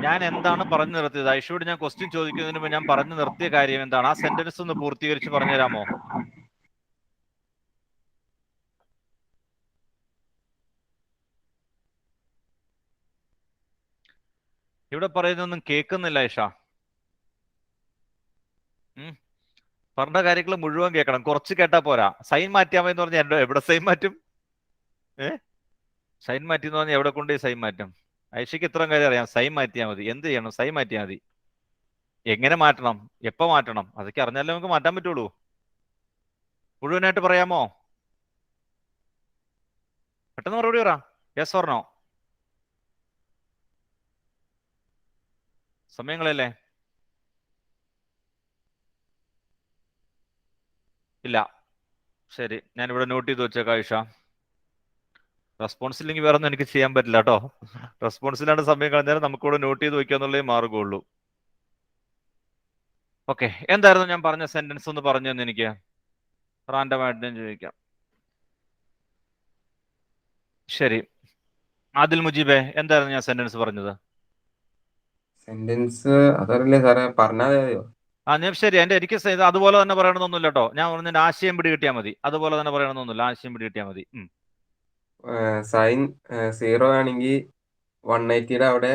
ഞാൻ എന്താണ് പറഞ്ഞു നിർത്തിയത്? ഐഷയോട് ഞാൻ ക്വസ്റ്റ്യൻ ചോദിക്കുന്നതിന് മുമ്പ് ഞാൻ പറഞ്ഞു നിർത്തിയ കാര്യം എന്താണ്? ആ സെന്റൻസ് ഒന്ന് പൂർത്തീകരിച്ച് പറഞ്ഞു തരാമോ? ഇവിടെ പറയുന്നൊന്നും കേൾക്കുന്നില്ല ഐഷ. പറഞ്ഞ കാര്യങ്ങൾ മുഴുവൻ കേൾക്കണം, കുറച്ച് കേട്ടാ പോരാ. സൈൻ മാറ്റിയാൽ മതി എന്ന് പറഞ്ഞാൽ എവിടെ സൈൻ മാറ്റും? സൈൻ മാറ്റി എന്ന് പറഞ്ഞാൽ എവിടെ കൊണ്ട് സൈൻ മാറ്റും? ഐഷയ്ക്ക് ഇത്രയും കാര്യം അറിയാം. സൈൻ മാറ്റിയാൽ മതി. എന്ത് ചെയ്യണം? സൈൻ മാറ്റിയാൽ മതി. എങ്ങനെ മാറ്റണം, എപ്പോ മാറ്റണം, അതൊക്കെ അറിഞ്ഞാലേ നമുക്ക് മാറ്റാൻ പറ്റുള്ളൂ. മുഴുവനായിട്ട് പറയാമോ? പെട്ടെന്ന് മറുപടി പറ. Yes or no? സമയങ്ങളല്ലേ? ഇല്ല. ശരി, ഞാനിവിടെ നോട്ട് ചെയ്ത് വെച്ചേക്കാം ഐഷ. റെസ്പോൺസ് ഇല്ലെങ്കിൽ വേറെ ഒന്നും എനിക്ക് ചെയ്യാൻ പറ്റില്ല കേട്ടോ. റെസ്പോൺസിലാണ് സമയം കളഞ്ഞാൽ നമുക്കിവിടെ നോട്ട് ചെയ്ത് വെക്കാന്നുള്ളേ മാർഗമുള്ളൂ. ഓക്കെ, എന്തായിരുന്നു ഞാൻ പറഞ്ഞ സെന്റൻസ് ഒന്ന് പറഞ്ഞു തന്നെ എനിക്ക് റാൻഡമായിട്ട് ഞാൻ ചോദിക്കാം. ശരി, ആദിൽ മുജീബെ, എന്തായിരുന്നു ഞാൻ സെന്റൻസ് പറഞ്ഞത്? സെന്റൻസ് അതറിയില്ലേ സാറേ, പറഞ്ഞാൽ മതിയോ? ഞാൻ ശരി, എനിക്ക് അതുപോലെ തന്നെ പറയണമെന്നൊന്നുമില്ല കേട്ടോ. ഞാൻ പറഞ്ഞതിന്റെ ആശയം പിടി കിട്ടിയാൽ മതി. അതുപോലെ തന്നെ പറയണമെന്നൊന്നുമില്ല, ആശയം പിടി കിട്ടിയാൽ മതി. സൈൻ 0 ആണെങ്കിൽ 180യുടെ അവിടെ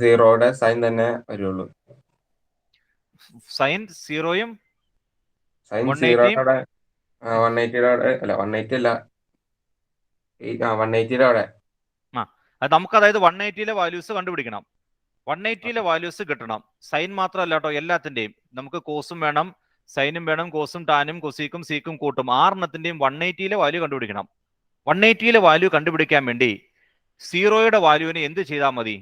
0യുടെ സൈൻ തന്നെ വരുള്ളൂ. സൈൻ 0യും സൈൻ 180 0യുടെ അവിടെ 180യുടെ അവിടെ അല്ല, 180 അല്ല, 180യുടെ അവിടെ. അത് നമുക്ക് അതായത് 180യിലെ വാല്യൂസ് കണ്ടുപിടിക്കണം. 180യിലെ വാല്യൂസ് കിട്ടണം. സൈൻ മാത്രമല്ല കേട്ടോ, എല്ലാത്തിന്റെയും നമുക്ക് കോസും വേണം, സൈനും വേണം, കോസും ടാനും കൊസീക്കും സീക്കും കൂട്ടും 6 180യിലെ വാല്യൂ കണ്ടുപിടിക്കണം. 180യിലെ വാല്യൂ കണ്ടുപിടിക്കാൻ വേണ്ടി 0യുടെ വാല്യൂവിന് എന്ത് ചെയ്താൽ മതി?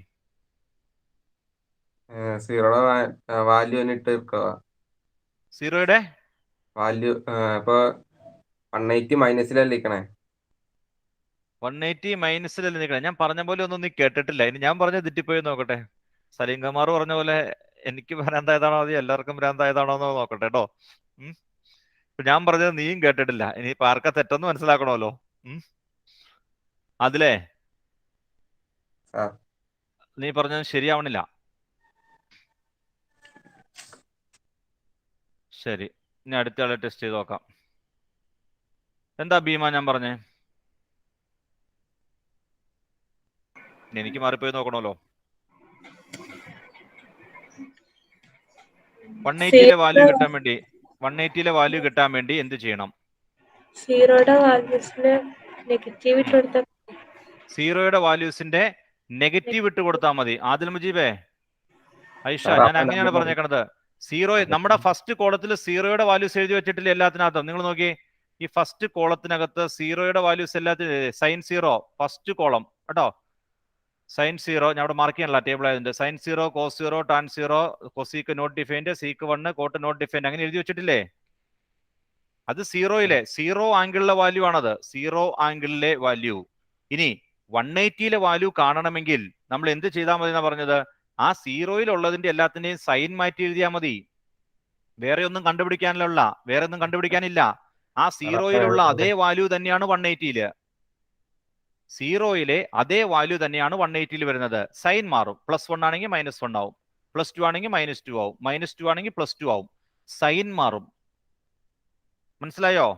0യുടെ വാല്യൂ ഇട്ട് വെക്കുക. 0യുടെ വാല്യൂ ഇപ്പൊ 180 മൈനസിലല്ലേ ഇരിക്കണേ? 180 മൈനസിലല്ലേ നിൽക്കണം. ഞാൻ പറഞ്ഞ പോലെ ഒന്നും നീ കേട്ടിട്ടില്ല. ഇനി ഞാൻ പറഞ്ഞ തെറ്റിപ്പോയി നോക്കട്ടെ. സലീം കുമാർ പറഞ്ഞ പോലെ എനിക്ക് ഭ്രാന്തായതാണോ മതി, എല്ലാവർക്കും ഭ്രാന്തായതാണോ എന്ന് നോക്കട്ടെ കേട്ടോ. ഇപ്പൊ ഞാൻ പറഞ്ഞത് നീയും കേട്ടിട്ടില്ല. ഇനി ഇപ്പൊ ആർക്കാ തെറ്റെന്ന് മനസ്സിലാക്കണമല്ലോ. അതിലേ നീ പറഞ്ഞത് ശരിയാവണില്ല. ശരി, ഇനി അടുത്ത ആളെ ടെസ്റ്റ് ചെയ്ത് നോക്കാം. എന്താ ഭീമ ഞാൻ പറഞ്ഞേ? എനിക്ക് മാറിപ്പോയി നോക്കണമല്ലോ. 180യിലെ വാല്യൂ കിട്ടാൻ വേണ്ടി 180യിലെ വാല്യൂ കിട്ടാൻ വേണ്ടി എന്ത് ചെയ്യണം? 0യുടെ വാല്യൂസിന് നെഗറ്റീവ് ഇട്ട് കൊടുത്താൽ 0യുടെ വാല്യൂസിന്റെ നെഗറ്റീവ് ഇട്ട് കൊടുത്താൽ മതി. ആദിൽ മുജീബേ, ഐഷ, ഞാൻ അങ്ങനെയാണ് പറഞ്ഞേക്കണത്. 0 നമ്മുടെ ഫസ്റ്റ് കോളത്തിൽ 0യുടെ വാല്യൂസ് എഴുതി വെച്ചിട്ടില്ല എല്ലാത്തിനകത്തും. നിങ്ങൾ നോക്കി, ഈ ഫസ്റ്റ് കോളത്തിനകത്ത് 0യുടെ വാല്യൂസ് എല്ലാത്തിനും സൈൻ 0 ഫസ്റ്റ് കോളം കേട്ടോ. സൈൻ 0 ഞാൻ അവിടെ മാർക്ക് ചെയ്യാനുള്ള ടേബിൾ ആയതുണ്ട്. Sine 0, cos 0, tan 0, cosec not defined, sec 1, cot not defined, അങ്ങനെ എഴുതി വെച്ചിട്ടില്ലേ? അത് 0യിലെ 0 ആംഗിളിലെ വാല്യൂ ആണത്. 0 ആംഗിളിലെ വാല്യൂ. ഇനി 180യിലെ വാല്യൂ കാണണമെങ്കിൽ നമ്മൾ എന്ത് ചെയ്താൽ മതി എന്നാ പറഞ്ഞത്? ആ 0യിലുള്ളതിന്റെ എല്ലാത്തിന്റെയും സൈൻ മാറ്റി എഴുതിയാൽ മതി. വേറെ ഒന്നും കണ്ടുപിടിക്കാനില്ല, വേറെ ഒന്നും കണ്ടുപിടിക്കാനില്ല. ആ 0യിലുള്ള അതേ വാല്യൂ തന്നെയാണ് 180യില്. 0യിലെ അതേ വാല്യൂ തന്നെയാണ് 180യിൽ വരുന്നത്. സൈൻ മാറും. +1 ആണെങ്കിൽ -1 ആവും, +2 ആണെങ്കിൽ -2 ആവും, -2 ആണെങ്കിൽ +2 ആവും. സൈൻ മാറും. മനസ്സിലായോ?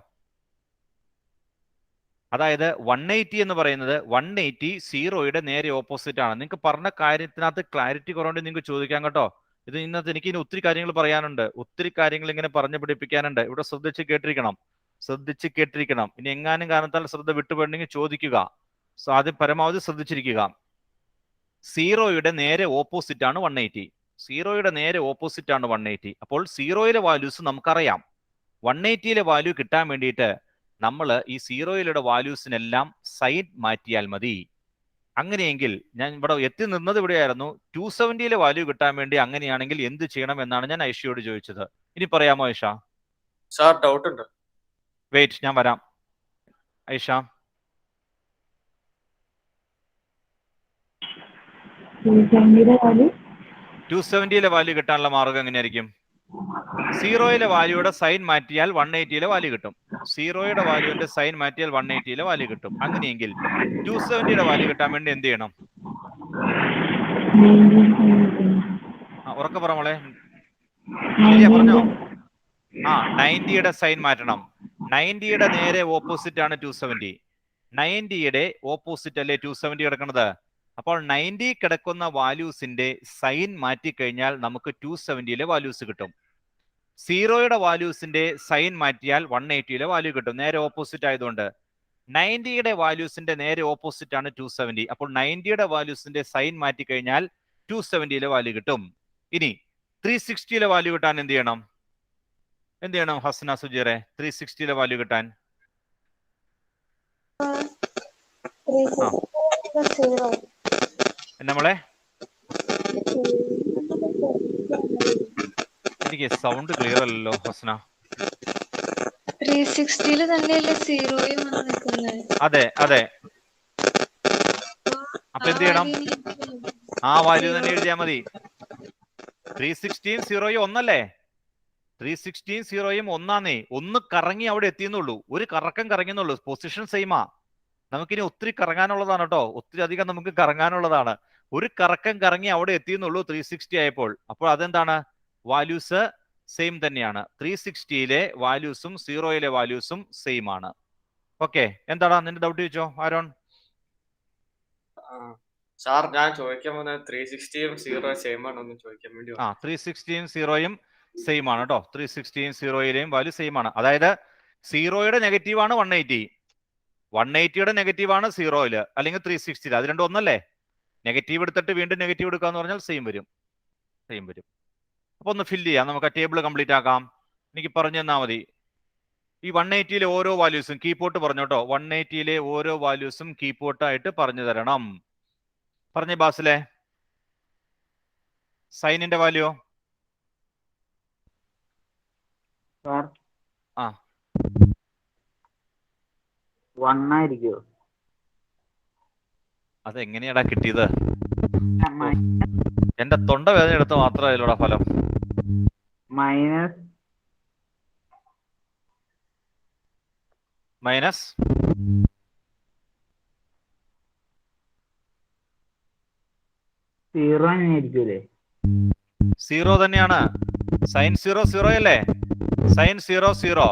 അതായത് 180 എന്ന് പറയുന്നത് 180 0യുടെ നേരെ ഓപ്പോസിറ്റ് ആണ്. നിങ്ങൾക്ക് പറഞ്ഞ കാര്യത്തിനകത്ത് ക്ലാരിറ്റി കുറവുണ്ട്, നിങ്ങൾക്ക് ചോദിക്കാം കേട്ടോ. ഇത് ഇന്നത്തെ എനിക്ക് ഇനി ഒത്തിരി കാര്യങ്ങൾ പറയാനുണ്ട്, ഒത്തിരി കാര്യങ്ങൾ ഇങ്ങനെ പറഞ്ഞു പിടിപ്പിക്കാനുണ്ട്. ഇവിടെ ശ്രദ്ധിച്ച് കേട്ടിരിക്കണം, ശ്രദ്ധിച്ച് കേട്ടിരിക്കണം. ഇനി എങ്ങാനും കാരണത്താൽ ശ്രദ്ധ വിട്ടുപോയിട്ടുണ്ടെങ്കിൽ ചോദിക്കുക. ആദ്യം പരമാവധി ശ്രദ്ധിച്ചിരിക്കുക. 0യുടെ നേരെ ഓപ്പോസിറ്റ് ആണ് 180. 0യുടെ നേരെ ഓപ്പോസിറ്റ് ആണ് 180. അപ്പോൾ 0യിലെ വാല്യൂസ് നമുക്കറിയാം. 180യിലെ വാല്യൂ കിട്ടാൻ വേണ്ടിയിട്ട് നമ്മൾ ഈ 0യിലുള്ള വാല്യൂസിനെല്ലാം സൈൻ മാറ്റിയാൽ മതി. അങ്ങനെയെങ്കിൽ ഞാൻ ഇവിടെ എത്തി നിന്നത് ഇവിടെയായിരുന്നു. 270യിലെ വാല്യൂ കിട്ടാൻ വേണ്ടി അങ്ങനെയാണെങ്കിൽ എന്ത് ചെയ്യണം എന്നാണ് ഞാൻ ഐഷയോട് ചോദിച്ചത്. ഇനി പറയാമോ ഐഷ? സാർ ഡൗട്ട് ഉണ്ട്. വെയിറ്റ്, ഞാൻ വരാം. ഐഷ, 270യിലെ വാല്യൂ കിട്ടാനുള്ള മാർഗം എങ്ങനെയായിരിക്കും? 0യിലെ വാല്യൂയുടെ സൈൻ മാറ്റിയാൽ 180യിലെ വാല്യൂ കിട്ടും. 0യുടെ വാല്യൂവിന്റെ സൈൻ മാറ്റിയാൽ 180യിലെ വാല്യൂ കിട്ടും. അങ്ങനെയെങ്കിൽ 270യുടെ വാല്യൂ കിട്ടാൻ വേണ്ടി എന്ത് ചെയ്യണം? ഉറക്കെ പറ മോളെ. പറഞ്ഞോ. 90യുടെ സൈൻ മാറ്റണം. 90യുടെ നേരെ ഓപ്പോസിറ്റ് ആണ് 270. 90യുടെ ഓപ്പോസിറ്റ് അല്ലേ 270 കിടക്കുന്നത്? അപ്പോൾ 90 കിടക്കുന്ന വാല്യൂസിന്റെ സൈൻ മാറ്റിക്കഴിഞ്ഞാൽ നമുക്ക് 270 വാല്യൂസ് കിട്ടും. 0യുടെ വാല്യൂസിന്റെ സൈൻ മാറ്റിയാൽ 180 വാല്യൂ കിട്ടും. നേരെ ഓപ്പോസിറ്റ് ആയതുകൊണ്ട് 90യുടെ വാല്യൂസിന്റെ നേരെ ഓപ്പോസിറ്റ് ആണ് 270. അപ്പോൾ 90യുടെ വാല്യൂസിന്റെ സൈൻ മാറ്റിക്കഴിഞ്ഞാൽ 270 വാല്യൂ കിട്ടും. ഇനി 360 വാല്യൂ കിട്ടാൻ എന്ത് ചെയ്യണം? എന്ത് ചെയ്യണം ഹസ്ന സുജീറെ? 360 വാല്യൂ കിട്ടാൻ 0. നമ്മളെ എനിക്ക് സൗണ്ട് ക്ലിയർ അല്ലല്ലോ ഹസ്ന. 360 തന്നെയല്ലേ 0യും നിൽക്കുന്നത്? അതെ അതെ. അപ്പൊ എന്ത് ചെയ്യണം? ആ വാല്യൂ തന്നെ എഴുതിയാൽ മതി. 360 0 ഒന്നല്ലേ? 360 0 ഒന്നാന്നേ. ഒന്ന് കറങ്ങി അവിടെ എത്തിയെന്നുള്ളൂ. ഒരു കറക്കം കറങ്ങിയെന്നുള്ളൂ. പൊസിഷൻ സെയിമാ. നമുക്കിനി ഒത്തിരി കറങ്ങാനുള്ളതാണ് കേട്ടോ. ഒത്തിരി അധികം നമുക്ക് കറങ്ങാനുള്ളതാണ്. ഒരു കറക്കം കറങ്ങി അവിടെ എത്തിയെന്നുള്ളൂ 360 ആയപ്പോൾ. അപ്പോൾ അതെന്താണ്? വാല്യൂസ് സെയിം തന്നെയാണ്. 360യിലെ വാല്യൂസും 0യിലെ വാല്യൂസും സെയിം ആണ്. ഓക്കെ, എന്താടാ നിന്റെ ഡൗട്ട് ചോദിച്ചോ ആരോൺ? സാർ ഞാൻ ചോദിക്കാൻ പോകുന്ന 360യും 0 സെയിം ആണോ എന്ന് ചോദിക്കാൻ വേണ്ടി. 360യും 0യും സെയിം ആണ് കേട്ടോ. 360യും 0യിലെയും വാല്യൂ സെയിം ആണ്. അതായത് 0യുടെ നെഗറ്റീവ് ആണ് 180, 180യുടെ നെഗറ്റീവ് ആണ് 0യില് അല്ലെങ്കിൽ 360. അത് രണ്ടും ഒന്നല്ലേ? നെഗറ്റീവ് എടുത്തിട്ട് വീണ്ടും നെഗറ്റീവ് എടുക്കാന്ന് പറഞ്ഞാൽ സെയിം വരും. അപ്പൊ ഒന്ന് ഫില്ല് ചെയ്യാം. നമുക്ക് ആ ടേബിൾ കംപ്ലീറ്റ് ആക്കാം. എനിക്ക് പറഞ്ഞു തന്നാൽ മതി. ഈ 180യിലെ ഓരോ വാല്യൂസും കീപോട്ട് പറഞ്ഞു കേട്ടോ. 180യിലെ ഓരോ വാല്യൂസും കീപോട്ടായിട്ട് പറഞ്ഞു തരണം. പറഞ്ഞേ ബാസിലെ. സൈനിന്റെ വാല്യൂ സാർ ആ 1 ആയിരിക്കോ? അതെങ്ങനെയാടാ കിട്ടിയത്? എന്റെ തൊണ്ട വേദന എടുത്ത് മാത്രമല്ലോടാ ഫലം. മൈനസ് 0 ആയിരിക്കൂലേ? 0 തന്നെയാണ്. സൈൻ 0 0 അല്ലേ? സൈൻ 0 0.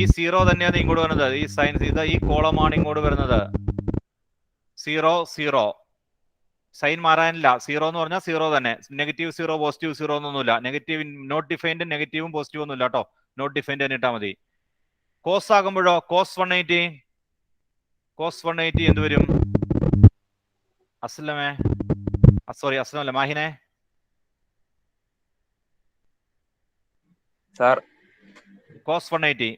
ഈ 0 തന്നെയാണ് ഇങ്ങോട്ട് വരുന്നത്. ഈ സൈൻ ഇത് ഈ കോളമാണ് ഇങ്ങോട്ട് വരുന്നത്. 0 0. സൈൻ മാറാനില്ല. 0 എന്ന് പറഞ്ഞാൽ 0 തന്നെ. നെഗറ്റീവ് 0 പോസിറ്റീവ് 0 എന്നൊന്നുമില്ല. നെഗറ്റീവ് നോട്ട് ഡിഫൈൻഡ് നെഗറ്റീവും പോസിറ്റീവും ഒന്നും ഇല്ല കേട്ടോ. നോട്ട് ഡിഫൈൻഡ് തന്നെ ഇട്ടാൽ മതി. Cos ആകുമ്പോഴോ cos 180. കോസ് 180 എന്ത് വരും? അസ്ലമേ, സോറി അസ്ലമല്ല, മാഹിനെ. Sir cos 180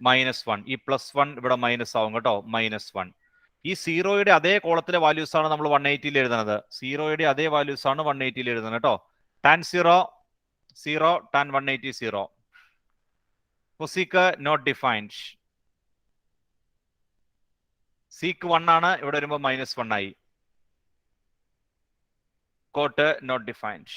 -1. ഈ +1 ഇവിടെ മൈനസ് ആവും കേട്ടോ. -1. ഈ 0യുടെ അതേ കോളത്തിലെ വാല്യൂസ് ആണ് നമ്മൾ 180യിൽ എഴുതുന്നത്. 0യുടെ അതേ വാല്യൂസ് ആണ് 180യിൽ എഴുതുന്നത് കേട്ടോ. tan 0 0, tan 180 0. Cosec not defined. Sec 1 ആണ്. ഇവിടെ വരുമ്പോൾ -1 ആയി. Cot not defined.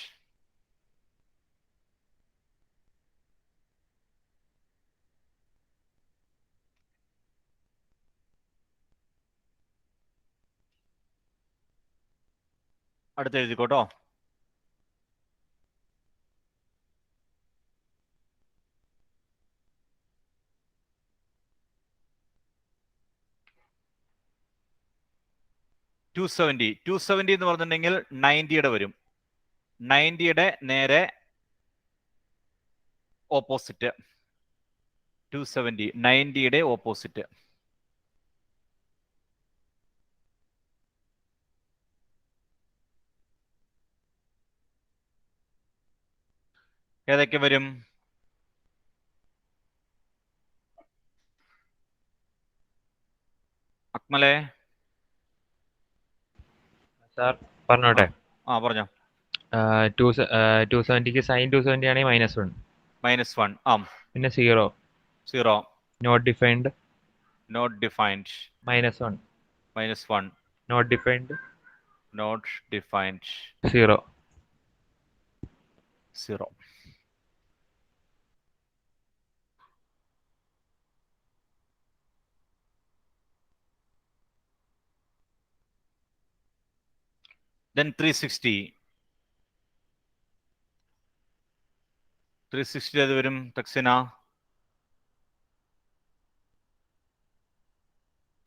അടുത്ത് എഴുതിക്കോട്ടോ. $270 എന്ന് പറഞ്ഞിട്ടുണ്ടെങ്കിൽ 90യുടെ വരും. 90യുടെ നേരെ ഓപ്പോസിറ്റ് 270. 90യുടെ ഓപ്പോസിറ്റ്. ഏതൊക്കെ വരും? അക്മലെ സാർ പറഞ്ഞോട്ടെ? പറഞ്ഞോ. 270ക്ക് സൈൻ 270 ആണെങ്കിൽ -1. -1. പിന്നെ 0 not defined. -1 not defined. 0 Then 360 അത് വരും തക്സിന.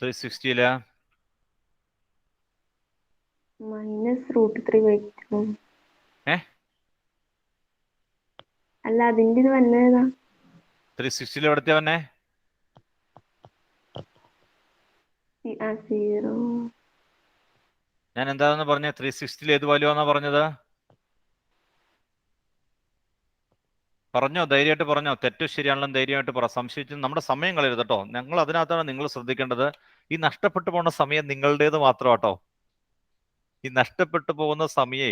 360 -√3/2. ഏ അല്ല അതിന്റെ ഇത് വന്നതാ 360 എവിടത്തെ വന്നെ? 0. ഞാൻ എന്താണെന്ന് പറഞ്ഞ 360 ഏത് വാല്യൂ ആണെന്നാ പറഞ്ഞത്? പറഞ്ഞോ, ധൈര്യമായിട്ട് പറഞ്ഞോ. തെറ്റോ ശരിയാണല്ലോ ധൈര്യമായിട്ട് പറ. സംശയിച്ച് നമ്മുടെ സമയം കളയരുത് കേട്ടോ. ഞങ്ങൾ അതിനകത്താണ് നിങ്ങൾ ശ്രദ്ധിക്കേണ്ടത്. ഈ നഷ്ടപ്പെട്ടു പോകുന്ന സമയം നിങ്ങളുടേത് മാത്രം കേട്ടോ. ഈ നഷ്ടപ്പെട്ടു പോകുന്ന സമയേ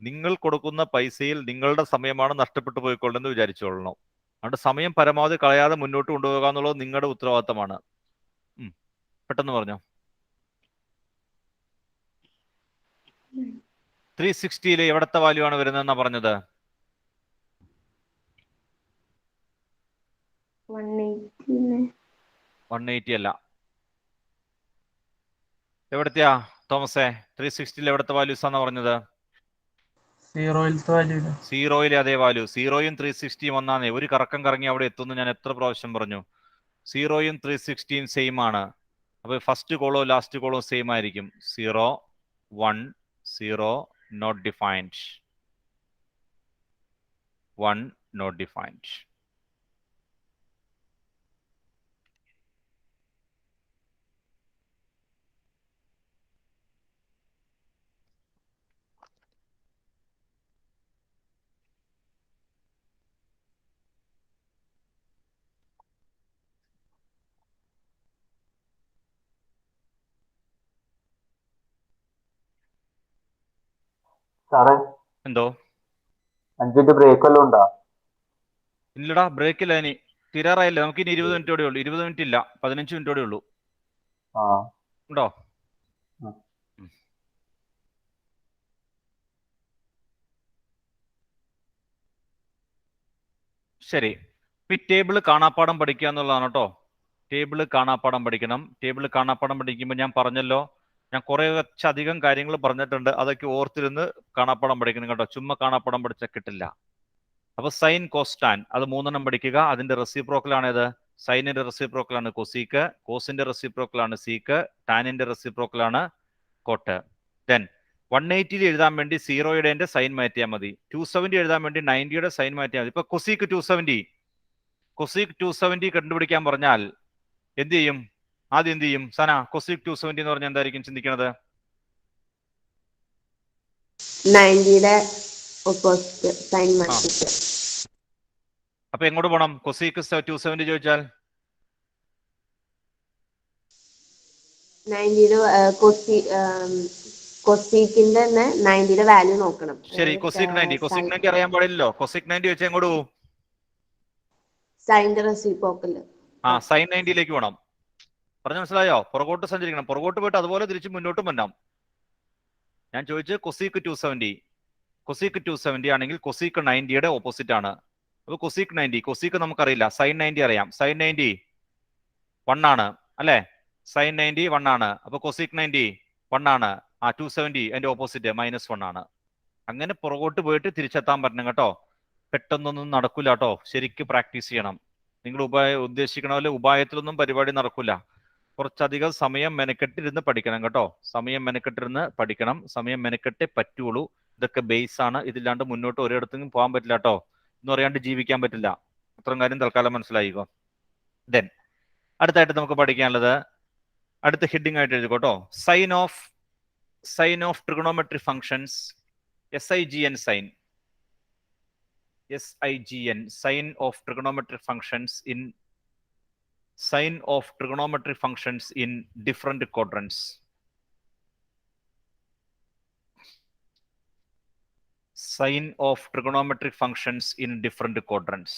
നിങ്ങൾ കൊടുക്കുന്ന പൈസയിൽ നിങ്ങളുടെ സമയമാണ് നഷ്ടപ്പെട്ടു പോയിക്കൊള്ളെന്ന് വിചാരിച്ചോളണം. അതുകൊണ്ട് സമയം പരമാവധി കളയാതെ മുന്നോട്ട് കൊണ്ടുപോകുക എന്നുള്ളത് നിങ്ങളുടെ ഉത്തരവാദിത്തമാണ്. പെട്ടെന്ന് പറഞ്ഞോ. 360 എവിടത്തെ വാല്യൂ ആണ് വരുന്നതെന്നാ പറഞ്ഞത്? 180 അല്ല. എവിടത്തെയാ തോമസേ? 360 എവിടത്തെ വാല്യൂസ് ആണെന്ന് പറഞ്ഞത്? 0 അതേ വാല്യൂ. 0യും 360 ഒന്നാന്നേ. ഒരു കറക്കം കറങ്ങി അവിടെ എത്തുന്നു. ഞാൻ എത്ര പ്രാവശ്യം പറഞ്ഞു? 0യും 360 സെയിം ആണ്. അപ്പൊ ഫസ്റ്റ് കോളോ ലാസ്റ്റ് കോളോ സെയിം ആയിരിക്കും. 0 1 0 നോട്ട് ഡിഫൈൻഡ്. 1 not defined. സാറേ എന്തോ? 5 മിനിറ്റ് ബ്രേക്ക് വല്ലതും ഉണ്ടോ? ഇല്ലടാ, ബ്രേക്ക് ഇല്ല. ഇനി തീരാറായില്ലേ? നമുക്ക് ഇനി 20 മിനിറ്റോടെ ഉള്ളൂ. 20 മിനിറ്റ് ഇല്ല, 15 മിനിറ്റോടെ ഉള്ളൂ. ഉണ്ടോ? ശരി. ഈ ടേബിള് കാണാപ്പാടം പഠിക്കുക എന്നുള്ളതാണ് കേട്ടോ. ടേബിള് കാണാപ്പാടം പഠിക്കണം. ടേബിള് കാണാപ്പാടം പഠിക്കുമ്പോൾ ഞാൻ പറഞ്ഞല്ലോ, ഞാൻ കുറച്ചധികം കാര്യങ്ങൾ പറഞ്ഞിട്ടുണ്ട്. അതൊക്കെ ഓർത്തിരുന്ന് കാണാപ്പാടം പഠിക്കണം കേട്ടോ. ചുമ്മാ കാണാപ്പാടം പഠിച്ചാൽ കിട്ടില്ല. അപ്പൊ സൈൻ കോസ്റ്റാൻ അത് 3 പഠിക്കുക. അതിന്റെ റെസിപ്രോക്കലാണ് ഏത്? സൈനിന്റെ റെസിപ്രോക്കലാണ് കൊസീക്ക്, കോസിന്റെ റെസിപ്രോക്കലാണ് സീക്ക്, ടാനിന്റെ റെസിപ്രോക്കലാണ് കോട്ട്. ദെൻ 180 എഴുതാൻ വേണ്ടി 0യുടെ സൈൻ മാറ്റിയാൽ മതി. 270 എഴുതാൻ വേണ്ടി 90യുടെ സൈൻ മാറ്റിയാൽ മതി. ഇപ്പൊ കൊസീക്ക് 270 കണ്ടുപിടിക്കാൻ പറഞ്ഞാൽ എന്ത് ചെയ്യും? ആദ്യം എന്ത് ചെയ്യും സന? കൊസീക്ക് 270 എന്ന് പറഞ്ഞാൽ എന്തായിരിക്കും ചിന്തിക്കുന്നത്? 90യുടെ ഓപ്പോസിറ്റ് സൈൻ മാറ്റിയിട്ട്. അപ്പൊ എങ്ങോട്ട് പോകണം? കൊസീക്ക് 270 ചോദിച്ചാൽ 90യുടെ കൊസീക്കിന്റെ തന്നെ 90യുടെ വാല്യൂ നോക്കണം. ശരി. കൊസീക്ക് 90 അറിയാൻ പാടില്ലല്ലോ. കൊസീക്ക് 90 വെച്ചാൽ എങ്ങോട്ട് പോകും? സൈനിന്റെ റെസിപ്രോക്കല്. സൈൻ 90യിലേക്ക് പോകണം. പറഞ്ഞു മനസ്സിലായോ? പുറകോട്ട് സഞ്ചരിക്കണം. പുറകോട്ട് പോയിട്ട് അതുപോലെ തിരിച്ച് മുന്നോട്ടും വരണം. ഞാൻ ചോദിച്ചത് കൊസീക്ക് 270. കൊസീക്ക് 270 ആണെങ്കിൽ കൊസീക്ക് 90യുടെ ഓപ്പോസിറ്റ് ആണ്. അപ്പൊ കൊസീക്ക് 90, കൊസീക്ക് നമുക്കറിയില്ല, സൈൻ 90 അറിയാം. സൈൻ 90 1 ആണ് അല്ലെ? സൈൻ 90 1 ആണ്. അപ്പൊ കൊസീക്ക് 90 1 ആണ്. 270 അതിന്റെ ഓപ്പോസിറ്റ് -1 ആണ്. അങ്ങനെ പുറകോട്ട് പോയിട്ട് തിരിച്ചെത്താൻ പറ്റണം കേട്ടോ. പെട്ടെന്നൊന്നും നടക്കൂല കേട്ടോ. ശരിക്കും പ്രാക്ടീസ് ചെയ്യണം. നിങ്ങൾ ഉദ്ദേശിക്കണ പോലെ ഉപായത്തിലൊന്നും പരിപാടി നടക്കൂല. കുറച്ചധികം സമയം മെനക്കെട്ടിരുന്ന് പഠിക്കണം കേട്ടോ. സമയം മെനക്കെട്ടിരുന്ന് പഠിക്കണം. സമയം മെനക്കെട്ടേ പറ്റുള്ളൂ. ഇതൊക്കെ ബേസ് ആണ്. ഇതില്ലാണ്ട് മുന്നോട്ട് ഒരിടത്തും പോകാൻ പറ്റില്ല കേട്ടോ. എന്ന് പറയാണ്ട് ജീവിക്കാൻ പറ്റില്ല. അത്രയും കാര്യം തൽക്കാലം മനസ്സിലായിക്കോ. ദെൻ അടുത്തായിട്ട് നമുക്ക് പഠിക്കാനുള്ളത്, അടുത്ത ഹെഡിങ് ആയിട്ട് എഴുതിക്കോട്ടോ. Sign of trigonometry functions. SIGN sign. SIGN sign of trigonometry functions in different quadrants. Sine of trigonometric functions in different quadrants.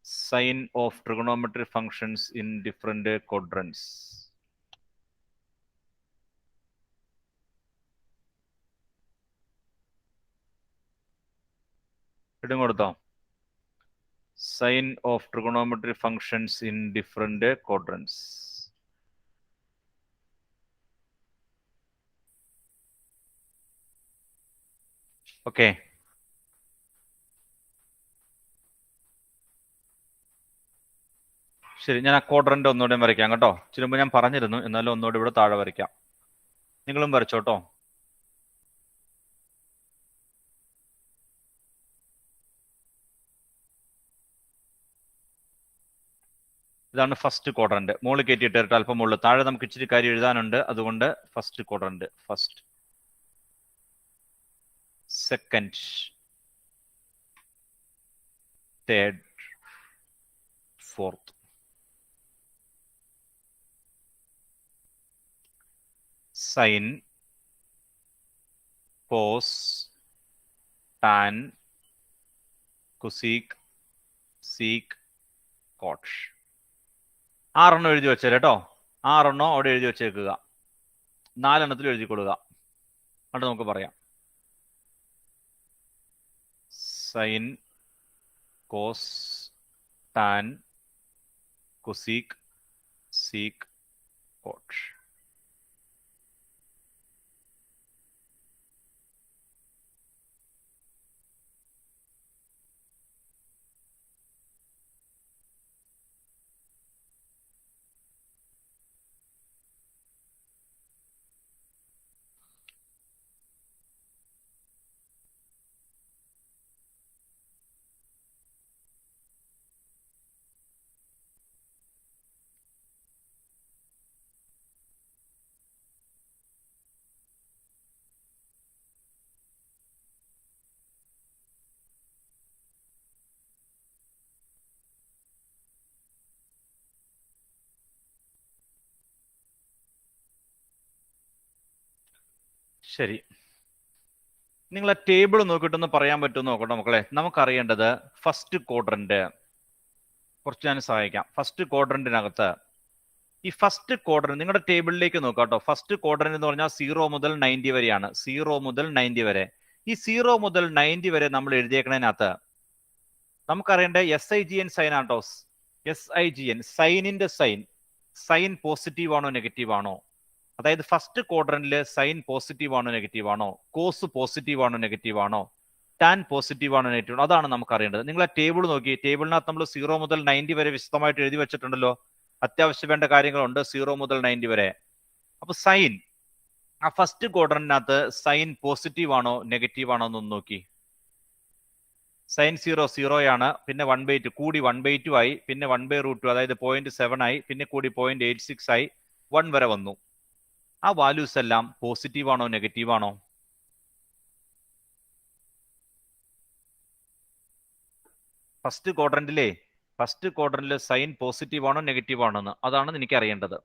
Sine of trigonometric functions in different quadrants. ഇടും കൊടുത്തോ? Sine of trigonometric functions in different quadrants. Okay. ശരി, ഞാൻ ആ ക്വാഡ്രന്റ് ഒന്നുകൂടെ വരയ്ക്കാം കേട്ടോ. ഇച്ചിരി മുമ്പ് ഞാൻ പറഞ്ഞിരുന്നു, എന്നാലും ഒന്നുകൂടെ ഇവിടെ താഴെ വരയ്ക്കാം. നിങ്ങളും വരച്ചോട്ടോ. ഇതാണ് ഫസ്റ്റ് ക്വാഡ്രന്റ്. മുകളിൽ കയറ്റിയിട്ട് അല്പം മുകളിൽ. താഴെ നമുക്ക് ഇച്ചിരി കാര്യം എഴുതാനുണ്ട്, അതുകൊണ്ട് first quadrant. First, second, third, fourth. Sine, cos, tan, cosec, sec, cot. 6 എണ്ണം എഴുതി വെച്ചേരെ കേട്ടോ. 6 എണ്ണം അവിടെ എഴുതി വെച്ചേക്കുക. 4 എണ്ണത്തിൽ എഴുതി കൊടുക്കുക. എന്നിട്ട് നമുക്ക് പറയാം. Sine, cos, tan, cosec, sec, cot. ശരി, നിങ്ങളെ ടേബിൾ നോക്കിയിട്ടൊന്ന് പറയാൻ പറ്റുമെന്ന് നോക്കട്ടെ മക്കളെ. നമുക്കറിയേണ്ടത് ഫസ്റ്റ് ക്വാഡ്രന്റ്. കുറച്ച് ഞാൻ സഹായിക്കാം. ഫസ്റ്റ് ക്വാഡ്രന്റിനകത്ത് ഈ ഫസ്റ്റ് ക്വാഡ്രന്റ് നിങ്ങളുടെ ടേബിളിലേക്ക് നോക്കാം കേട്ടോ. ഫസ്റ്റ് ക്വാഡ്രന്റ് എന്ന് പറഞ്ഞാൽ 0 മുതൽ 90 വരെയാണ്. 0 മുതൽ 90 വരെ. ഈ 0 മുതൽ 90 വരെ നമ്മൾ എഴുതിയേക്കണതിനകത്ത് നമുക്കറിയേണ്ട SIGN സൈൻ ആട്ടോ. SIGN സൈനിന്റെ sign. സൈൻ പോസിറ്റീവ് ആണോ നെഗറ്റീവ് ആണോ? അതായത് ഫസ്റ്റ് ക്വാഡ്രന്റിൽ സൈൻ പോസിറ്റീവ് ആണോ നെഗറ്റീവ് ആണോ? കോസ് പോസിറ്റീവ് ആണോ നെഗറ്റീവ് ആണോ? ടാൻ പോസിറ്റീവ് ആണോ നെഗറ്റീവ് ആണോ? അതാണ് നമുക്ക് അറിയേണ്ടത്. നിങ്ങൾ ആ ടേബിൾ നോക്കി. ടേബിളിനകത്ത് നമ്മൾ 0 മുതൽ 90 വരെ വിശദമായിട്ട് എഴുതി വെച്ചിട്ടുണ്ടല്ലോ. അത്യാവശ്യം വേണ്ട കാര്യങ്ങളുണ്ട് 0 മുതൽ 90 വരെ. അപ്പൊ സൈൻ, ആ ഫസ്റ്റ് ക്വാഡ്രന്റിനകത്ത് സൈൻ പോസിറ്റീവ് ആണോ നെഗറ്റീവ് ആണോ എന്നൊന്ന് നോക്കി. സൈൻ 0 ആണ്. പിന്നെ 1/2 കൂടി 1/2 ആയി. പിന്നെ 1/√2 അതായത് 0.7 ആയി. പിന്നെ കൂടി 0.86 ആയി. 1 വരെ വന്നു. ആ വാല്യൂസ് എല്ലാം പോസിറ്റീവ് ആണോ നെഗറ്റീവ് ആണോ? ഫസ്റ്റ് ക്വാഡ്രന്റിലെ സൈൻ പോസിറ്റീവ് ആണോ നെഗറ്റീവ് ആണോ എന്ന് അതാണ് എനിക്ക് അറിയേണ്ടത്.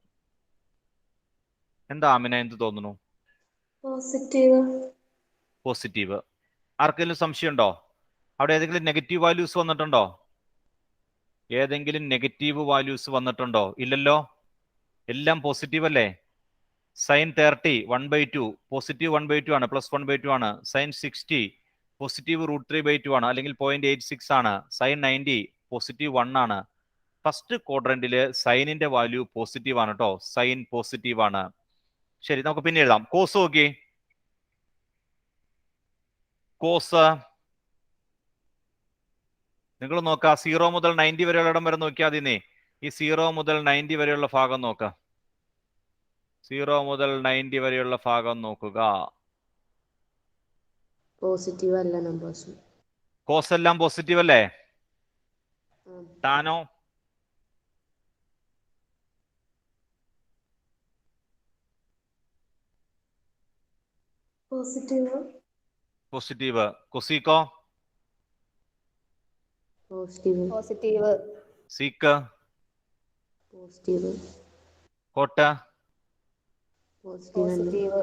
എന്താ ആമിന, എന്ത് തോന്നുന്നു? പോസിറ്റീവ്. പോസിറ്റീവ്. ആർക്കെങ്കിലും സംശയമുണ്ടോ? അവിടെ ഏതെങ്കിലും നെഗറ്റീവ് വാല്യൂസ് വന്നിട്ടുണ്ടോ? ഏതെങ്കിലും നെഗറ്റീവ് വാല്യൂസ് വന്നിട്ടുണ്ടോ? ഇല്ലല്ലോ, എല്ലാം പോസിറ്റീവ് അല്ലേ? സൈൻ 30 1/2 പോസിറ്റീവ് 1/2 ആണ്, പ്ലസ് 1/2 ആണ്. സൈൻ 60 പോസിറ്റീവ് √3/2 ആണ്, അല്ലെങ്കിൽ 0.86 ആണ്. സൈൻ 90 പോസിറ്റീവ് 1 ആണ്. ഫസ്റ്റ് ക്വാഡ്രന്റില് സൈനിന്റെ വാല്യൂ പോസിറ്റീവ് ആണ് കേട്ടോ. സൈൻ പോസിറ്റീവ് ആണ്. ശരി, നമുക്ക് പിന്നെ എഴുതാം. കോസ് നോക്കി. കോസ് നിങ്ങൾ നോക്കുക. 0 മുതൽ 90 വരെയുള്ള ഇടം വരെ നോക്കിയാൽ അതിനെ ഈ 0 മുതൽ 90 വരെയുള്ള ഭാഗം നോക്കുക. 0 മുതൽ 90 വരെയുള്ള ഭാഗം നോക്കുക. പോസിറ്റീവ് അല്ല നമ്പേഴ്സ്. കോസ് എല്ലാം പോസിറ്റീവ് അല്ലേ? ടാനോ? പോസിറ്റീവ്. പോസിറ്റീവ്. കൊസീക്കോ? Positive. Positive. Sec? Positive. Cot? Positive.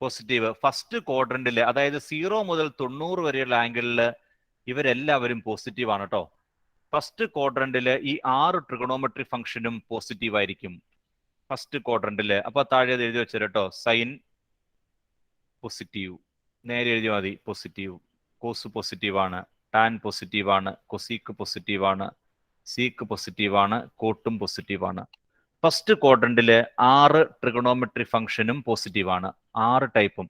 Positive. First ക്വാഡ്രന്റില് അതായത് 0 മുതൽ 90 വരെയുള്ള ആംഗിളില് ഇവരെല്ലാവരും പോസിറ്റീവ് ആണ് കേട്ടോ. ഫസ്റ്റ് ക്വാഡ്രന്റില് ഈ 6 ട്രിഗണോമെട്രി ഫംഗ്ഷനും പോസിറ്റീവ് ആയിരിക്കും ഫസ്റ്റ് ക്വാഡ്രന്റില്. അപ്പൊ താഴെ എഴുതി വെച്ചു കേട്ടോ. സൈൻ പോസിറ്റീവ്, നേരെ എഴുതിയാൽ മതി. പോസിറ്റീവ്. കോസ് പോസിറ്റീവ് ആണ്. ടാൻ പോസിറ്റീവ് ആണ്. കൊസീക്ക് പോസിറ്റീവ് ആണ്. സീക്ക് പോസിറ്റീവ് ആണ്. കോട്ടും പോസിറ്റീവ് ആണ്. ഫസ്റ്റ് ക്വാഡ്രന്റില് 6 ട്രിഗണോമെട്രി ഫംഗ്ഷനും പോസിറ്റീവ് ആണ്. 6 ടൈപ്പും.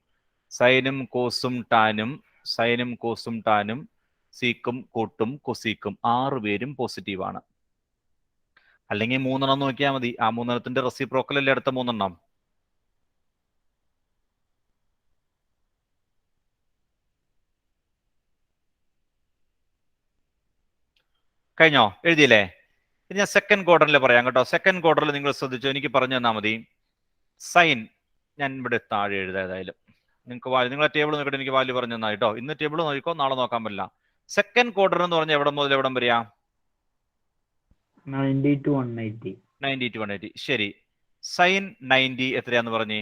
സൈനും കോസും ടാനും, സൈനും കോസും ടാനും, സീക്കും കോട്ടും കൊസീക്കും 6 പേരും പോസിറ്റീവ് ആണ്. അല്ലെങ്കിൽ 3 നോക്കിയാൽ മതി. ആ 3 റെസിപ്രോക്കൽ അല്ലേ അടുത്ത 3. കഴിഞ്ഞോ? എഴുതിയില്ലേ? ഇനി ഞാൻ സെക്കൻഡ് ക്വാർട്ടറിൽ പറയാം കേട്ടോ. സെക്കൻഡ് ക്വാർട്ടറിൽ നിങ്ങൾ ശ്രദ്ധിച്ചോ, എനിക്ക് പറഞ്ഞു തന്നാൽ മതി. സൈൻ ഞാൻ ഇവിടെ താഴെ എഴുതാം. ഏതായാലും നിങ്ങൾക്ക് നിങ്ങളെ ടേബിൾ നോക്കിയിട്ട് എനിക്ക് വാല്യൂ പറഞ്ഞു തന്നാൽ കേട്ടോ. ഇന്ന് ടേബിൾ നോക്കിക്കോ, നാളെ നോക്കാൻ പറ്റില്ല. സെക്കൻഡ് ക്വാർട്ടർ എന്ന് പറഞ്ഞാൽ എവിടെ മുതൽ എവിടം വരിക? 90 to 180. 90 to 180. ശരി. സൈൻ 90 എത്രയാന്ന് പറഞ്ഞേ?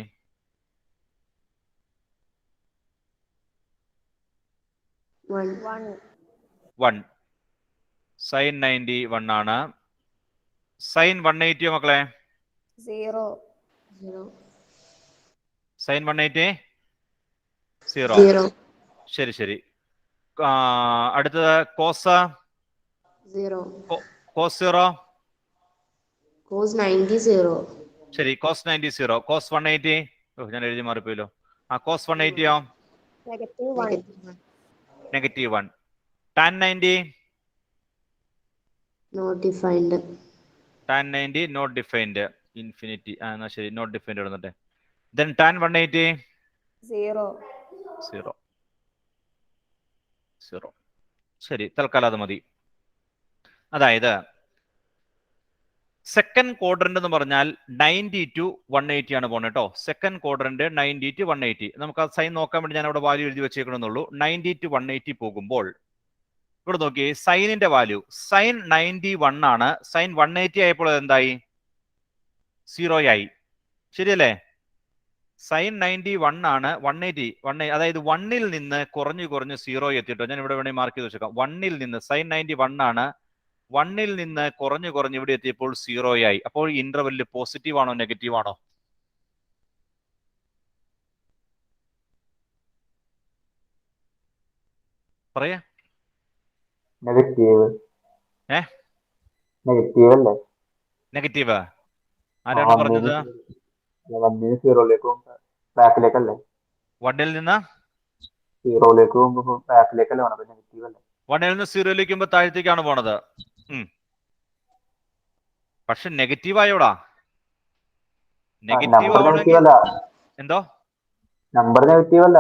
1. സൈൻ 90 1 ആണ്. സൈൻ 180 മക്കളെ? 0. സൈൻ 180 0. ശരി ശരി. അടുത്തത് കോസ് 0. കോസ് 0. Cos 90 0. ശരി. കോസ് 90 0. കോസ് 180 ഞാൻ എഴുതി മാറിപ്പോയല്ലോ. കോസ് 180യോ? -1. Tan 90 Not defined. Tan 90 not defined. Infinity. എന്നാ ശരി, നോട്ട് ഡിഫൈൻഡ് ഇടുന്നുണ്ട്. Then tan 180 0. ശരി, തൽക്കാലം അത് മതി. അതായത് സെക്കൻഡ് ക്വാഡ്രന്റ് എന്ന് പറഞ്ഞാൽ 90 to 180 ആണ് പോകുന്നത് കേട്ടോ. Second quadrant 90 to 180. നമുക്ക് ആ സൈൻ നോക്കാൻ വേണ്ടി ഞാൻ അവിടെ വാല്യൂ എഴുതി വെച്ചേക്കണമെന്നുള്ളൂ. 90 to 180 പോകുമ്പോൾ ഇവിടെ നോക്കി, സൈനിന്റെ വാല്യൂ സൈൻ 91 ആണ്. സൈൻ 180 ആയപ്പോൾ എന്തായി? 0 ആയി. ശരിയല്ലേ? സൈൻ 91 ആണ്. 180 അതായത് 1ൽ നിന്ന് കുറഞ്ഞ് 0 എത്തിയിട്ടോ. ഞാൻ ഇവിടെ വേണമെങ്കിൽ മാർക്ക് ചെയ്ത് വെച്ചേക്കാം. 1ൽ നിന്ന് സൈൻ 91 ആണ്. 1ൽ നിന്ന് കുറഞ്ഞ് ഇവിടെ എത്തിയപ്പോൾ 0 ആയി. അപ്പോൾ ഇന്റർവെല്ല് പോസിറ്റീവ് ആണോ നെഗറ്റീവ് ആണോ? പറയാ. നെഗറ്റീവ്. നെഗറ്റീവ് അല്ലേ? നെഗറ്റീവ്. ആരാണ് പറഞ്ഞത്? 1ന് 0ലേക്ക് ബാക്കിലേക്കല്ലേ? 1ൽ നിന്ന് 0ലേക്ക് പോകുമ്പോ ബാക്കിലേക്കല്ലേ വേണം. നെഗറ്റീവ് അല്ലേ? 1ൽ നിന്ന് 0ലേക്ക് പോകുമ്പോ താഴത്തേക്കാണ് പോണത്. പക്ഷെ നെഗറ്റീവ് ആയോടാ? നെഗറ്റീവ് അല്ല. എന്തോ നമ്പർ നെഗറ്റീവ് അല്ല.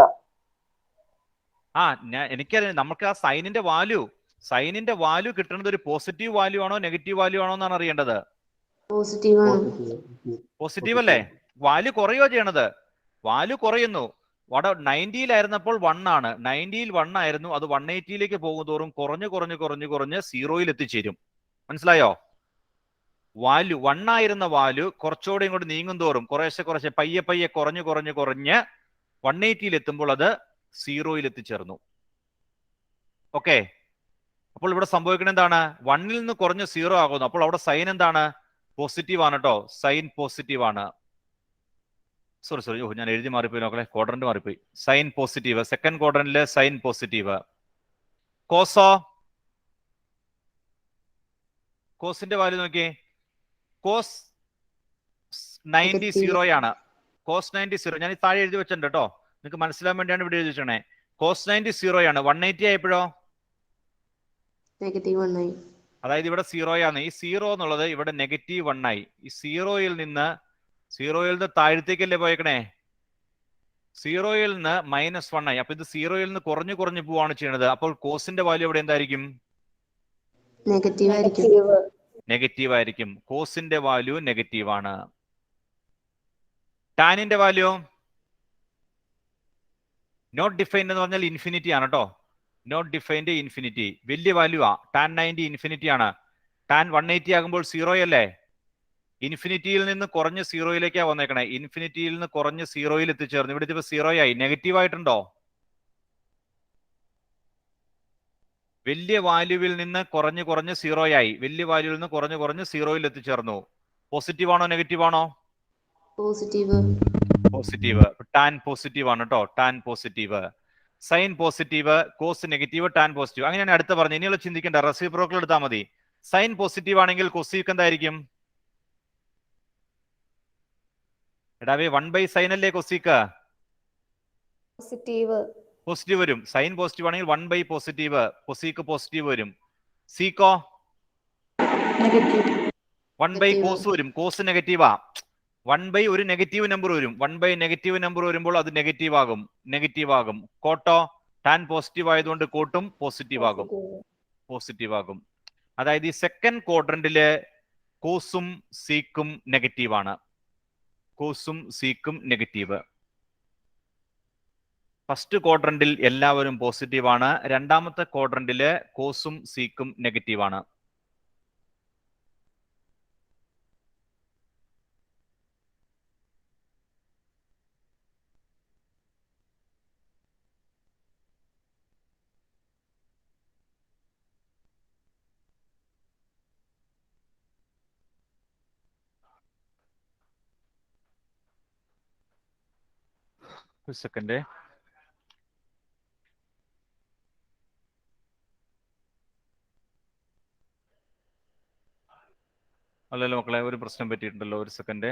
എനിക്കറിയാം. നമുക്ക് ആ സൈനിന്റെ വാല്യൂ കിട്ടുന്നത് ഒരു പോസിറ്റീവ് വാല്യൂ ആണോ നെഗറ്റീവ് വാല്യൂ ആണോ എന്നാണ് അറിയേണ്ടത്. പോസിറ്റീവ് അല്ലേ? വാല്യൂ കുറയോ ചെയ്യണത്? വാല്യൂ കുറയുന്നു. 90-ലായിരുന്നപ്പോൾ 1 ആണ്. 90-ൽ 1 ആയിരുന്നു. അത് 180-ലേക്ക് പോകുന്തോറും കുറഞ്ഞ് 0-ൽ എത്തിച്ചേരും. മനസ്സിലായോ? വാല്യൂ 1 ആയിരുന്ന വാല്യൂ കുറച്ചുകൂടെ ഇങ്ങോട്ട് നീങ്ങും തോറും കുറേശ്ശെ പയ്യെ കുറഞ്ഞ് 180-ൽ എത്തുമ്പോൾ അത് 0-ൽ എത്തിച്ചേർന്നു. ഓക്കെ. അപ്പോൾ ഇവിടെ സംഭവിക്കുന്നത് എന്താണ്? 1ൽ നിന്ന് കുറഞ്ഞ് 0 ആകുന്നു. അപ്പോൾ അവിടെ സൈൻ എന്താണ്? പോസിറ്റീവ് ആണ് കേട്ടോ. സൈൻ പോസിറ്റീവ് ആണ്. സോറി ഞാൻ എഴുതി മാറിപ്പോയി. നോക്കലേ, ക്വാഡ്രന്റ് മാറിപ്പോയി. Sine positive. സെക്കൻഡ് ക്വാഡ്രന്റിലെ സൈൻ പോസിറ്റീവ്. കോസിന്റെ വാല്യൂ നോക്കി. കോസ് 90 0 ആണ്. കോസ് 90 0 ഞാൻ ഈ താഴെ എഴുതി വെച്ചിട്ടുണ്ട് കേട്ടോ. നിങ്ങൾക്ക് മനസ്സിലാൻ വേണ്ടിയാണ് ഇവിടെ എഴുതി വെച്ചേ. കോസ് 90 0 ആണ്. 180 ആയപ്പോഴോ -1 അതായത് ഇവിടെ 0 ആണ്. ഈ 0 എന്നുള്ളത് ഇവിടെ -1 ആയി. ഈ 0ൽ നിന്ന് താഴത്തേക്കല്ലേ പോയേക്കണേ? 0ൽ നിന്ന് -1 ആയി. അപ്പൊ ഇത് 0ൽ നിന്ന് കുറഞ്ഞു പോവാണ് ചെയ്യണത്. അപ്പോൾ കോസിന്റെ വാല്യൂ ഇവിടെ എന്തായിരിക്കും? നെഗറ്റീവ് ആയിരിക്കും. കോസിന്റെ വാല്യൂ നെഗറ്റീവ് ആണ്. ടാനിന്റെ വാല്യൂ നോട്ട് ഡിഫൈൻഡ് എന്ന് പറഞ്ഞാൽ ഇൻഫിനിറ്റി ആണ് കേട്ടോ. Not defined infinity. വലിയ വാല്യൂ ആ. ടാൻ 90 ഇൻഫിനിറ്റി ആണ്. ടാൻ 180 ആകുമ്പോൾ 0 അല്ലേ? ഇൻഫിനിറ്റിയിൽ നിന്ന് കുറഞ്ഞ് 0-ലേക്കാണ് വന്നേക്കണേ. ഇൻഫിനിറ്റിയിൽ നിന്ന് കുറഞ്ഞ് 0-ൽ എത്തിച്ചേർന്നു. ഇവിടെ ഇപ്പൊ 0 ആയി. നെഗറ്റീവ് ആയിട്ടുണ്ടോ? വലിയ വാല്യൂവിൽ നിന്ന് കുറഞ്ഞ് 0 ആയി. വലിയ വാല്യൂവിൽ നിന്ന് കുറഞ്ഞ് 0-ൽ എത്തിച്ചേർന്നു. പോസിറ്റീവ് ആണോ നെഗറ്റീവ് ആണോ? പോസിറ്റീവ്. ടാൻ പോസിറ്റീവ് ആണ് കേട്ടോ. Tan positive. Sine positive, cos negative, tan positive. അങ്ങനെയാണ് അടുത്ത് പറഞ്ഞത്. ഇനിയുള്ള ചിന്തിക്കേണ്ട. റെസിപ്രോക്കൽ എടുത്താൽ മതി. സൈൻ പോസിറ്റീവ് ആണെങ്കിൽ കൊസീക്ക് എന്തായിരിക്കും? എടാവേ 1/sin അല്ലേ കൊസീക്ക്? പോസിറ്റീവ് വരും. സൈൻ പോസിറ്റീവ് ആണെങ്കിൽ 1 പോസിറ്റീവ്. കൊസീക്ക് പോസിറ്റീവ് വരും. സീക്കോ 1 കോസ് വരും. കോസ് നെഗറ്റീവാ. 1 ഒരു നെഗറ്റീവ് നമ്പർ വരും. 1 നെഗറ്റീവ് നമ്പർ വരുമ്പോൾ അത് നെഗറ്റീവ് ആകും. കോട്ടോ ടാൻ പോസിറ്റീവ് ആയതുകൊണ്ട് കോട്ടും പോസിറ്റീവ് ആകും. അതായത് ഈ സെക്കൻഡ് ക്വാഡ്രന്റിലെ കോസും സീക്കും നെഗറ്റീവ്. ഫസ്റ്റ് ക്വാഡ്രന്റിൽ എല്ലാവരും പോസിറ്റീവ് ആണ്. രണ്ടാമത്തെ ക്വാഡ്രന്റില് കോസും സീക്കും നെഗറ്റീവ് ആണ്. ഒരു സെക്കൻഡ്. അല്ലല്ലോ മക്കളെ, ഒരു പ്രശ്നം പറ്റിയിട്ടുണ്ടല്ലോ. ഒരു സെക്കൻഡ്.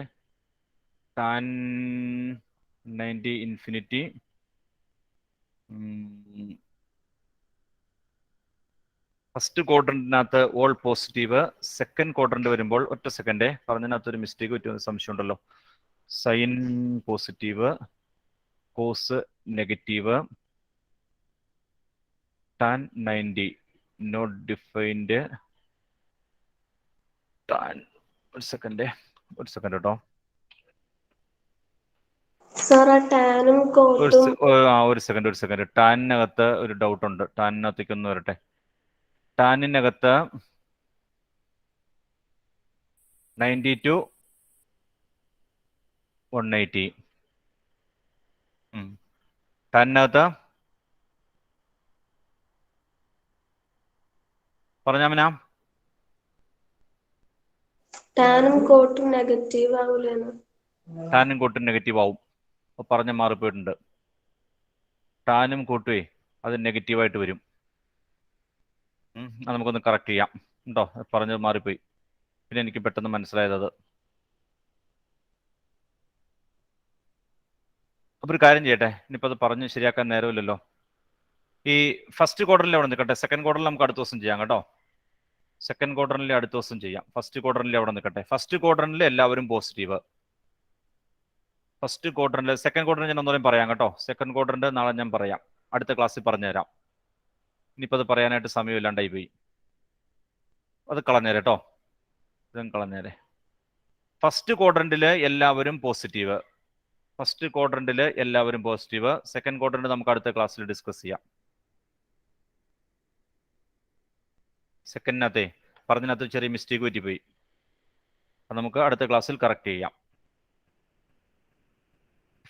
ടാൻ 90 ഇൻഫിനിറ്റി ഫസ്റ്റ് ക്വാഡ്രന്റിനകത്ത് ഓൾ പോസിറ്റീവ്. സെക്കൻഡ് ക്വാഡ്രന്റ് വരുമ്പോൾ ഒറ്റ സെക്കൻഡ് പറഞ്ഞതിനകത്ത് ഒരു മിസ്റ്റേക്ക് പറ്റിയ സംശയം ഉണ്ടല്ലോ. Sine positive, cos negative, tan 90 not defined. Tan ഒരു സെക്കൻഡ് കേട്ടോ. ഒരു സെക്കൻഡ്. ടാനിനകത്ത് ഒരു ഡൗട്ട് ഉണ്ട്. ടാനിനകത്തേക്ക് ഒന്ന് വരട്ടെ. ടാനിനകത്ത് 90 to 180. ടാനിനകത്ത് പറഞ്ഞാ ടാനും കോട്ടും നെഗറ്റീവ് ആവൂലെന്ന്. ടാനും കോട്ടും നെഗറ്റീവ് ആവും. പറഞ്ഞ മാറിപ്പോയിട്ടുണ്ട്. ടാനും കോട്ടുവേ അത് നെഗറ്റീവായിട്ട് വരും. അത് നമുക്കൊന്ന് കറക്റ്റ് ചെയ്യാം കേട്ടോ. പറഞ്ഞത് മാറിപ്പോയി. പിന്നെ എനിക്ക് പെട്ടെന്ന് മനസ്സിലായത് അത്. അപ്പൊ ഒരു കാര്യം ചെയ്യട്ടെ. ഇനിയിപ്പോൾ അത് പറഞ്ഞ് ശരിയാക്കാൻ നേരമില്ലല്ലോ. ഈ ഫസ്റ്റ് ക്വാർട്ടറിൽ അവിടെ നിൽക്കട്ടെ. സെക്കൻഡ് ക്വാർട്ടറിൽ നമുക്ക് അടുത്ത ദിവസം ചെയ്യാം കേട്ടോ. സെക്കൻഡ് ക്വാർട്ടറിൽ അടുത്ത ദിവസം ചെയ്യാം. ഫസ്റ്റ് ക്വാർട്ടറിൽ അവിടെ നിൽക്കട്ടെ. ഫസ്റ്റ് ക്വാർട്ടറിൽ എല്ലാവരും പോസിറ്റീവ്. ഫസ്റ്റ് ക്വാർട്ടറിൽ. സെക്കൻഡ് ക്വാർട്ടറിൽ ഞാൻ ഒന്നുകൂടെ പറയാം കേട്ടോ. സെക്കൻഡ് ക്വാർട്ടറിന്റെ നാളെ ഞാൻ പറയാം. അടുത്ത ക്ലാസ്സിൽ പറഞ്ഞുതരാം. ഇനിയിപ്പോൾ അത് പറയാനായിട്ട് സമയമില്ലാണ്ടായി പോയി. അത് കളഞ്ഞേരെ കേട്ടോ. ഇതും കളഞ്ഞേരെ. ഫസ്റ്റ് ക്വാഡ്രന്റിൽ എല്ലാവരും പോസിറ്റീവ്. സെക്കൻഡ് ക്വാഡ്രന്റ് നമുക്ക് അടുത്ത ക്ലാസ്സിൽ ഡിസ്കസ് ചെയ്യാം. സെക്കൻഡിനകത്തെ പറഞ്ഞതിനകത്ത് ചെറിയ മിസ്റ്റേക്ക് പറ്റിപ്പോയി. അത് നമുക്ക് അടുത്ത ക്ലാസ്സിൽ കറക്റ്റ് ചെയ്യാം.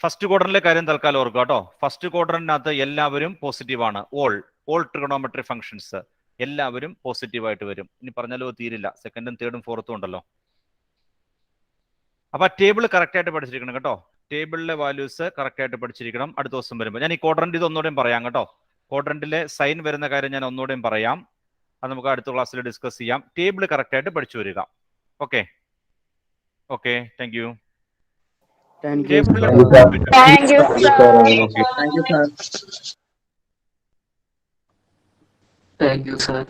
ഫസ്റ്റ് ക്വാഡ്രന്റിലെ കാര്യം തൽക്കാലം ഓർക്കുക കേട്ടോ. ഫസ്റ്റ് ക്വാഡ്രന്റിനകത്ത് എല്ലാവരും പോസിറ്റീവാണ്. ഓൾ ട്രിഗണോമെട്രി ഫംഗ്ഷൻസ് എല്ലാവരും പോസിറ്റീവായിട്ട് വരും. ഇനി പറഞ്ഞാലോ തീരില്ല. സെക്കൻഡും തേർഡും ഫോർത്തും ഉണ്ടല്ലോ. അപ്പൊ ടേബിൾ കറക്റ്റ് ആയിട്ട് പഠിച്ചിരിക്കണം കേട്ടോ. ടേബിളിലെ വാല്യൂസ് കറക്റ്റ് ആയിട്ട് പഠിച്ചിരിക്കണം. അടുത്ത ദിവസം വരുമ്പോൾ ഞാൻ ഈ ക്വാഡ്രന്റ് ഇത് ഒന്നുകൂടെയും പറയാം കേട്ടോ. ക്വാഡ്രന്റിലെ സൈൻ വരുന്ന കാര്യം ഞാൻ ഒന്നുകൂടെയും പറയാം. അത് നമുക്ക് അടുത്ത ക്ലാസ്സിൽ ഡിസ്കസ് ചെയ്യാം. ടേബിൾ കറക്റ്റ് ആയിട്ട് പഠിച്ചു വരിക. Okay, thank you. Thank you, sir. Thank you, sir.